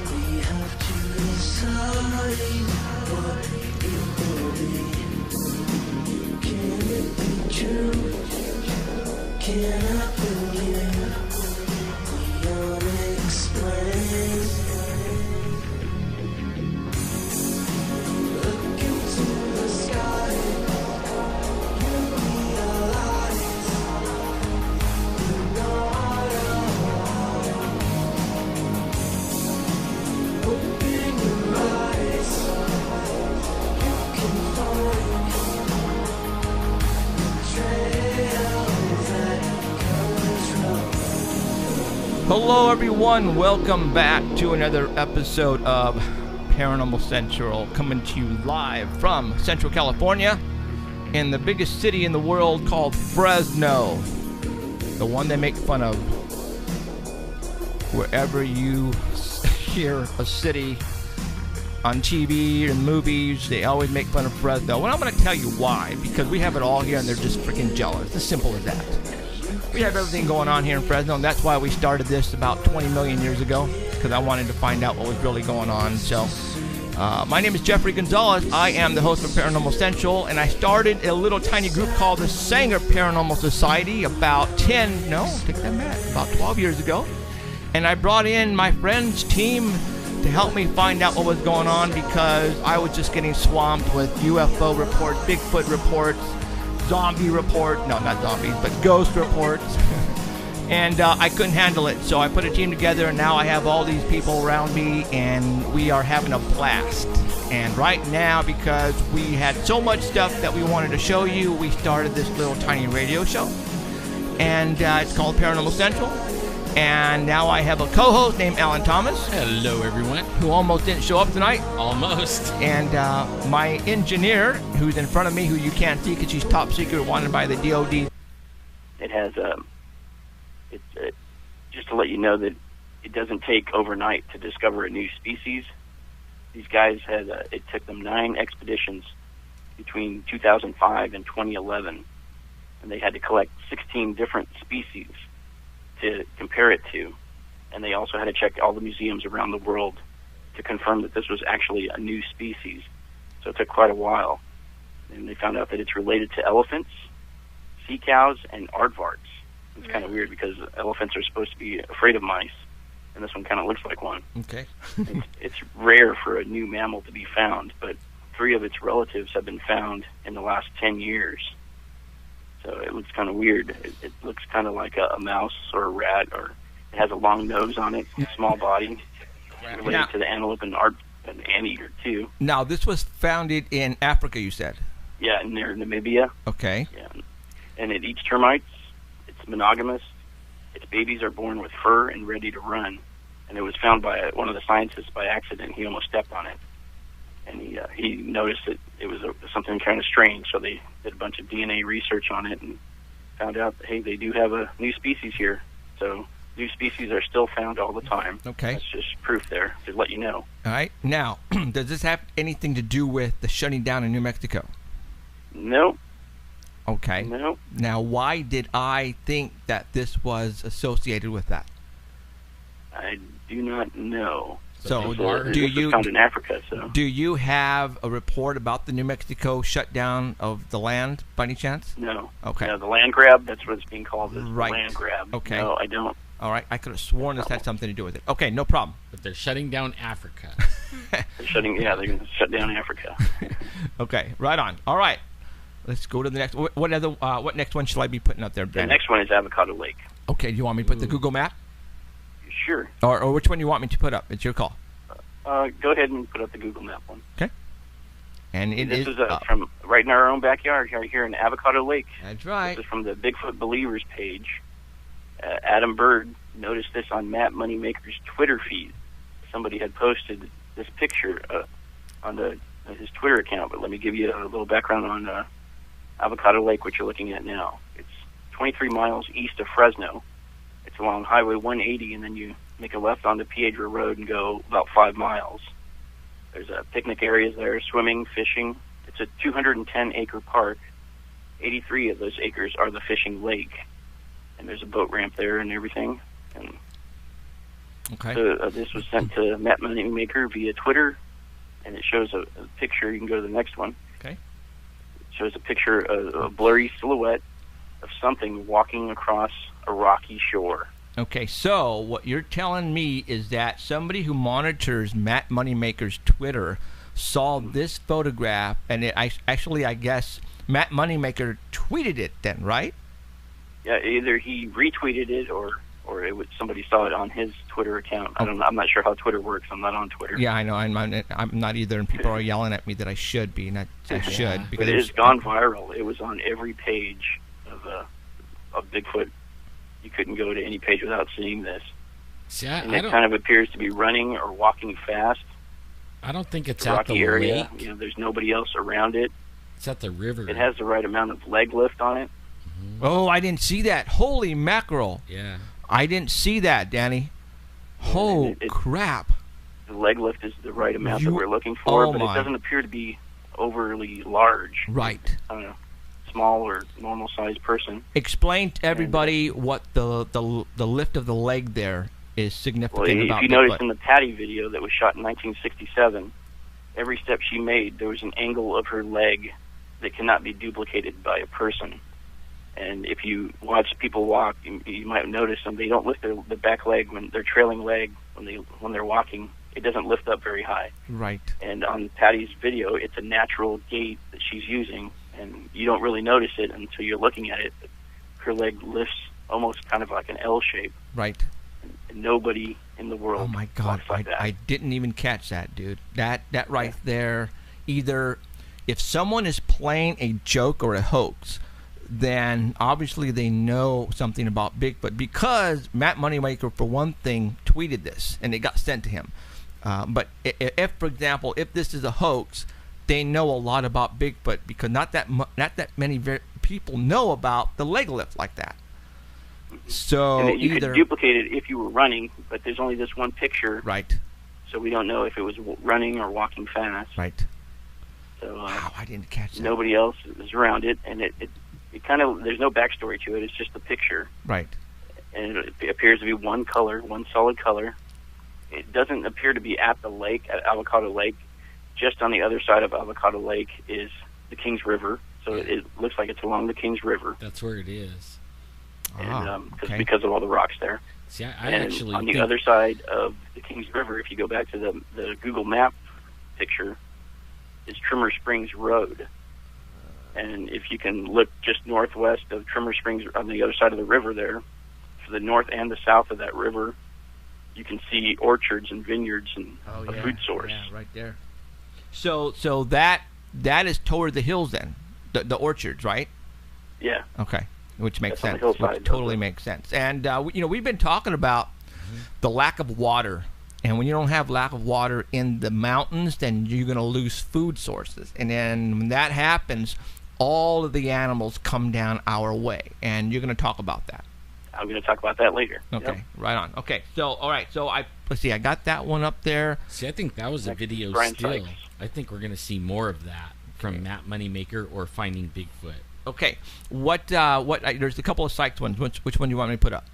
We have to decide what it will be. Can it be true? Can I believe the unexplained? Look into the sky, you realize you're not alone. Open your eyes, you can find the trails that control. Hello, everyone. Welcome back to another episode of Paranormal Central, coming to you live from Central California in the biggest city in the world called Fresno, the one they make fun of. Wherever you hear a city on TV and movies, they always make fun of Fresno. Well, I'm going to tell you why, because we have it all here and they're just freaking jealous. It's as simple as that. We have everything going on here in Fresno, and that's why we started this about 20 million years ago, because I wanted to find out what was really going on. So, my name is Jeffrey Gonzalez. I am the host of Paranormal Central, and I started a little tiny group called the Sanger Paranormal Society about 12 years ago. And I brought in my friend's team to help me find out what was going on, because I was just getting swamped with UFO reports, Bigfoot reports, zombie report, no, not zombies, but ghost reports, and I couldn't handle it, so I put a team together, and now I have all these people around me, and we are having a blast. And right now, because we had so much stuff that we wanted to show you, we started this little tiny radio show, and it's called Paranormal Central. And now I have a co-host named Alan Thomas. Hello, everyone. Who almost didn't show up tonight. Almost. And my engineer, who's in front of me, who you can't see because she's top secret, wanted by the DOD. It has just to let you know that it doesn't take overnight to discover a new species. These guys had it took them 9 expeditions between 2005 and 2011, and they had to collect 16 different species to compare it to, and they also had to check all the museums around the world to confirm that this was actually a new species. So it took quite a while, and they found out that it's related to elephants, sea cows, and aardvarks. It's kind of weird because elephants are supposed to be afraid of mice, and this one kind of looks like one. Okay. It's rare for a new mammal to be found, but 3 of its relatives have been found in the last 10 years. So it looks kind of weird. It looks kind of like a mouse or a rat, or it has a long nose on it, small body, related to the antelope and anteater too. Now, this was founded in Africa, you said? Yeah, near Namibia. Okay. Yeah. And it eats termites. It's monogamous. Its babies are born with fur and ready to run. And it was found by one of the scientists by accident. He almost stepped on it. And he noticed that it was something kind of strange, so they did a bunch of DNA research on it and found out that, hey, they do have a new species here. So new species are still found all the time. Okay. That's just proof there to let you know. All right. Now, does this have anything to do with the shutting down in New Mexico? No. Okay. No. Now, why did I think that this was associated with that? I do not know. So, This was found in Africa, so. Do you have a report about the New Mexico shutdown of the land, by any chance? No. Okay. No, the land grab, that's what it's being called, is Right. the land grab. Okay. No, I don't. All right. I could have sworn this had something to do with it. Okay, no problem. But they're shutting down Africa. They're they're going to shut down Africa. Okay, right on. All right. Let's go to the next. What next one shall I be putting up there, The Ben? next one is Avocado Lake. Okay, do you want me to put the Google map? Sure. Or which one do you want me to put up? It's your call. Go ahead and put up the Google Map one. Okay. And This is from right in our own backyard right here in Avocado Lake. That's right. This is from the Bigfoot Believers page. Adam Bird noticed this on Matt Moneymaker's Twitter feed. Somebody had posted this picture on his Twitter account, but let me give you a little background on Avocado Lake, what you're looking at now. It's 23 miles east of Fresno. It's along Highway 180, and then you make a left onto Piedra Road and go about 5 miles. There's picnic areas there, swimming, fishing. It's a 210-acre park. 83 of those acres are the fishing lake, and there's a boat ramp there and everything. And Okay. so, this was sent to Matt Moneymaker via Twitter, and it shows a picture. You can go to the next one. Okay. It shows a picture of a blurry silhouette of something walking across a rocky shore. Okay, so what you're telling me is that somebody who monitors Matt Moneymaker's Twitter saw this photograph, and I guess Matt Moneymaker tweeted it then, right? Yeah, either he retweeted it or somebody saw it on his Twitter account. I'm not sure how Twitter works. I'm not on Twitter. Yeah, I know. I'm not either, and people are yelling at me that I should be, and I should. But it has gone viral. It was on every page of Bigfoot. You couldn't go to any page without seeing this. See, And it kind of appears to be running or walking fast. I don't think it's The at rocky the area. lake. You know, there's nobody else around it. It's at the river. It has the right amount of leg lift on it. Oh, I didn't see that. Holy mackerel. Yeah. I didn't see that, Danny. Oh, crap. The leg lift is the right amount that You- we're looking for, oh but my. it doesn't appear to be overly large. Right. I don't know, small or normal-sized person. Explain to everybody what the lift of the leg there is Well, significant if about you notice Bigfoot. in the Patty video that was shot in 1967, every step she made, there was an angle of her leg that cannot be duplicated by a person. And if you watch people walk, you might notice them. They don't lift their back leg when their trailing leg when they're walking. It doesn't lift up very high. Right. And on Patty's video, it's a natural gait that she's using, and you don't really notice it until you're looking at it. But her leg lifts almost kind of like an L shape. Right. And nobody in the world Oh my God! walks like that. I didn't even catch that, dude. That right there. Either if someone is playing a joke or a hoax, then obviously they know something about Bigfoot, because Matt Moneymaker, for one thing, tweeted this and it got sent to him. But if, for example, if this is a hoax, they know a lot about Bigfoot, because not that many people know about the leg lift like that. So and you either could duplicate it if you were running, but there's only this one picture, right, so we don't know if it was running or walking fast. right. So Wow, I didn't catch that. nobody else is around it, and it kind of, there's no backstory to it. It's just a picture, Right. and it appears to be one color, one solid color. It doesn't appear to be at the lake, at Avocado Lake. Just on the other side of Avocado Lake is the Kings River, so it looks like it's along the Kings River. That's where it is. And okay. because of all the rocks there. See, I And actually on the think other side of the Kings River, if you go back to the Google Map picture, is Trimmer Springs Road. And if you can look just northwest of Trimmer Springs on the other side of the river there, to the north and the south of that river, you can see orchards and vineyards and a food source. Yeah, right there. So that is toward the hills then, the orchards, right? Yeah. Okay, which makes That's on sense. the hillside, Which totally doesn't it? makes sense. And we've been talking about the lack of water, and when you don't have lack of water in the mountains, then you're going to lose food sources, and then when that happens, all of the animals come down our way, and you're going to talk about that. I'm going to talk about that later. Okay, Yep. right on. Okay, so all right, so let's see, I got that one up there. See, I think that was a Next, video Brian still. Sykes. I think we're going to see more of that from Matt Moneymaker or Finding Bigfoot. Okay, there's a couple of Sykes ones. Which one do you want me to put up?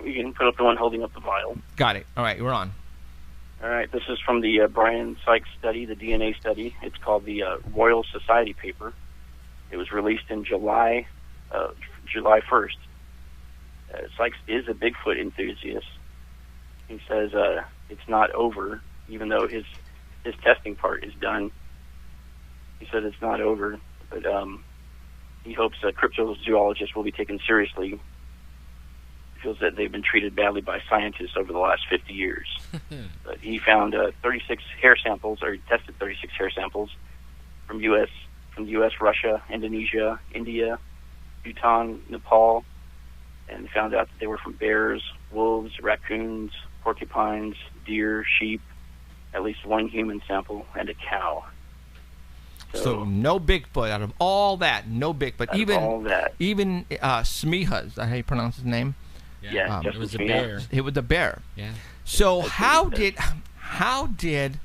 You can put up the one holding up the vial. Got it. All right, we're on. All right, this is from the Brian Sykes study, the DNA study. It's called the Royal Society paper. It was released in July 1st. Sykes is a Bigfoot enthusiast. He says it's not over, even though his testing part is done. He said it's not over, but he hopes cryptozoologists will be taken seriously. He feels that they've been treated badly by scientists over the last 50 years. But he found 36 hair samples, or he tested 36 hair samples from the U.S., Russia, Indonesia, India, Bhutan, Nepal, and found out that they were from bears, wolves, raccoons, porcupines, deer, sheep, at least one human sample, and a cow. So no Bigfoot out of all that. No Bigfoot. Out of all that. Even Smehas. Is that how you pronounce his name? Yeah, it Justin was a Smith. bear. It was a bear. Yeah. So That's how what he did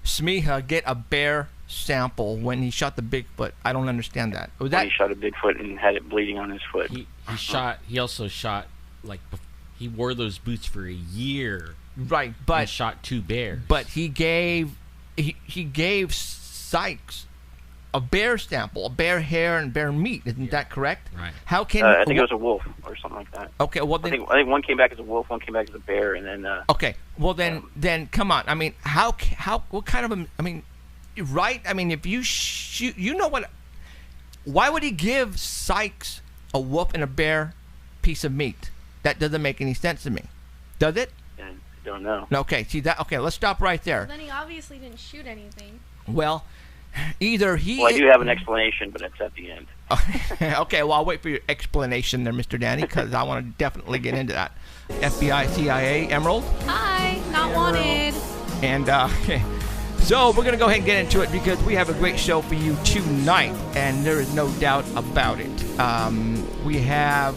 Smeha get a bear sample when he shot the Bigfoot? I don't understand that. Was When that he shot a Bigfoot and had it bleeding on his foot. He also shot he wore those boots for a year. right? And But shot 2 bears. he gave Sykes a bear sample, a bear hair and bear meat. Isn't that correct? Right. How can I think it was a wolf or something like that. Okay, well I then think one came back as a wolf, one came back as a bear, and then okay, well then come on. I mean, how what kind of I mean, right? I mean, if you shoot, you know what? Why would he give Sykes a wolf and a bear piece of meat? That doesn't make any sense to me. Does it? I don't know. No, okay, see that? Okay, let's stop right Well, there. then he obviously didn't shoot anything. Well, either he. Well, I do have an explanation, but it's at the end. Okay, well, I'll wait for your explanation there, Mr. Danny, because I want to definitely get into that. FBI, CIA, Emerald, Hi, not wanted. and so we're gonna go ahead and get into it because we have a great show for you tonight, and there is no doubt about it. We have.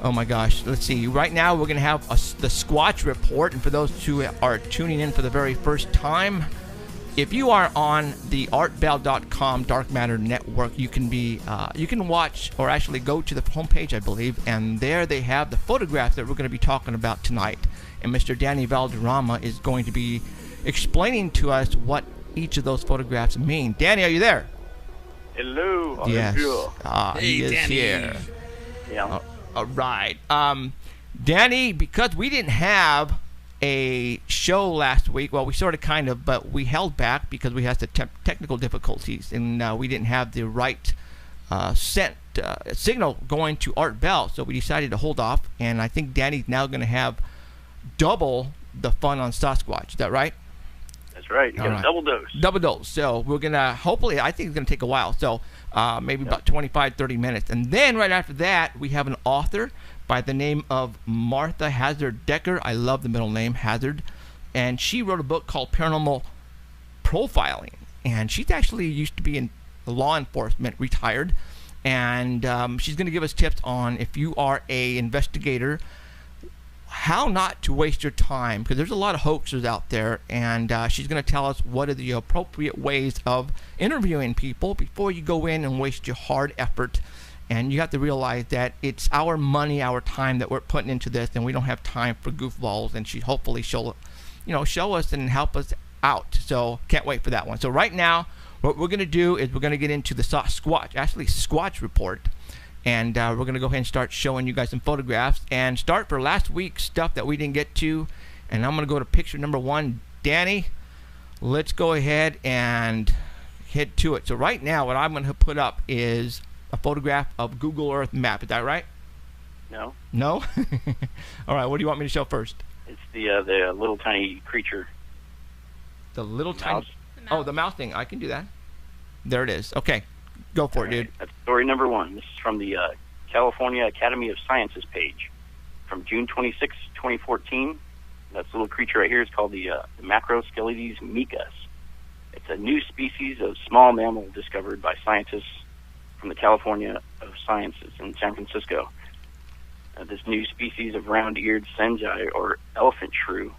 Oh my gosh, let's see. Right now we're going to have the Squatch Report, and for those who are tuning in for the very first time, if you are on the artbell.com Dark Matter Network, you can watch, or actually go to the homepage, I believe, and there they have the photographs that we're going to be talking about tonight. And Mr. Danny Valderrama is going to be explaining to us what each of those photographs mean. Danny, are you there? Hello. Yes. Hey, He is Danny. here. Yeah. All right. Danny, because we didn't have a show last week, well, we sort of kind of, but we held back because we had the technical difficulties, and we didn't have the right signal going to Art Bell, so we decided to hold off, and I think Danny's now going to have double the fun on Sasquatch. Is that right? That's right. You All got right. a double dose. Double dose. So we're going to, hopefully, I think it's going to take a while. So maybe about 25, 30 minutes. And then right after that, we have an author by the name of Martha Hazzard Decker. I love the middle name, Hazzard. And she wrote a book called Paranormal Profiling. And she's actually used to be in law enforcement, retired. And she's going to give us tips on if you are a investigator, how not to waste your time, because there's a lot of hoaxers out there, and she's going to tell us what are the appropriate ways of interviewing people before you go in and waste your hard effort. And you have to realize that it's our money, our time that we're putting into this, and we don't have time for goofballs. And hopefully she'll, show us and help us out. So can't wait for that one. So right now, what we're going to do is we're going to get into the Squatch Report. And we're going to go ahead and start showing you guys some photographs and start for last week's stuff that we didn't get to. And I'm going to go to picture number 1. Danny, let's go ahead and head to it. So right now what I'm going to put up is a photograph of Google Earth map. Is that right? No. No? All right, what do you want me to show first? It's the little tiny creature. The little tiny... Mouse. Oh, the mouse thing. I can do that. There it is. Okay. Go for it, dude. That's story number 1. This is from the California Academy of Sciences page from June 26, 2014. That little creature right here is called the Macroskeletes micas. It's a new species of small mammal discovered by scientists from the California of Sciences in San Francisco. This new species of round-eared senjai, or elephant shrew,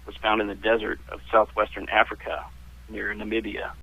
was found in the desert of southwestern Africa near Namibia.